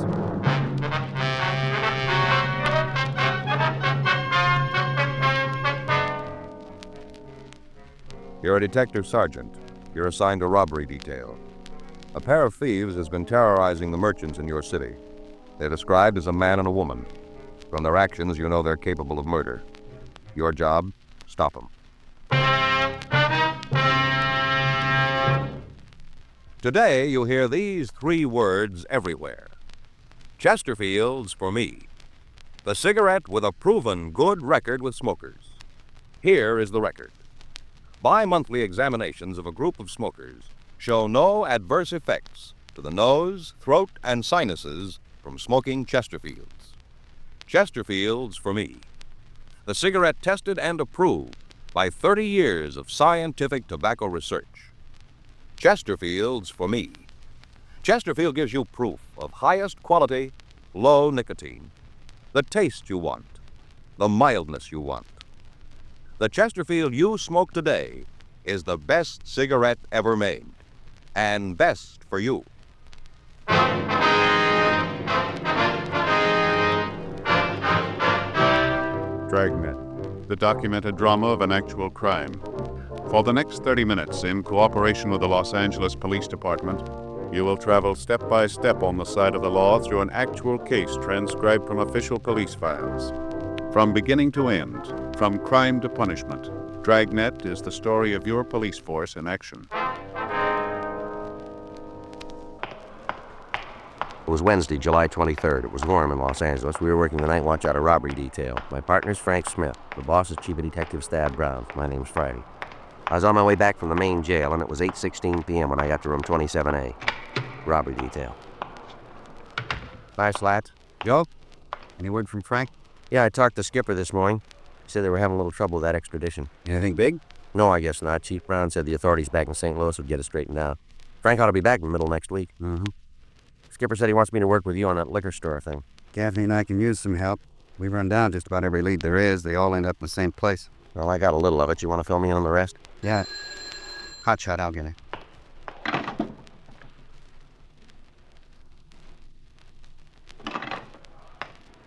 You're a detective sergeant. You're assigned a robbery detail. A pair of thieves has been terrorizing the merchants in your city. They're described as a man and a woman. From their actions, you know they're capable of murder. Your job, stop them. Today, you'll hear these 3 words everywhere. Chesterfield's for me. The cigarette with a proven good record with smokers. Here is the record. Bi-monthly examinations of a group of smokers show no adverse effects to the nose, throat, and sinuses from smoking Chesterfields. Chesterfields for me. The cigarette tested and approved by 30 years of scientific tobacco research. Chesterfields for me. Chesterfield gives you proof of highest quality, low nicotine. The taste you want. The mildness you want. The Chesterfield you smoke today is the best cigarette ever made. And best for you. Dragnet, the documented drama of an actual crime. For the next 30 minutes, in cooperation with the Los Angeles Police Department, you will travel step by step on the side of the law through an actual case transcribed from official police files. From beginning to end, from crime to punishment, Dragnet is the story of your police force in action. It was Wednesday, July 23rd. It was warm in Los Angeles. We were working the night watch out of robbery detail. My partner's Frank Smith. The boss is Chief of Detective Stab Brown. My name's Friday. I was on my way back from the main jail, and it was 8:16 p.m. when I got to room 27A. Robbery detail. Nice, lads. Joe? Any word from Frank? Yeah, I talked to Skipper this morning. He said they were having a little trouble with that extradition. Anything big? No, I guess not. Chief Brown said the authorities back in St. Louis would get it straightened out. Frank ought to be back in the middle of next week. Mm-hmm. Skipper said he wants me to work with you on that liquor store thing. Gaffney and I can use some help. We run down just about every lead there is. They all end up in the same place. Well, I got a little of it. You want to fill me in on the rest? Yeah. Hot shot, I'll get it.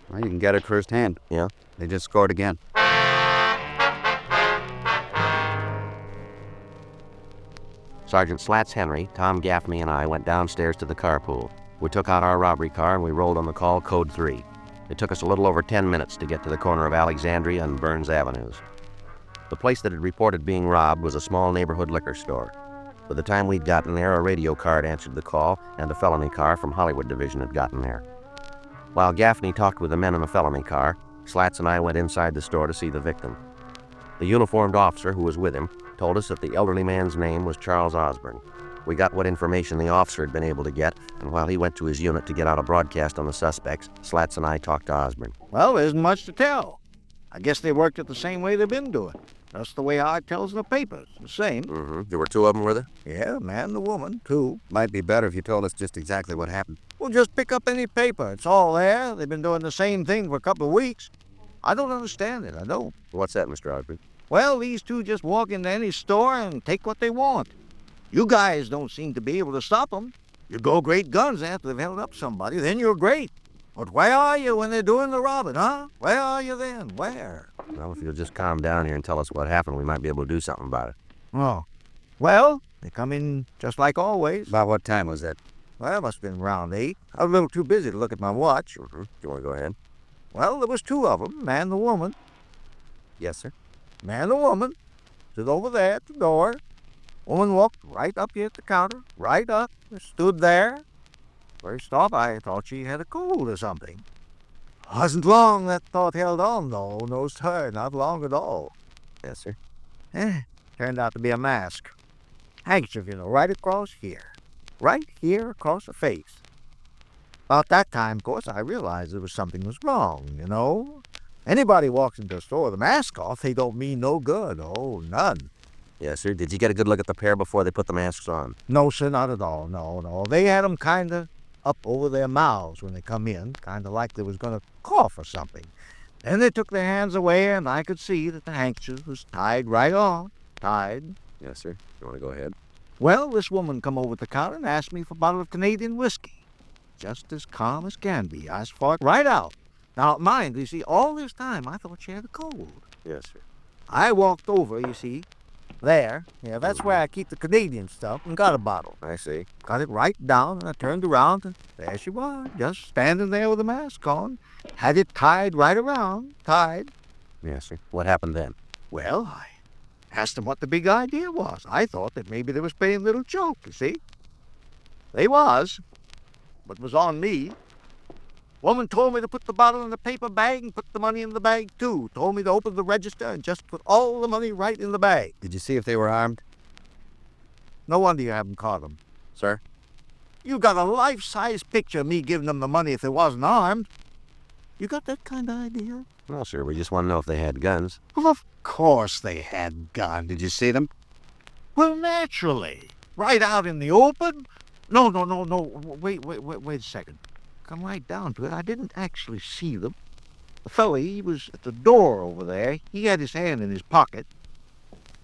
Well, you can get it firsthand. Yeah? They just scored again. Sergeant Slats Henry, Tom Gaffney, and I went downstairs to the carpool. We took out our robbery car and we rolled on the call code 3. It took us a little over 10 minutes to get to the corner of Alexandria and Burns Avenues. The place that had reported being robbed was a small neighborhood liquor store. By the time we'd gotten there, a radio car had answered the call, and a felony car from Hollywood Division had gotten there. While Gaffney talked with the men in the felony car, Slats and I went inside the store to see the victim. The uniformed officer who was with him told us that the elderly man's name was Charles Osborne. We got what information the officer had been able to get, and while he went to his unit to get out a broadcast on the suspects, Slats and I talked to Osborne. Well, there isn't much to tell. I guess they worked it the same way they've been doing. That's the way I tells in the papers. The same. Mm-hmm. There were 2 of them, were there? Yeah, man and the woman, 2. Might be better if you told us just exactly what happened. Well, just pick up any paper. It's all there. They've been doing the same thing for a couple of weeks. I don't understand it. I don't. What's that, Mr. Osborne? Well, these 2 just walk into any store and take what they want. You guys don't seem to be able to stop them. You go great guns after they've held up somebody, then you're great. But where are you when they're doing the robbing, huh? Where are you then? Where? Well, if you'll just calm down here and tell us what happened, we might be able to do something about it. Oh. Well, they come in just like always. About what time was that? Well, it must have been around 8. I was a little too busy to look at my watch. Mm-hmm. Do you want to go ahead? Well, there was 2 of them, man and the woman. Yes, sir. Man and the woman stood over there at the door. Woman walked right up here at the counter, right up, stood there. First off, I thought she had a cold or something. Wasn't long that thought held on, though. No, sir, not long at all. Yes, sir. Turned out to be a mask. Handkerchief, right across here. Right here across the face. About that time, of course, I realized there was something was wrong, Anybody walks into a store with a mask off, they don't mean no good. Oh, none. Yes, sir. Did you get a good look at the pair before they put the masks on? No, sir, not at all. No. They had them kind of up over their mouths when they come in, kind of like they was going to cough or something. Then they took their hands away, and I could see that the handkerchief was tied right on. Tied. Yes, sir. You want to go ahead? Well, this woman come over to the counter and asked me for a bottle of Canadian whiskey. Just as calm as can be. I fought right out. Now, mind, you see, all this time I thought she had a cold. Yes, sir. I walked over, you see, there. Yeah, that's where I keep the Canadian stuff, and got a bottle. I see. Got it right down, and I turned around, and there she was, just standing there with a mask on. Had it tied right around, tied. Yes, sir. What happened then? Well, I asked them what the big idea was. I thought that maybe they was playing a little joke, you see. They was, but it was on me. Woman told me to put the bottle in the paper bag and put the money in the bag, too. Told me to open the register and just put all the money right in the bag. Did you see if they were armed? No wonder you haven't caught them. Sir? You got a life-size picture of me giving them the money if they wasn't armed. You got that kind of idea? No, sir. We just want to know if they had guns. Well, of course they had guns. Did you see them? Well, naturally. Right out in the open? No. Wait a second. Come right down to it. I didn't actually see them. The fellow, he was at the door over there. He had his hand in his pocket.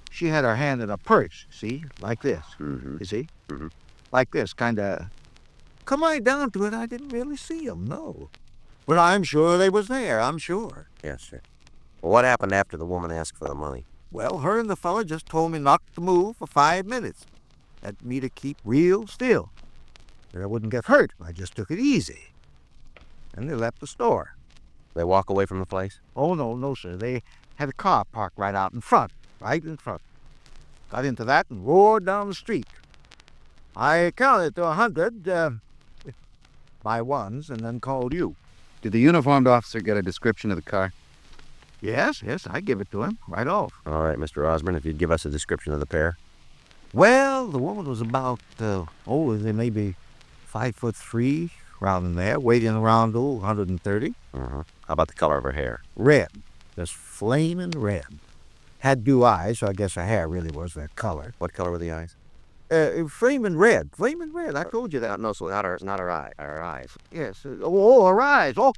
She had her hand in her purse, see? Like this. Mm-hmm. You see? Mm-hmm. Like this, kind of. Come right down to it, I didn't really see them, no. But I'm sure they was there, I'm sure. Yes, sir. Well, what happened after the woman asked for the money? Well, her and the fella just told me not to move for 5 minutes. Had me to keep real still. That I wouldn't get hurt. I just took it easy. And they left the store. They walk away from the place? Oh, no, sir. They had a car parked right out in front. Right in front. Got into that and roared down the street. I counted to 100 by ones and then called you. Did the uniformed officer get a description of the car? Yes, I give it to him right off. All right, Mr. Osborne, if you'd give us a description of the pair. Well, the woman was about, maybe 5'3", around in there, weighing around 130. Uh-huh. How about the color of her hair? Red, just flaming red. Had blue eyes, so I guess her hair really was that color. What color were the eyes? Flaming red. I told you that. No, so not her eye. Her eyes. Yes. Her eyes. Oh,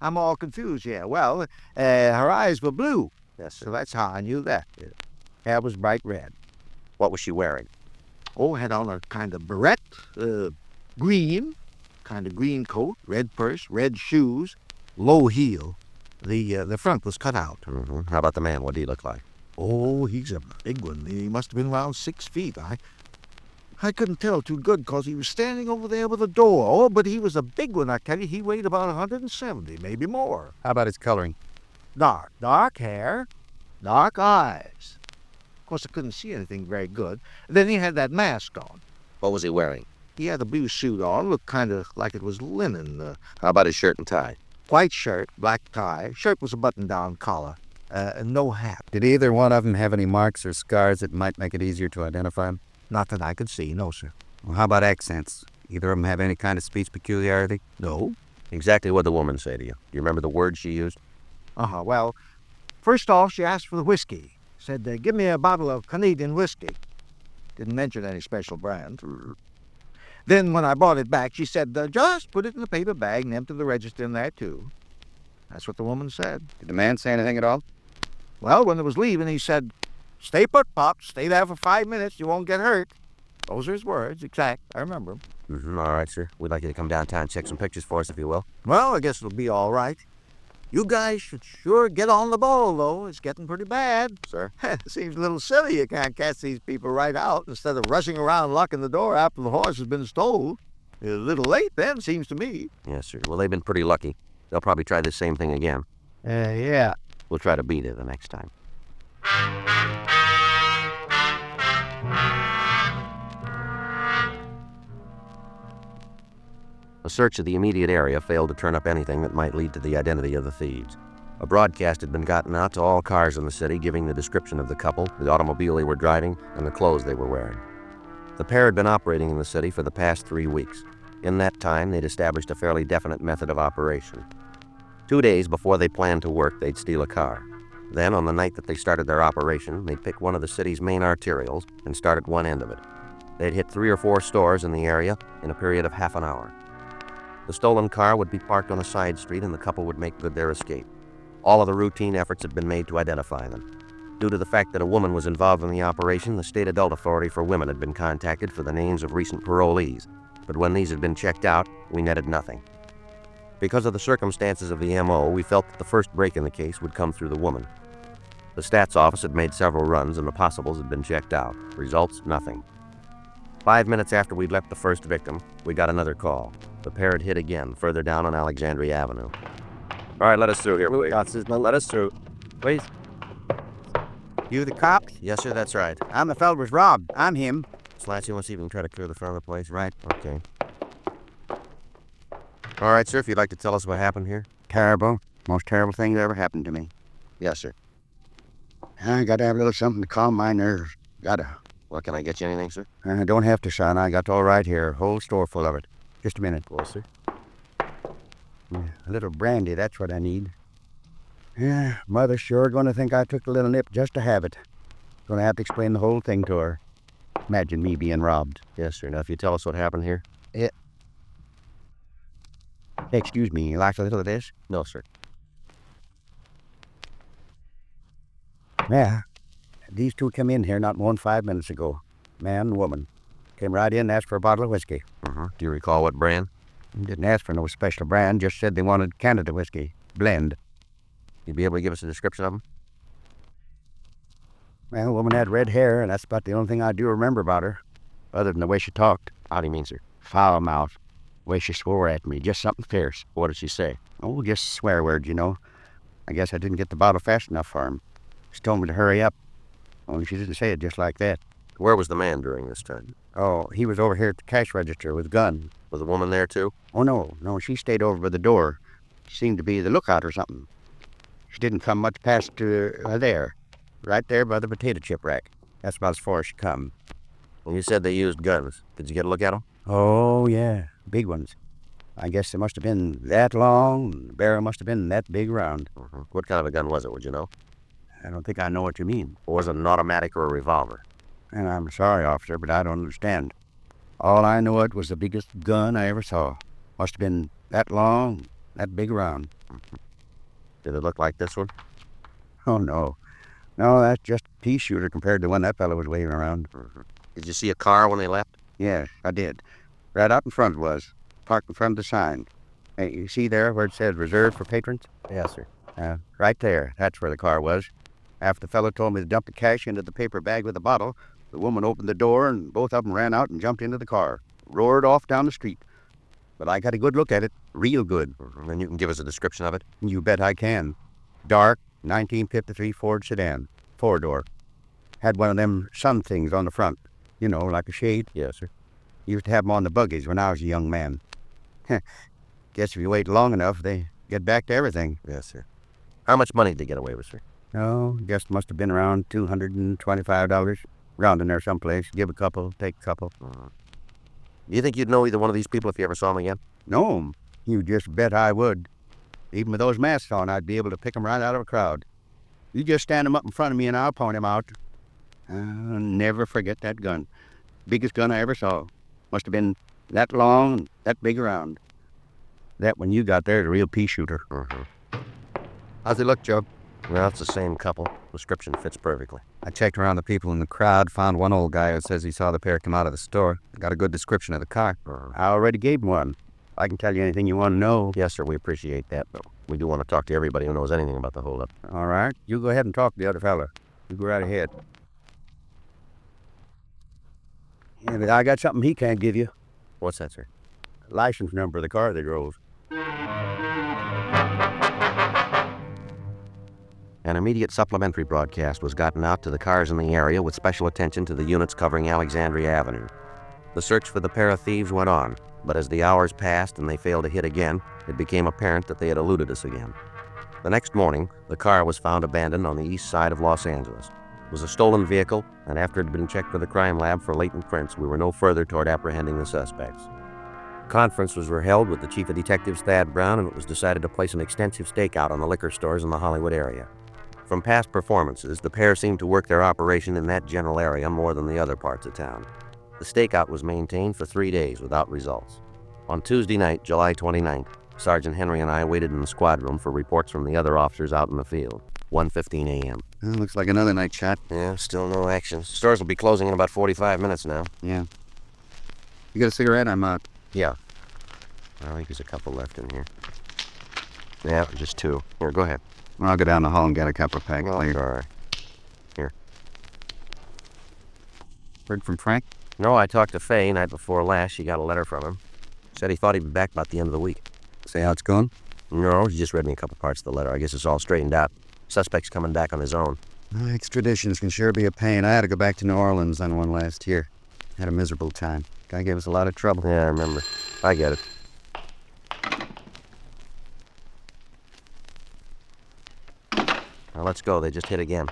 I'm all confused. Yeah. Well, her eyes were blue. Yes, sir. So that's how I knew that. Hair was bright red. What was she wearing? Oh, had on a kind of beret, green, kind of green coat, red purse, red shoes, low heel. The front was cut out. Mm-hmm. How about the man? What did he look like? Oh, he's a big one. He must have been around 6 feet. I couldn't tell too good 'cause he was standing over there with the door. Oh, but he was a big one, I tell you. He weighed about 170, maybe more. How about his coloring? Dark hair, dark eyes. Of course, I couldn't see anything very good. Then he had that mask on. What was he wearing? He had a blue suit on, looked kind of like it was linen. How about his shirt and tie? White shirt, black tie. Shirt was a button-down collar. No hat. Did either one of them have any marks or scars that might make it easier to identify him? Not that I could see, no, sir. Well, how about accents? Either of them have any kind of speech peculiarity? No. Exactly what the woman say to you? Do you remember the words she used? Well, first off, she asked for the whiskey. Said, give me a bottle of Canadian whiskey. Didn't mention any special brand. Then when I brought it back, she said, just put it in a paper bag and empty the register in there, too. That's what the woman said. Did the man say anything at all? Well, when it was leaving, he said, stay put, Pop. Stay there for 5 minutes. You won't get hurt. Those are his words, exact. I remember them. All right, sir. We'd like you to come downtown and check some pictures for us, if you will. Well, I guess it'll be all right. You guys should sure get on the ball, though. It's getting pretty bad. Sir? Seems a little silly you can't catch these people right out instead of rushing around locking the door after the horse has been stole. It's a little late then, seems to me. Yes, sir. Well, they've been pretty lucky. They'll probably try the same thing again. Yeah. We'll try to beat it the next time. A search of the immediate area failed to turn up anything that might lead to the identity of the thieves. A broadcast had been gotten out to all cars in the city giving the description of the couple, the automobile they were driving, and the clothes they were wearing. The pair had been operating in the city for the past 3 weeks. In that time, they'd established a fairly definite method of operation. 2 days before they planned to work, they'd steal a car. Then, on the night that they started their operation, they'd pick one of the city's main arterials and start at one end of it. They'd hit 3 or 4 stores in the area in a period of half an hour. The stolen car would be parked on a side street and the couple would make good their escape. All of the routine efforts had been made to identify them. Due to the fact that a woman was involved in the operation, the State Adult Authority for Women had been contacted for the names of recent parolees. But when these had been checked out, we netted nothing. Because of the circumstances of the M.O., we felt that the first break in the case would come through the woman. The stats office had made several runs and the possibles had been checked out. Results, nothing. 5 minutes after we'd left the first victim, we got another call. The pair had hit again, further down on Alexandria Avenue. All right, let us through here. Wait, let us through. Please. You the cop? Yes, sir, that's right. I'm the fellow who was robbed. I'm him. Slats, you want to see if we can try to clear the front of the place? Right. Okay. All right, sir, if you'd like to tell us what happened here. Terrible. Most terrible thing that ever happened to me. Yes, sir. I gotta have a little something to calm my nerves. Gotta. Well, can I get you anything, sir? I don't have to, son. I got all right here. Whole store full of it. Just a minute. Well, sir. A little brandy, that's what I need. Yeah, Mother's sure gonna think I took a little nip just to have it. Gonna have to explain the whole thing to her. Imagine me being robbed. Yes, sir. Now, if you tell us what happened here. Hey, excuse me, you like a little of this? No, sir. Yeah. These two came in here not more than 5 minutes ago. Man and woman. Came right in and asked for a bottle of whiskey. Do you recall what brand? Didn't ask for no special brand, just said they wanted Canada whiskey. Blend. You'd be able to give us a description of them? Well, the woman had red hair, and that's about the only thing I do remember about her. Other than the way she talked. How do you mean, sir? Foul mouth. The way she swore at me. Just something fierce. What did she say? Oh, just swear words, you know. I guess I didn't get the bottle fast enough for him. She told me to hurry up. Only she didn't say it just like that. Where was the man during this time? Oh, he was over here at the cash register with a gun. Was the woman there, too? Oh, no, she stayed over by the door. She seemed to be the lookout or something. She didn't come much past there. Right there by the potato chip rack. That's about as far as she come. Well, you said they used guns. Did you get a look at them? Oh, yeah, big ones. I guess they must have been that long, and the barrel must have been that big round. What kind of a gun was it, would you know? I don't think I know what you mean. Or was it an automatic or a revolver? And I'm sorry, officer, but I don't understand. All I know, it was the biggest gun I ever saw. Must have been that long, that big around. Did it look like this one? Oh, no. No, that's just a pea shooter compared to the one that fellow was waving around. Did you see a car when they left? Yes, I did. Right out in front it was. Parked in front of the sign. Hey, you see there where it said reserved for patrons? Yes, sir. Right there. That's where the car was. After the fellow told me to dump the cash into the paper bag with the bottle, The woman opened the door, and both of them ran out and jumped into the car. Roared off down the street. But I got a good look at it. Real good. And you can give us a description of it? You bet I can. Dark, 1953 Ford sedan. 4-door. Had one of them sun things on the front. You know, like a shade. Yes, sir. Used to have them on the buggies when I was a young man. Guess if you wait long enough, they get back to everything. Yes, sir. How much money did they get away with, sir? Oh, guess it must have been around $225. Round in there someplace. Give a couple, take a couple. Do you think you'd know either one of these people if you ever saw them again? Know 'em? You just bet I would. Even with those masks on, I'd be able to pick 'em right out of a crowd. You just stand 'em up in front of me and I'll point 'em out. I'll never forget that gun. Biggest gun I ever saw. Must have been that long and that big around. That one you got there is a real pea shooter. How's it look, Joe? Well, it's the same couple. Description fits perfectly. I checked around the people in the crowd, found one old guy who says he saw the pair come out of the store. Got a good description of the car. I already gave him one. I can tell you anything you want to know. Yes, sir, we appreciate that, but we do want to talk to everybody who knows anything about the holdup. All right. You go ahead and talk to the other fella. You go right ahead. Yeah, but I got something he can't give you. What's that, sir? License number of the car they drove. An immediate supplementary broadcast was gotten out to the cars in the area with special attention to the units covering Alexandria Avenue. The search for the pair of thieves went on, but as the hours passed and they failed to hit again, it became apparent that they had eluded us again. The next morning, the car was found abandoned on the east side of Los Angeles. It was a stolen vehicle, and after it had been checked with the crime lab for latent prints, we were no further toward apprehending the suspects. Conferences were held with the chief of detectives, Thad Brown, and it was decided to place an extensive stakeout on the liquor stores in the Hollywood area. From past performances, the pair seemed to work their operation in that general area more than the other parts of town. The stakeout was maintained for 3 days without results. On Tuesday night, July 29th, Sergeant Henry and I waited in the squad room for reports from the other officers out in the field. 1:15 a.m. Looks like another night shot. Yeah, still no action. Stores will be closing in about 45 minutes now. Yeah. You got a cigarette? I'm out. Yeah. I think there's a couple left in here. Yeah, just 2. Here, go ahead. Well, I'll go down the hall and get a couple of packs Well, later. all right. Here. Heard from Frank? No, I talked to Fay night before last. She got a letter from him. Said he thought he'd be back about the end of the week. Say how it's going? No, he just read me a couple parts of the letter. I guess it's all straightened out. Suspect's coming back on his own. Extraditions can sure be a pain. I had to go back to New Orleans on one last year. Had a miserable time. Guy gave us a lot of trouble. Yeah, I remember. I get it. Now let's go. They just hit again.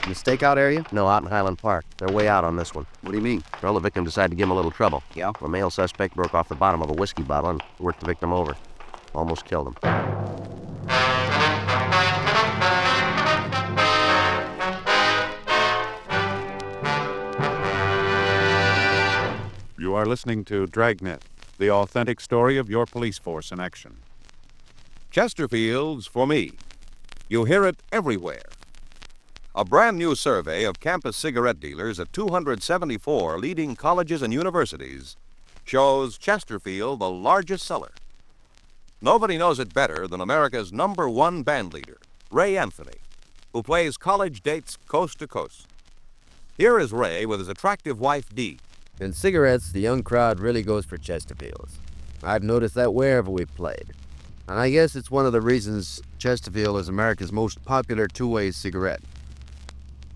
In the stakeout area? No, out in Highland Park. They're way out on this one. What do you mean? Well, the victim decided to give him a little trouble. Yeah? The male suspect broke off the bottom of a whiskey bottle and worked the victim over. Almost killed him. You are listening to Dragnet, the authentic story of your police force in action. Chesterfield's for me. You hear it everywhere. A brand new survey of campus cigarette dealers at 274 leading colleges and universities shows Chesterfield the largest seller. Nobody knows it better than America's #1 band leader, Ray Anthony, who plays college dates coast to coast. Here is Ray with his attractive wife, Dee. In cigarettes, the young crowd really goes for Chesterfields. I've noticed that wherever we've played. And I guess it's one of the reasons Chesterfield is America's most popular two-way cigarette.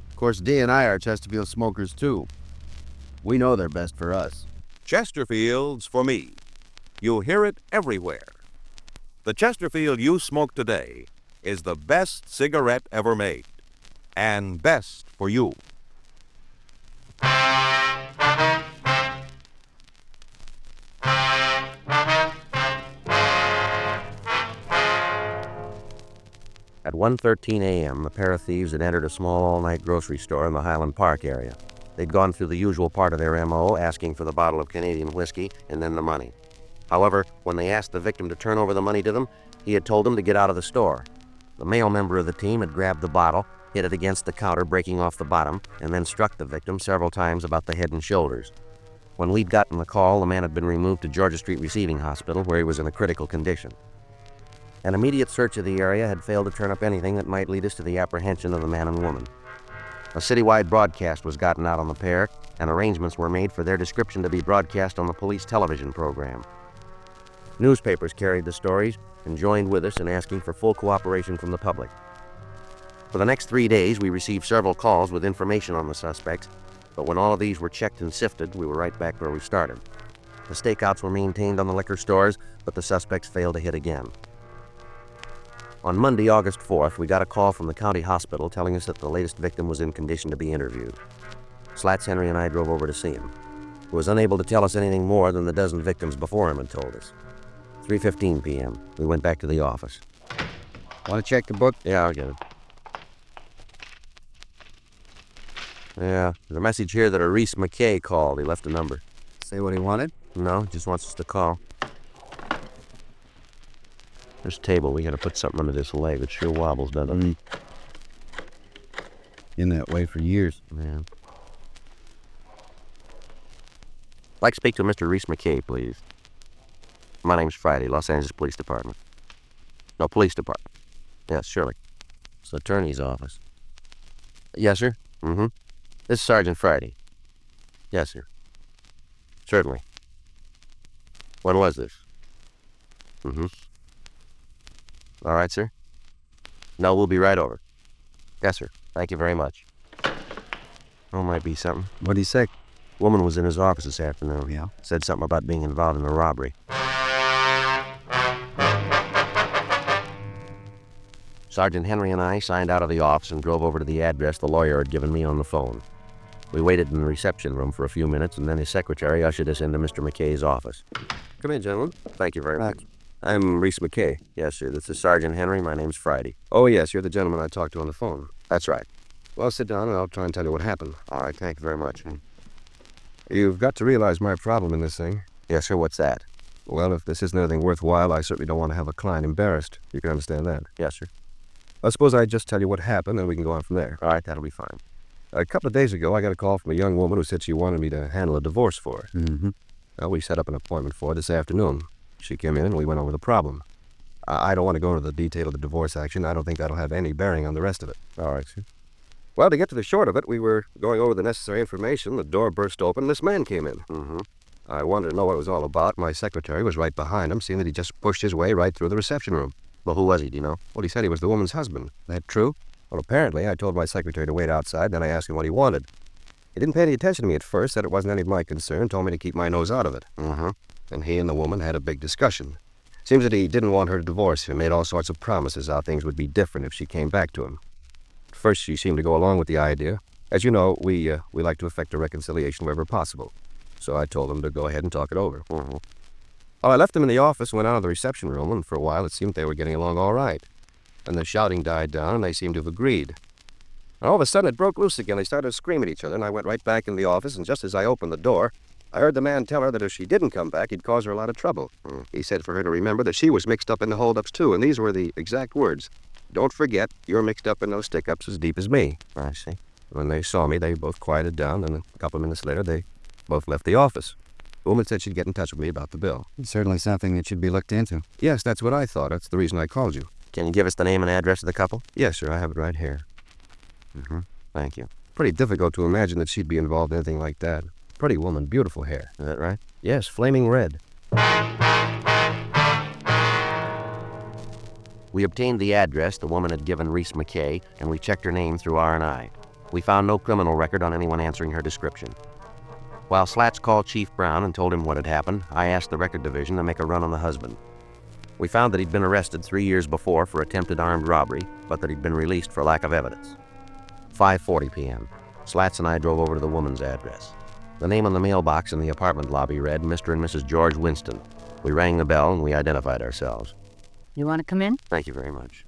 Of course, Dee and I are Chesterfield smokers, too. We know they're best for us. Chesterfield's for me. You hear it everywhere. The Chesterfield you smoke today is the best cigarette ever made, and best for you. At 1:13 a.m., the pair of thieves had entered a small all-night grocery store in the Highland Park area. They'd gone through the usual part of their M.O., asking for the bottle of Canadian whiskey and then the money. However, when they asked the victim to turn over the money to them, he had told them to get out of the store. The male member of the team had grabbed the bottle, hit it against the counter, breaking off the bottom, and then struck the victim several times about the head and shoulders. When we'd gotten the call, the man had been removed to Georgia Street Receiving Hospital, where he was in a critical condition. An immediate search of the area had failed to turn up anything that might lead us to the apprehension of the man and woman. A citywide broadcast was gotten out on the pair, and arrangements were made for their description to be broadcast on the police television program. Newspapers carried the stories and joined with us in asking for full cooperation from the public. For the next 3 days, we received several calls with information on the suspects, but when all of these were checked and sifted, we were right back where we started. The stakeouts were maintained on the liquor stores, but the suspects failed to hit again. On Monday, August 4th, we got a call from the county hospital telling us that the latest victim was in condition to be interviewed. Slats Henry and I drove over to see him. He was unable to tell us anything more than the dozen victims before him had told us. 3:15 p.m. We went back to the office. Want to check the book? Yeah, I'll get it. Yeah, there's a message here that a Reese McKay called. He left a number. Say what he wanted? No, just wants us to call. This table, we gotta put something under this leg. It sure wobbles, doesn't it? In that way for years. Yeah. I'd like to speak to Mr. Reese McKay, please. My name's Friday, Los Angeles Police Department. No, Police Department. Yes, surely. It's the attorney's office. Yes, sir? Mm-hmm. This is Sergeant Friday. Yes, sir. Certainly. When was this? Mm-hmm. All right, sir. No, we'll be right over. Yes, sir. Thank you very much. Oh, might be something. What'd he say? Woman was in his office this afternoon. Yeah? Said something about being involved in a robbery. Sergeant Henry and I signed out of the office and drove over to the address the lawyer had given me on the phone. We waited in the reception room for a few minutes, and then his secretary ushered us into Mr. McKay's office. Come in, gentlemen. Thank you very much. I'm Reese McKay. Yes, sir. This is Sergeant Henry. My name's Friday. Oh, yes. You're the gentleman I talked to on the phone. That's right. Well, sit down and I'll try and tell you what happened. All right. Thank you very much. You've got to realize my problem in this thing. Yes, sir. What's that? Well, if this isn't anything worthwhile, I certainly don't want to have a client embarrassed. You can understand that. Yes, sir. I suppose I just tell you what happened and we can go on from there. All right. That'll be fine. A couple of days ago, I got a call from a young woman who said she wanted me to handle a divorce for her. Mm-hmm. Well, we set up an appointment for her this afternoon. She came in and we went over the problem. I don't want to go into the detail of the divorce action. I don't think that'll have any bearing on the rest of it. All right, sir. Well, to get to the short of it, we were going over the necessary information. The door burst open and this man came in. Mm-hmm. I wanted to know what it was all about. My secretary was right behind him, seeing that he just pushed his way right through the reception room. Well, who was he, do you know? Well, he said he was the woman's husband. That true? Well, apparently, I told my secretary to wait outside, then I asked him what he wanted. He didn't pay any attention to me at first, said it wasn't any of my concern, told me to keep my nose out of it. Mm-hmm. And he and the woman had a big discussion. Seems that he didn't want her to divorce him, made all sorts of promises how things would be different if she came back to him. At first, she seemed to go along with the idea. As you know, we like to effect a reconciliation wherever possible. So I told him to go ahead and talk it over. Mm-hmm. Well, I left them in the office, went out of the reception room, and for a while it seemed they were getting along all right. Then the shouting died down, and they seemed to have agreed. And all of a sudden, it broke loose again. They started to scream at each other, and I went right back in the office, and just as I opened the door, I heard the man tell her that if she didn't come back, he'd cause her a lot of trouble. He said for her to remember that she was mixed up in the holdups, too, and these were the exact words. Don't forget, you're mixed up in those stick-ups as deep as me. I see. When they saw me, they both quieted down, and a couple of minutes later, they both left the office. The woman said she'd get in touch with me about the bill. It's certainly something that should be looked into. Yes, that's what I thought. That's the reason I called you. Can you give us the name and address of the couple? Yes, sir. I have it right here. Mm-hmm. Thank you. Pretty difficult to imagine that she'd be involved in anything like that. Pretty woman, beautiful hair. Is that right? Yes, flaming red. We obtained the address the woman had given Reese McKay, and we checked her name through R&I. We found no criminal record on anyone answering her description. While Slats called Chief Brown and told him what had happened, I asked the record division to make a run on the husband. We found that he'd been arrested 3 years before for attempted armed robbery, but that he'd been released for lack of evidence. 5:40 p.m. Slats and I drove over to the woman's address. The name on the mailbox in the apartment lobby read Mr. and Mrs. George Winston. We rang the bell and we identified ourselves. You want to come in? Thank you very much.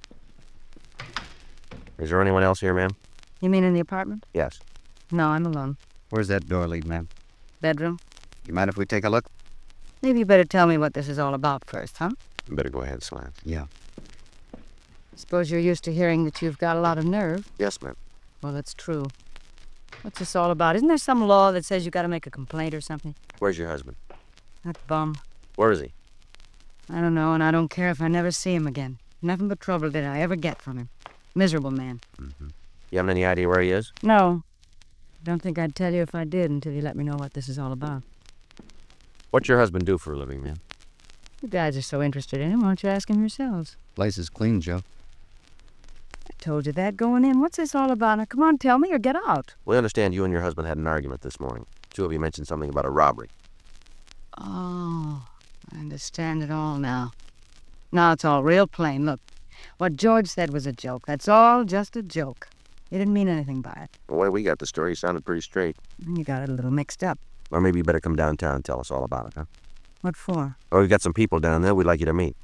Is there anyone else here, ma'am? You mean in the apartment? Yes. No, I'm alone. Where's that door lead, ma'am? Bedroom? You mind if we take a look? Maybe you better tell me what this is all about first, huh? You better go ahead, Slats. Yeah. Suppose you're used to hearing that you've got a lot of nerve. Yes, ma'am. Well, that's true. What's this all about? Isn't there some law that says you got to make a complaint or something? Where's your husband? That bum. Where is he? I don't know, and I don't care if I never see him again. Nothing but trouble did I ever get from him. Miserable man. Mm-hmm. You haven't any idea where he is? No. Don't think I'd tell you if I did until you let me know what this is all about. What's your husband do for a living, man? You guys are so interested in him, why don't you ask him yourselves? Place is clean, Joe. I told you that going in. What's this all about? Now, come on, tell me or get out. We understand you and your husband had an argument this morning. Two of you mentioned something about a robbery. Oh, I understand it all now. Now it's all real plain. Look, what George said was a joke. That's all just a joke. He didn't mean anything by it. The way we got the story sounded pretty straight. You got it a little mixed up. Or maybe you better come downtown and tell us all about it, huh? What for? Oh, we've got some people down there we'd like you to meet.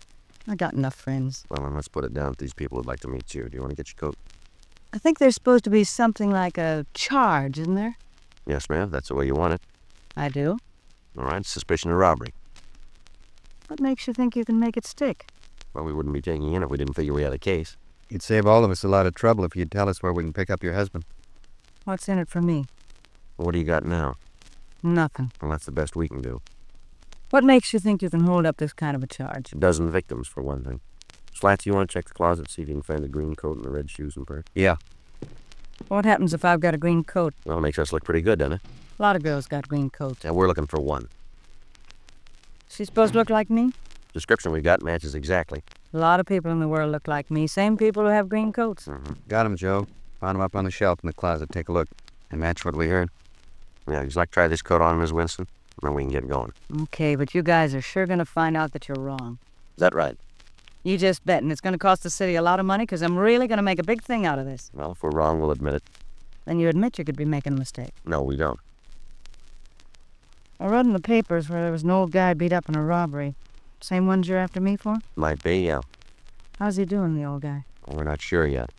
I got enough friends. Well, then let's put it down that these people would like to meet you. Do you want to get your coat? I think there's supposed to be something like a charge, isn't there? Yes, ma'am. That's the way you want it. I do. All right. Suspicion of robbery. What makes you think you can make it stick? Well, we wouldn't be taking you in if we didn't figure we had a case. You'd save all of us a lot of trouble if you'd tell us where we can pick up your husband. What's in it for me? What do you got now? Nothing. Well, that's the best we can do. What makes you think you can hold up this kind of a charge? A dozen victims, for one thing. Slats, you want to check the closet, see if you can find the green coat and the red shoes and purse? Yeah. What happens if I've got a green coat? Well, it makes us look pretty good, doesn't it? A lot of girls got green coats. Yeah, we're looking for one. She's supposed to look like me? Description we got matches exactly. A lot of people in the world look like me. Same people who have green coats. Got him, Joe. Found him up on the shelf in the closet. Take a look. And match what we heard. Yeah, you'd like to try this coat on, Miss Winston? Then we can get going. Okay, but you guys are sure going to find out that you're wrong. Is that right? You just bet, and it's going to cost the city a lot of money because I'm really going to make a big thing out of this. Well, if we're wrong, we'll admit it. Then you admit you could be making a mistake. No, we don't. I read in the papers where there was an old guy beat up in a robbery. Same ones you're after me for? Might be, yeah. How's he doing, the old guy? Well, we're not sure yet.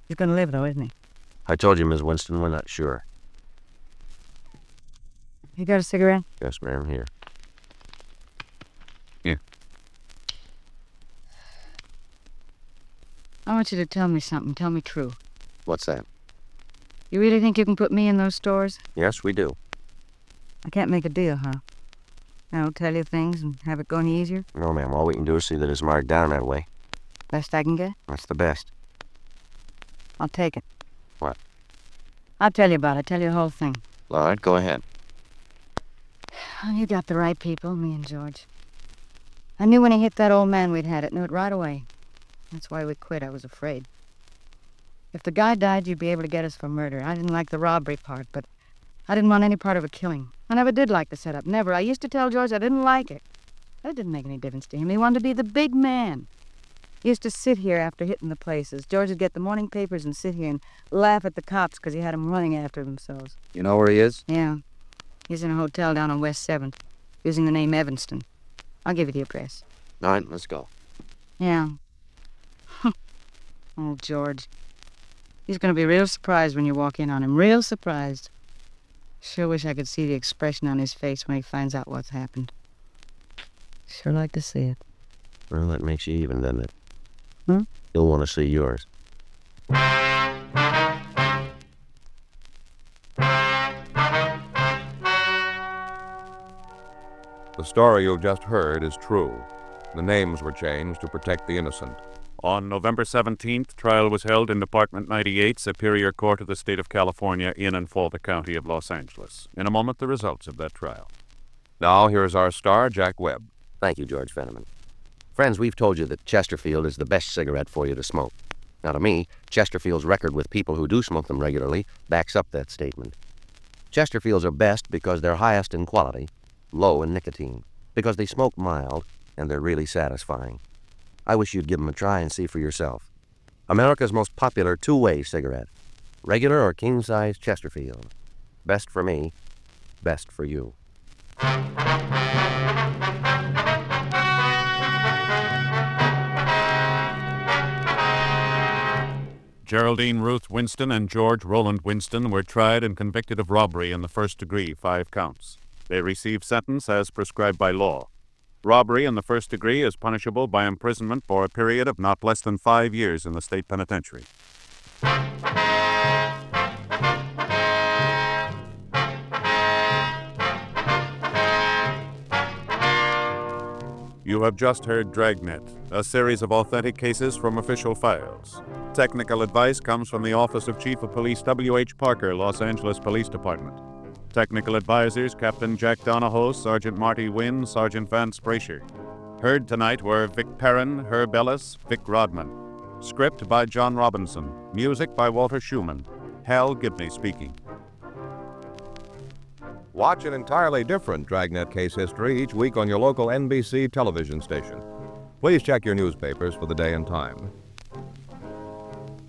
He's going to live, though, isn't he? I told you, Miss Winston, we're not sure. You got a cigarette? Yes, ma'am, here. Here. I want you to tell me something. Tell me true. What's that? You really think you can put me in those stores? Yes, we do. I can't make a deal, huh? I'll tell you things and have it go any easier? No, ma'am. All we can do is see that it's marked down that way. Best I can get? That's the best. I'll take it. What? I'll tell you about it. I'll tell you the whole thing. All right, go ahead. Oh, you got the right people, me and George. I knew when he hit that old man we'd had it. Knew it right away. That's why we quit. I was afraid. If the guy died, you'd be able to get us for murder. I didn't like the robbery part, but I didn't want any part of a killing. I never did like the setup. Never. I used to tell George I didn't like it. That didn't make any difference to him. He wanted to be the big man. He used to sit here after hitting the places. George would get the morning papers and sit here and laugh at the cops because he had them running after themselves. You know where he is? Yeah. He's in a hotel down on West 7th, using the name Evanston. I'll give you the address. All right, let's go. Yeah. Oh, George. He's going to be real surprised when you walk in on him. Real surprised. Sure wish I could see the expression on his face when he finds out what's happened. Sure like to see it. Well, that makes you even, doesn't it? Hmm? You'll want to see yours. The story you've just heard is true. The names were changed to protect the innocent. On November 17th, trial was held in Department 98, Superior Court of the State of California, in and for the County of Los Angeles. In a moment, the results of that trial. Now, here's our star, Jack Webb. Thank you, George Fenneman. Friends, we've told you that Chesterfield is the best cigarette for you to smoke. Now, to me, Chesterfield's record with people who do smoke them regularly backs up that statement. Chesterfields are best because they're highest in quality, low in nicotine, because they smoke mild, and they're really satisfying. I wish you'd give them a try and see for yourself. America's most popular two-way cigarette. Regular or king-size Chesterfield. Best for me, best for you. Geraldine Ruth Winston and George Roland Winston were tried and convicted of robbery in the first degree, 5 counts. They received sentence as prescribed by law. Robbery in the first degree is punishable by imprisonment for a period of not less than 5 years in the state penitentiary. You have just heard Dragnet, a series of authentic cases from official files. Technical advice comes from the Office of Chief of Police W.H. Parker, Los Angeles Police Department. Technical advisors Captain Jack Donahoe, Sergeant Marty Wynn, Sergeant Vance Brasher. Heard tonight were Vic Perrin, Herb Ellis, Vic Rodman. Script by John Robinson. Music by Walter Schumann. Hal Gibney speaking. Watch an entirely different Dragnet case history each week on your local NBC television station. Please check your newspapers for the day and time.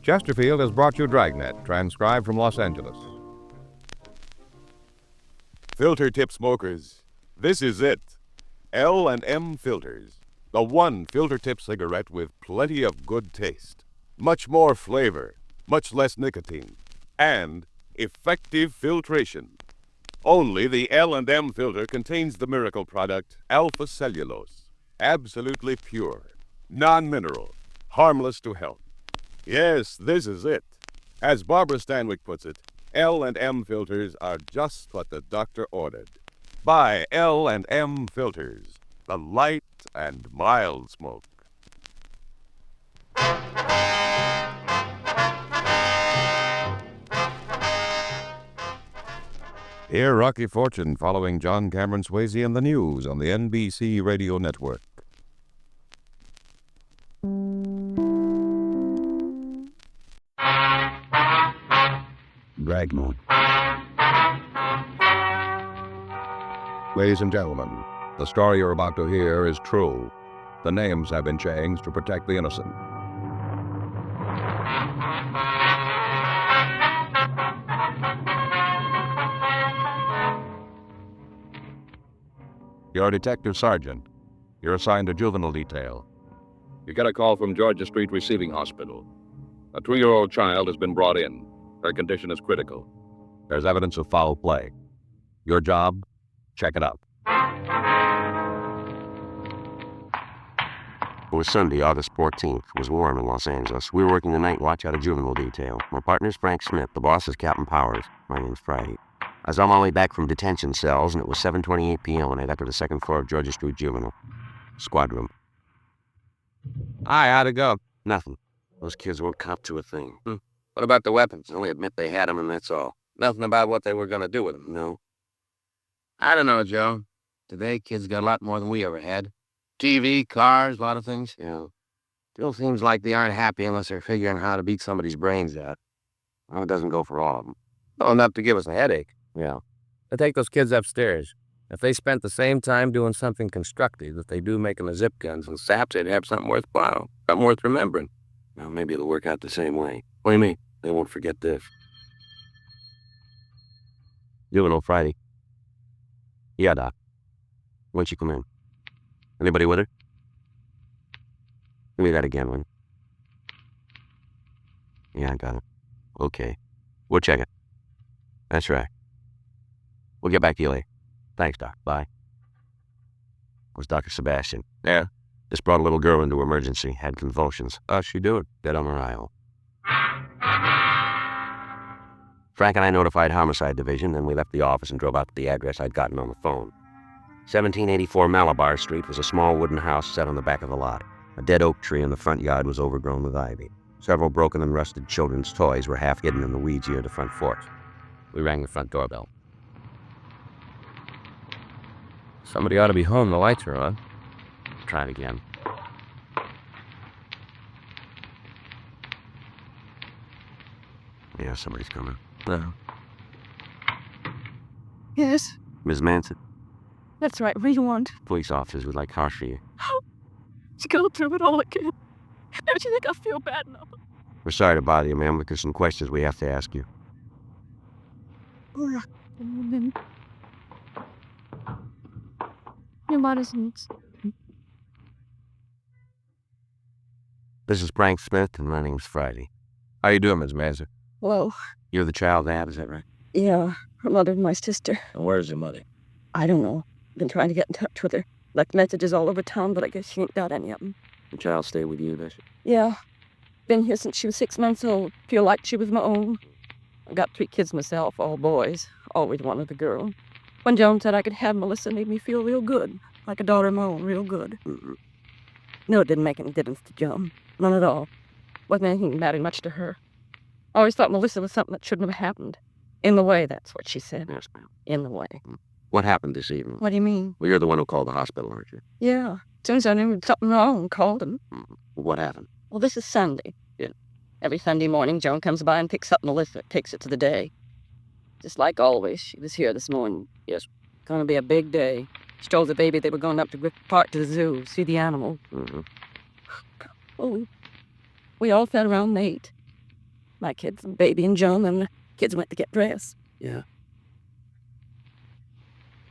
Chesterfield has brought you Dragnet, transcribed from Los Angeles. Filter tip smokers, this is it. L&M Filters, the one filter tip cigarette with plenty of good taste, much more flavor, much less nicotine, and effective filtration. Only the L&M filter contains the miracle product alpha cellulose, absolutely pure, non-mineral, harmless to health. Yes, this is it. As Barbara Stanwyck puts it, L&M filters are just what the doctor ordered. Buy L&M filters, the light and mild smoke. Hear Rocky Fortune following John Cameron Swayze in the news on the NBC Radio Network. Dragnet. Ladies and gentlemen, the story you're about to hear is true. The names have been changed to protect the innocent. You're a detective sergeant. You're assigned to juvenile detail. You get a call from Georgia Street Receiving Hospital. A 2-year-old child has been brought in. Her condition is critical. There's evidence of foul play. Your job? Check it out. It was Sunday, August 14th. It was warm in Los Angeles. We were working the night watch out of juvenile detail. My partner's Frank Smith. The boss is Captain Powers. My name's Friday. I was on my way back from detention cells, and it was 7:28 p.m. when I got to the second floor of Georgia Street Juvenile. Squad room. Hi, how'd it go? Nothing. Those kids won't cop to a thing. What about the weapons? They only admit they had them, and that's all. Nothing about what they were going to do with them. No. I don't know, Joe. Today, kids got a lot more than we ever had. TV, cars, a lot of things. Yeah. Still seems like they aren't happy unless they're figuring how to beat somebody's brains out. Well, it doesn't go for all of them. Well, enough to give us a headache. Yeah. Now take those kids upstairs. If they spent the same time doing something constructive that they do making the zip guns and saps, they'd have something worthwhile, something worth remembering. Well, maybe it'll work out the same way. What do you mean? They won't forget this. Juvenile Friday. Yeah, Doc. When'd she come in? Anybody with her? Give me that again, will you? Yeah, I got it. Okay. We'll check it. That's right. We'll get back to you later. Thanks, Doc. Bye. Was Dr. Sebastian. Yeah? Just brought a little girl into emergency. Had convulsions. How's she doing? Dead on arrival. Frank and I notified Homicide Division, then we left the office and drove out to the address I'd gotten on the phone. 1784 Malabar Street was a small wooden house set on the back of the lot. A dead oak tree in the front yard was overgrown with ivy. Several broken and rusted children's toys were half hidden in the weeds near the front porch. We rang the front doorbell. Somebody ought to be home. The lights are on. Try it again. Yeah, somebody's coming. No. Yes, Ms. Manson, that's right. What do you want? police officers would like car for you. To go through it all again. Don't you think I feel bad enough? We're sorry to bother you, ma'am, but there's some questions we have to ask you. Your medicines. This is Frank Smith, and my name's Friday. How you doing, Ms. Manson? Hello. You're the child dad, is that right? Yeah, her mother and my sister. And where's your mother? I don't know. Been trying to get in touch with her. Left messages all over town, but I guess she ain't got any of them. The child stay with you, does she? Yeah. Been here since she was 6 months old. Feel like she was my own. I got 3 kids myself, all boys. Always wanted a girl. When Joan said I could have Melissa, it made me feel real good, like a daughter of my own, real good. No, it didn't make any difference to Joan. None at all. Wasn't anything that mattered much to her. I always thought Melissa was something that shouldn't have happened. In the way, that's what she said. Yes, ma'am. In the way. What happened this evening? What do you mean? Well, you're the one who called the hospital, aren't you? Yeah. As soon as I knew there was something wrong, called him. What happened? Well, this is Sunday. Yeah. Every Sunday morning, Joan comes by and picks up Melissa, takes it to the day. Just like always, she was here this morning. Yes. Gonna be a big day. She told the baby they were going up to Griffith Park to the zoo, see the animals. Oh, we all sat around and ate. My kids, and baby and Joan, and the kids went to get dressed. Yeah.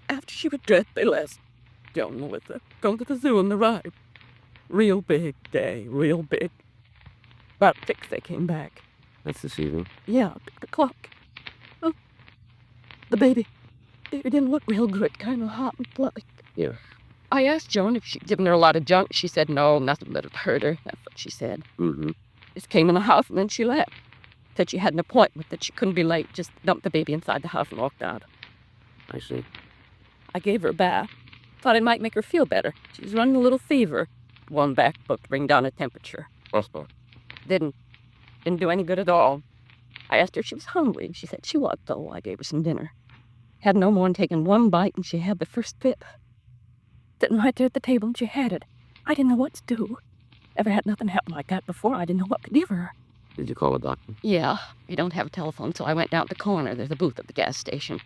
After she was dressed, they left. Joan and Melissa go to the zoo on the ride. Real big day, real big. About 6 they came back. That's this evening? Yeah, 6 o'clock. Oh, the baby didn't look real good, kind of hot and bloody. Yeah. I asked Joan if she'd given her a lot of junk. She said no, nothing that would hurt her. That's what she said. Just came in the house and then she left. Said she had an appointment, that she couldn't be late. Just dumped the baby inside the house and walked out. I see. I gave her a bath. Thought it might make her feel better. She was running a little fever. One back book to bring down her temperature. Didn't do any good at all. I asked her if she was hungry, and she said she was, so I gave her some dinner. Had no more than taken one bite, and she had the first fit. Sitting right there at the table, and she had it. I didn't know what to do. Ever had nothing happen like that before. I didn't know what to give her. Did you call a doctor? Yeah, we don't have a telephone, so I went down to the corner. There's a booth at the gas station.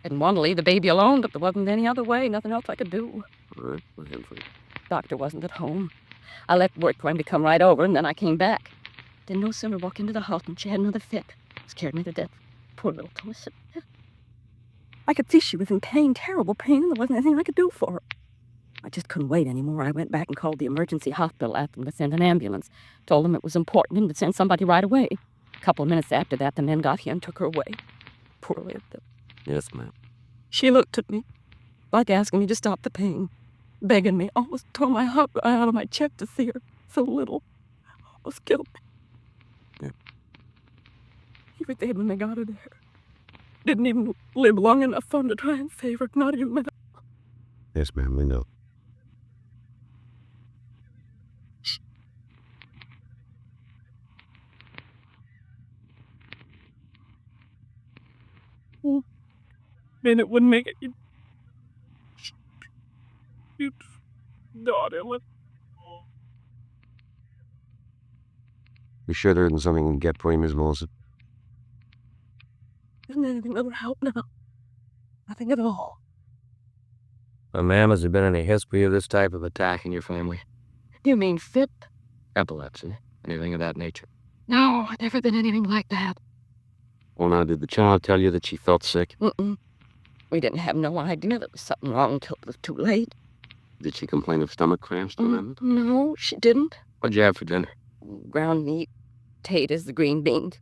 Didn't want to leave the baby alone, but there wasn't any other way. Nothing else I could do. All right, we'll head for you. Doctor wasn't at home. I left work for him to come right over, and then I came back. Didn't no sooner walk into the house than she had another fit. Scared me to death. Poor little Thomas. I could see she was in pain, terrible pain, and there wasn't anything I could do for her. I just couldn't wait anymore. I went back and called the emergency hospital, asked them to send an ambulance. Told them it was important and to send somebody right away. A couple of minutes after that, the men got here and took her away. Poor little. Yes, ma'am. She looked at me, like asking me to stop the pain, begging me. Almost tore my heart out of my chest to see her. So little. Almost killed me. Yeah. He was dead when they got her there. Didn't even live long enough for him to try and save her. Not even a minute. Yes, ma'am, we know. Man, it wouldn't make it. You'd daughter. You sure there isn't something we can get for you, Miss Molson? Isn't anything that'll help now? Nothing at all. Ma'am, has there been any history of this type of attack in your family? You mean fit? Epilepsy? Anything of that nature? No, never been anything like that. Well, now, did the child tell you that she felt sick? We didn't have no idea there was something wrong until it was too late. Did she complain of stomach cramps? No, she didn't. What'd you have for dinner? Ground meat, potatoes, the green beans.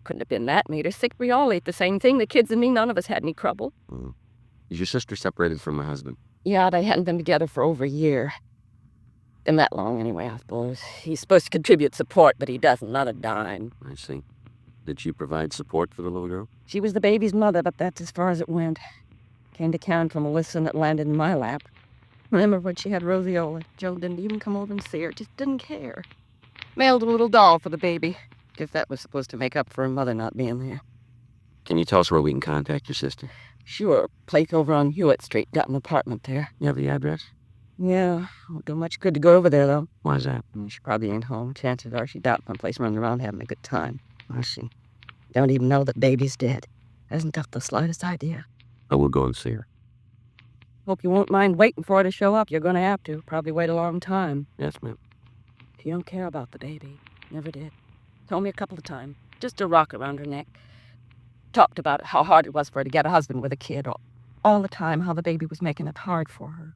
Couldn't have been that made her sick. We all ate the same thing. The kids and me, none of us had any trouble. Is your sister separated from her husband? Yeah, they hadn't been together for over a year. Been that long anyway, I suppose. He's supposed to contribute support, but he doesn't, not a dime. I see. Did she provide support for the little girl? She was the baby's mother, but that's as far as it went. Came to town from Melissa and it landed in my lap. Remember when she had roseola? Joe didn't even come over and see her, just didn't care. Mailed a little doll for the baby. Guess that was supposed to make up for her mother not being there. Can you tell us where we can contact your sister? Sure, place over on Hewitt Street. Got an apartment there. You have the address? Yeah, won't do much good to go over there, though. Why's that? She probably ain't home. Chances are she's out someplace running around having a good time. I see. Don't even know that baby's dead. Hasn't got the slightest idea. I will go and see her. Hope you won't mind waiting for her to show up. You're going to have to. Probably wait a long time. Yes, ma'am. She don't care about the baby. Never did. Told me a couple of times. Just a rock around her neck. Talked about how hard it was for her to get a husband with a kid. All the time, how the baby was making it hard for her.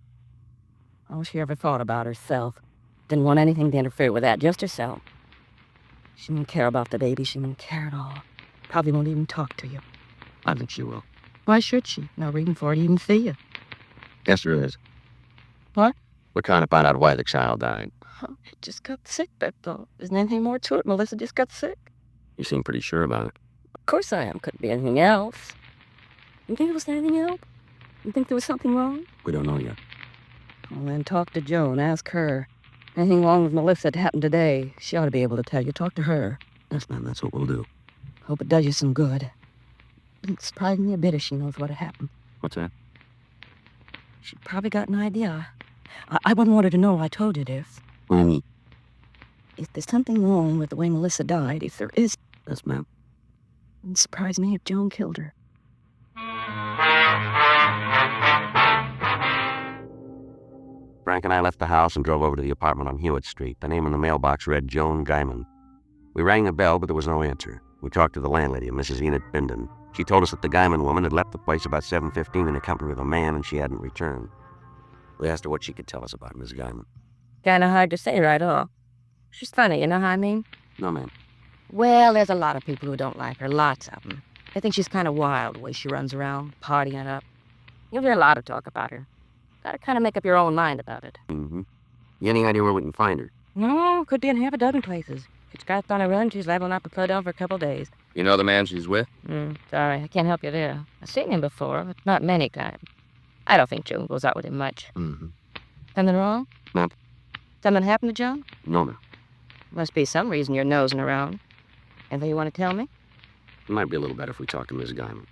All she ever thought about herself. Didn't want anything to interfere with that, just herself. She didn't care about the baby. She didn't care at all. Probably won't even talk to you. I think she will. Why should she? No reason for her to even see you. Yes, there is. What? We're trying to find out why the child died. It just got sick, that's all. Isn't anything more to it. Melissa just got sick. You seem pretty sure about it. Of course I am. Couldn't be anything else. You think it was anything else? You think there was something wrong? We don't know yet. Well, then talk to Joan. Ask her. Anything wrong with Melissa that happened today, she ought to be able to tell you. Talk to her. Yes, ma'am, that's what we'll do. Hope it does you some good. Wouldn't surprise me a bit if she knows what happened. What's that? She probably got an idea. I wouldn't want her to know I told you this. What do you mean? If there's something wrong with the way Melissa died, if there is, Yes, ma'am. it wouldn't surprise me if Joan killed her. Frank and I left the house and drove over to the apartment on Hewitt Street. The name in the mailbox read Joan Guyman. We rang the bell, but there was no answer. We talked to the landlady, Mrs. Enid Bindon. She told us that the Guyman woman had left the place about 7:15 in the company with a man, and she hadn't returned. We asked her what she could tell us about Miss Guyman. Kinda hard to say right off. She's funny, you know how I mean? No, ma'am. Well, there's a lot of people who don't like her, lots of them. They think she's kind of wild, the way she runs around, partying up. You'll hear a lot of talk about her. Gotta kind of make up your own mind about it. Mm-hmm. You any idea where we can find her? No, could be in half a dozen places. She's got on a run, she's liable not to slow down for a couple days. You know the man she's with? Sorry, I can't help you there. I've seen him before, but not many times. I don't think Joan goes out with him much. Mm-hmm. Something wrong? No. Something happened to Joan? No, ma'am. Must be some reason you're nosing around. Anything you want to tell me? It might be a little better if we talk to Miss Guyman.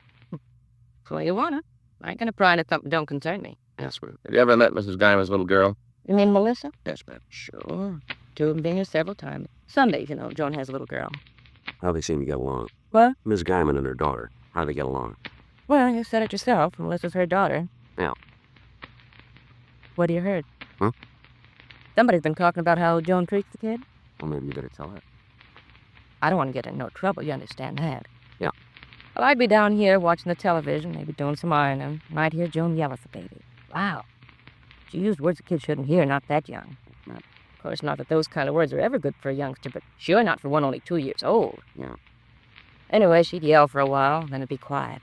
Well, you wanna. I ain't gonna pry into something that don't concern me. Yes, ma'am. Have you ever met Mrs. Guyman's little girl? You mean Melissa? Yes, ma'am. Sure. Two of them been here several times. Sundays, you know, Joan has a little girl. How they seem to get along. What? Miss Guyman and her daughter. How they get along. Well, you said it yourself. Melissa's her daughter. Yeah. What do you heard? Huh? Somebody's been talking about how Joan treats the kid. Well, maybe you better tell her. I don't want to get in no trouble, you understand that? Yeah. Well, I'd be down here watching the television, maybe doing some ironing, and I'd hear Joan yell at the baby. Wow. She used words a kid shouldn't hear, not that young. Of course, not that those kind of words are ever good for a youngster, but sure not for one only 2 years old. Yeah. Anyway, she'd yell for a while, then it'd be quiet.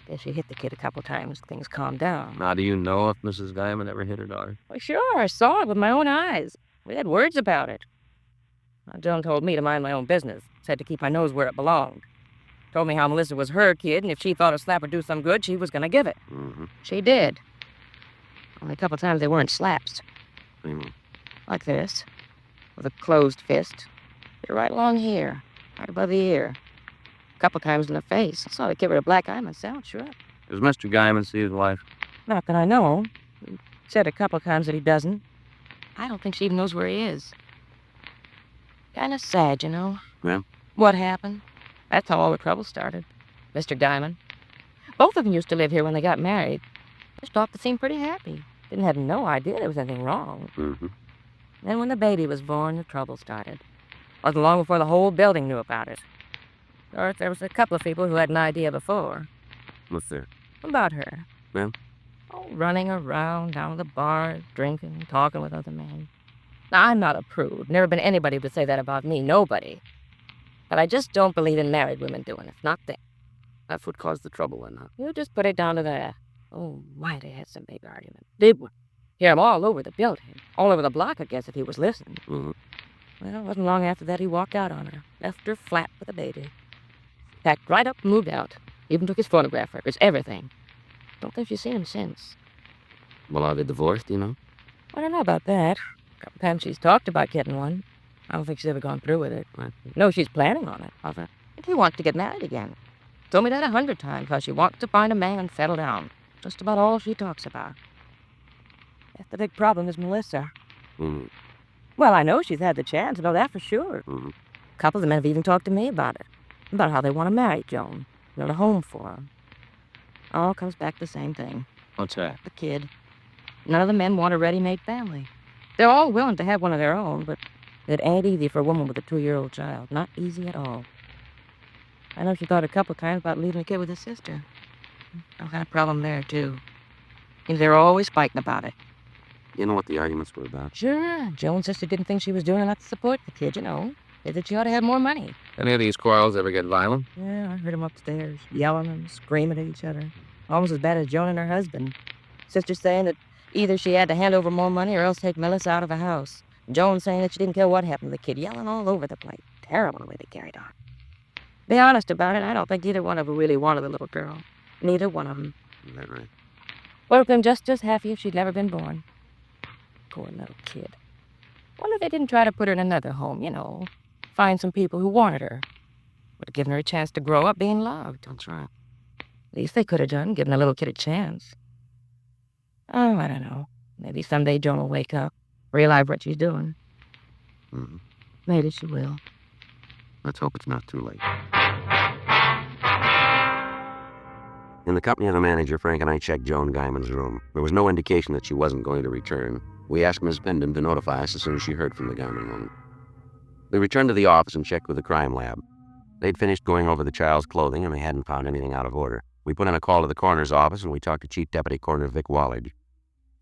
Then she'd hit the kid a couple times, things calmed down. Now, do you know if Mrs. Guyman ever hit her daughter? Well, sure, I saw it with my own eyes. We had words about it. Now, Joan told me to mind my own business, said to keep my nose where it belonged. Told me how Melissa was her kid, and if she thought a slap would do some good, she was going to give it. Mm-hmm. She did. Only a couple times they weren't slaps. What do you mean? Like this, with a closed fist. They're right along here, right above the ear. A couple times in the face. I saw the kid with a black eye myself, sure. Does Mr. Guyman see his wife? Not that I know. He said a couple times that he doesn't. I don't think she even knows where he is. Kind of sad, you know. Yeah? What happened? That's how all the trouble started. Mr. Guyman. Both of them used to live here when they got married. Just off to seem pretty happy. Didn't have no idea there was anything wrong. Mm-hmm. Then when the baby was born, the trouble started. Wasn't long before the whole building knew about it. Of course, there was a couple of people who had an idea before. What's there? About her. Ma'am? Oh, running around, down to the bar, drinking, talking with other men. Now, I'm not a prude. Never been anybody who would say that about me. Nobody. But I just don't believe in married women doing it. Not them. That's what caused the trouble, then, huh? You just put it down to that. Oh, my, they had some big argument. Big one. Hear him all over the building. All over the block, I guess, if he was listening. Mm-hmm. Well, it wasn't long after that he walked out on her. Left her flat with a baby. Packed right up and moved out. Even took his phonograph records, everything. Don't think she's seen him since. Well, are they divorced, do you know? I don't know about that. A couple times she's talked about getting one. I don't think she's ever gone through with it. Right. No, she's planning on it. And he wants to get married again. Told me that 100 times, how she wants to find a man and settle down. Just about all she talks about. That's the big problem is Melissa. Mm-hmm. Well, I know she's had the chance. I know that for sure. Mm-hmm. A couple of the men have even talked to me about it. About how they want to marry Joan. Build a home for her. All comes back to the same thing. What's that? The kid. None of the men want a ready-made family. They're all willing to have one of their own, but it ain't easy for a woman with a 2-year-old child. Not easy at all. I know she thought a couple times about leaving the kid with his sister. Some kind of problem there, too. And they're always fighting about it. You know what the arguments were about? Sure. Joan's sister didn't think she was doing enough to support the kid, you know. Said that she ought to have more money. Any of these quarrels ever get violent? Yeah, I heard them upstairs, yelling and screaming at each other. Almost as bad as Joan and her husband. Sister saying that either she had to hand over more money or else take Melissa out of the house. Joan saying that she didn't care what happened to the kid, yelling all over the place. Terrible the way they carried on. Be honest about it, I don't think either one of them really wanted the little girl. Neither one of them. Is that right? Would have been just as happy if she'd never been born. Poor little kid. Wonder if they didn't try to put her in another home, you know. Find some people who wanted her. Would have given her a chance to grow up being loved. That's right. Least they could have done, given a little kid a chance. Oh, I don't know. Maybe someday Joan will wake up, realize what she's doing. Mm-hmm. Maybe she will. Let's hope it's not too late. In the company of the manager, Frank and I checked Joan Guyman's room. There was no indication that she wasn't going to return. We asked Miss Bendham to notify us as soon as she heard from the Guyman woman. We returned to the office and checked with the crime lab. They'd finished going over the child's clothing and they hadn't found anything out of order. We put in a call to the coroner's office and we talked to Chief Deputy Coroner Vic Wallage.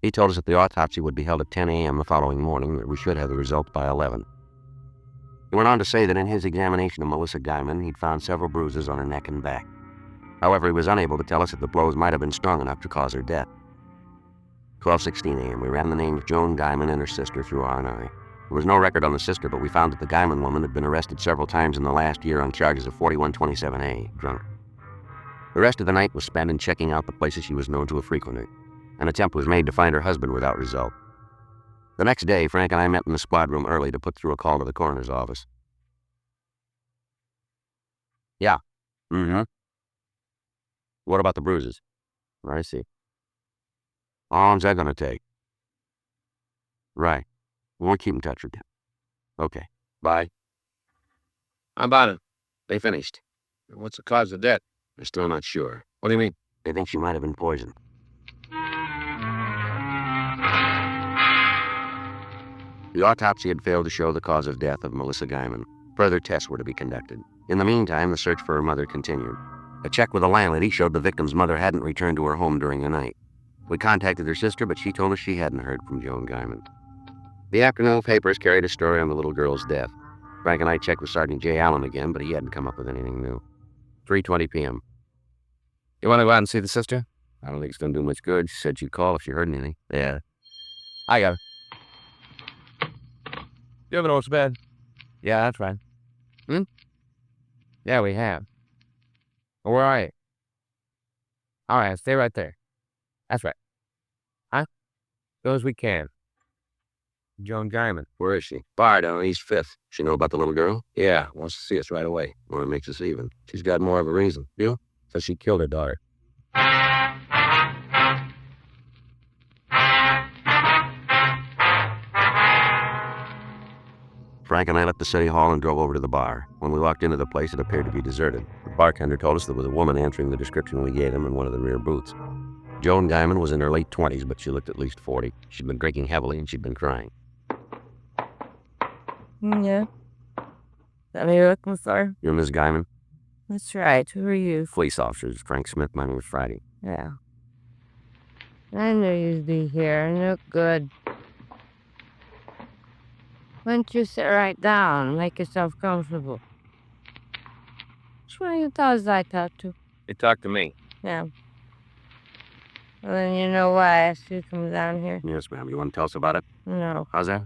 He told us that the autopsy would be held at 10 a.m. the following morning and that we should have the results by 11. He went on to say that in his examination of Melissa Guyman, he'd found several bruises on her neck and back. However, he was unable to tell us if the blows might have been strong enough to cause her death. 12:16 a.m. We ran the names Joan Guyman and her sister through R&I. There was no record on the sister, but we found that the Guyman woman had been arrested several times in the last year on charges of 4127A, drunk. The rest of the night was spent in checking out the places she was known to have frequented. An attempt was made to find her husband without result. The next day, Frank and I met in the squad room early to put through a call to the coroner's office. Yeah. Mm-hmm. What about the bruises? I see. How long's that gonna take? Right. We won't keep in touch with you. Okay. Bye. How about it? They finished. What's the cause of death? They're still not sure. What do you mean? They think she might have been poisoned. The autopsy had failed to show the cause of death of Melissa Guyman. Further tests were to be conducted. In the meantime, the search for her mother continued. A check with the landlady showed the victim's mother hadn't returned to her home during the night. We contacted her sister, but she told us she hadn't heard from Joan Guyman. The afternoon papers carried a story on the little girl's death. Frank and I checked with Sergeant J. Allen again, but he hadn't come up with anything new. 3:20 p.m. You want to go out and see the sister? I don't think it's going to do much good. She said she'd call if she heard anything. Yeah. I got her. You have an old bed? Yeah, that's right. Yeah, we have. Where are you? All right, stay right there. That's right. Huh? Go as we can. Joan Guyman. Where is she? Bar down on East 5th. She know about the little girl? Yeah, wants to see us right away. Well, it makes us even. She's got more of a reason. You? Says she killed her daughter. Frank and I left the city hall and drove over to the bar. When we walked into the place, it appeared to be deserted. The bartender told us there was a woman answering the description we gave him in one of the rear booths. Joan Guyman was in her late 20s, but she looked at least 40. She'd been drinking heavily and she'd been crying. Yeah. That me you're looking for? You're Miss Guyman? That's right. Who are you? Police officers. Frank Smith. My name was Friday. Yeah. I knew you'd be here. You look good. Why don't you sit right down and make yourself comfortable? Which one of you fellas I talked to? You talked to me. Yeah. Well, then you know why I asked you to come down here? Yes, ma'am. You want to tell us about it? No. How's that?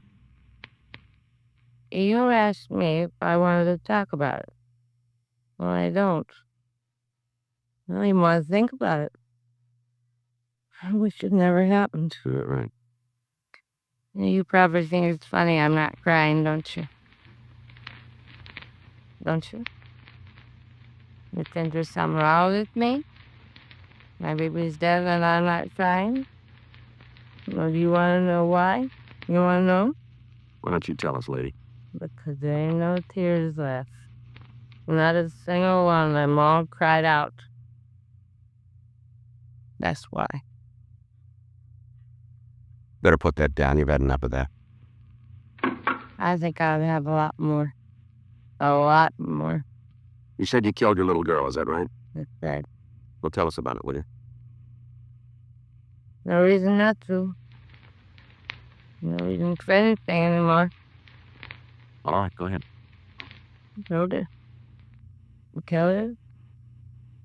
You asked me if I wanted to talk about it. Well, I don't. I don't even want to think about it. I wish it never happened. Right. You probably think it's funny I'm not crying, don't you? Don't you? You think there's something wrong with me? My baby's dead and I'm not crying? Well, do you want to know why? You want to know? Why don't you tell us, lady? Because there ain't no tears left. Not a single one of them all cried out. That's why. Better put that down. You've had enough of that. I think I'd have a lot more. A lot more. You said you killed your little girl, is that right? That's right. Well, tell us about it, will you? No reason not to. No reason for anything anymore. All right, go ahead. Killed her. Killed her?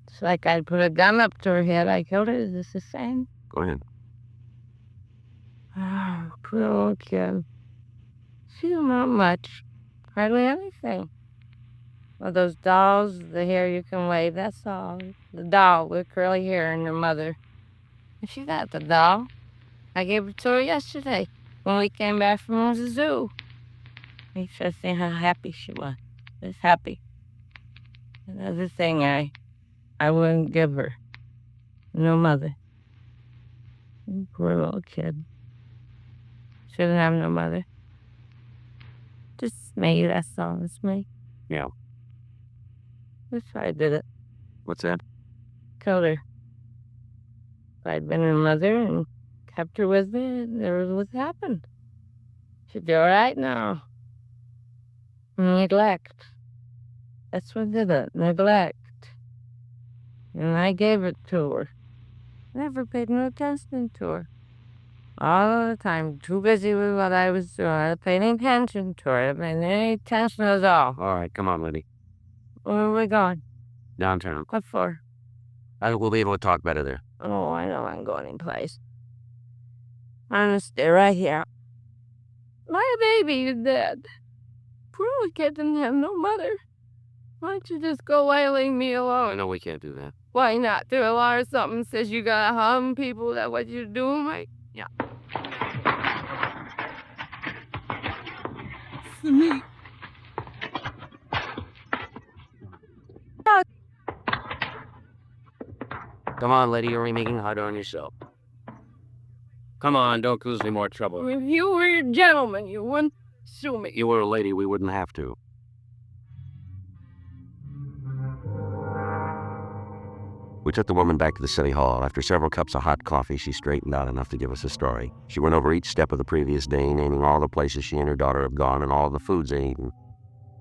It's like I'd put a gun up to her head. I killed her. Is this the same? Go ahead. Oh, poor old kid. She don't know much. Hardly anything. Well, those dolls, the hair you can wave, that's all. The doll with curly hair and her mother. She got the doll. I gave it to her yesterday when we came back from the zoo. You should have seen how happy she was. Just happy. Another thing I wouldn't give her. No mother. Poor little kid. Shouldn't have no mother. Just me, that's all. It's me. Yeah. That's why I did it. What's that? Killed her. If I'd been her mother and kept her with me, it never would have happened. She'd be all right now. Neglect. That's what did it. Neglect. And I gave it to her. Never paid no attention to her. All the time, too busy with what I was doing. I didn't pay any attention to her. I didn't pay any attention at all. All right, come on, Liddy. Where are we going? Downtown. What for? I think we'll be able to talk better there. Oh, I know I'm going anyplace. I'm gonna stay right here. My baby is dead. Poor little kid didn't have no mother. Why don't you just go away and leave me alone? No, we can't do that. Why not? There a law or something says you gotta harm people. That what you're doing, Mike? Yeah. Me. Come on, lady, you're making it harder on yourself. Come on, don't cause any more trouble. If you were a gentleman, you wouldn't sue me. You were a lady, we wouldn't have to. We took the woman back to the city hall. After several cups of hot coffee, she straightened out enough to give us a story. She went over each step of the previous day, naming all the places she and her daughter have gone and all the foods they eaten.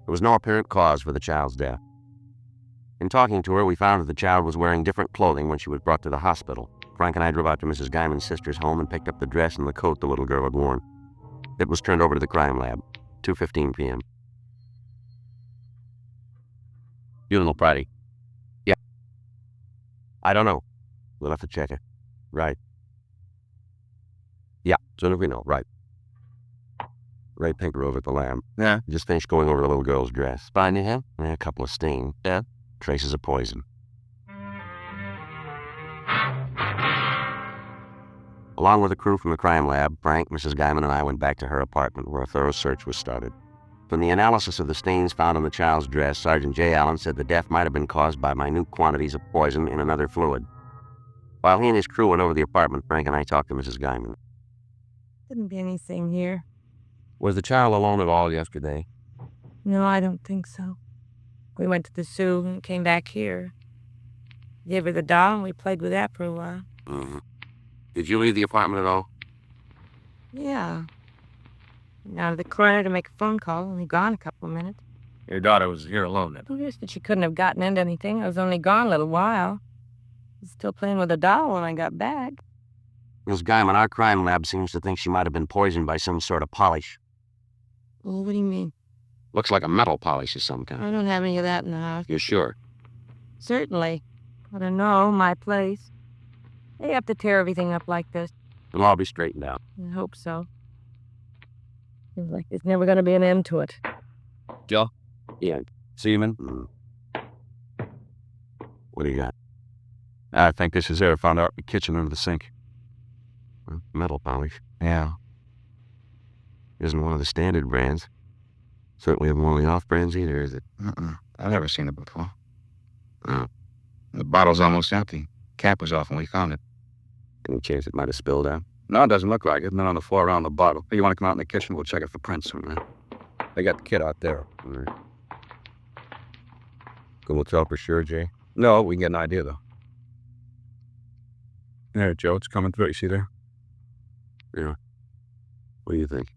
There was no apparent cause for the child's death. In talking to her, we found that the child was wearing different clothing when she was brought to the hospital. Frank and I drove out to Mrs. Guyman's sister's home and picked up the dress and the coat the little girl had worn. It was turned over to the crime lab, 2:15 p.m. Funeral party. Yeah. I don't know. We'll have to check it. Right. Yeah, soon as we know. Right. Ray Pinker over at the lab. Yeah? Just finished going over the little girl's dress. Find him? Yeah, a couple of stains. Yeah? Traces of poison. Along with a crew from the crime lab, Frank, Mrs. Guyman, and I went back to her apartment where a thorough search was started. From the analysis of the stains found on the child's dress, Sergeant J. Allen said the death might have been caused by minute quantities of poison in another fluid. While he and his crew went over the apartment, Frank and I talked to Mrs. Guyman. Didn't be anything here. Was the child alone at all yesterday? No, I don't think so. We went to the zoo and came back here. Gave her the doll and we played with that for a while. Mm-hmm. Did you leave the apartment at all? Yeah. Went out of the corner to make a phone call, only gone a couple of minutes. Your daughter was here alone then? Yes, but she couldn't have gotten into anything. I was only gone a little while. I was still playing with the doll when I got back. Miss Guyman, our crime lab seems to think she might have been poisoned by some sort of polish. Well, what do you mean? Looks like a metal polish of some kind. I don't have any of that in the house. You're sure? Certainly. I don't know, my place. They have to tear everything up like this. It'll all be straightened out. I hope so. Seems like there's never going to be an end to it. Joe? Yeah. Seaman? What do you got? I think this is air found out in the kitchen under the sink. Metal polish. Yeah. Isn't one of the standard brands. Certainly isn't one of the off-brands either, is it? I've never seen it before. Oh. The bottle's almost empty. Cap was off when we found it. Any chance it might have spilled out? No, it doesn't look like it. None on the floor around the bottle. Hey, you want to come out in the kitchen? We'll check it for prints. They got the kid out there. All right. Can we tell for sure, Jay? No, we can get an idea, though. There, Joe, it's coming through. You see there? Yeah. What do you think?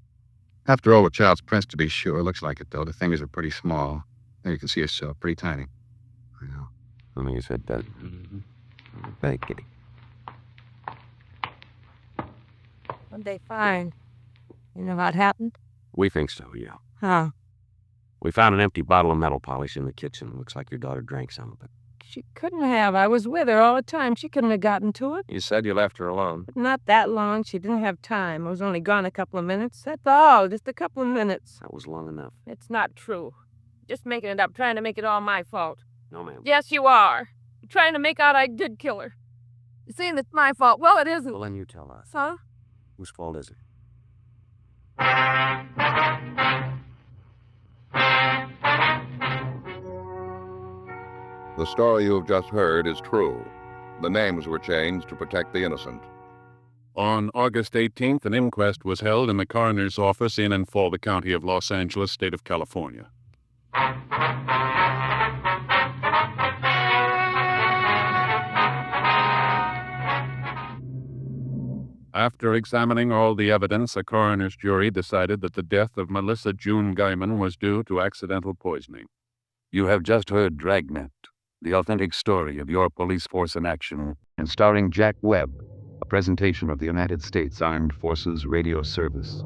After all, the child's prints, to be sure. Looks like it, though. The fingers are pretty small. There you can see yourself. Pretty tiny. Yeah. I think you said that. Thank you. What'd they find? You know what happened? We think so, yeah. Huh. We found an empty bottle of metal polish in the kitchen. Looks like your daughter drank some of it. She couldn't have. I was with her all the time. She couldn't have gotten to it. You said you left her alone. But not that long. She didn't have time. I was only gone a couple of minutes. That's all. Just a couple of minutes. That was long enough. It's not true. Just making it up, trying to make it all my fault. No, ma'am. Yes, you are. You're trying to make out I did kill her. You saying it's my fault? Well, it isn't. Well, then you tell us. Huh? Whose fault is it? The story you have just heard is true. The names were changed to protect the innocent. On August 18th, an inquest was held in the coroner's office in and for the county of Los Angeles, state of California. After examining all the evidence, a coroner's jury decided that the death of Melissa June Guyman was due to accidental poisoning. You have just heard Dragnet, the authentic story of your police force in action, and starring Jack Webb, a presentation of the United States Armed Forces Radio Service.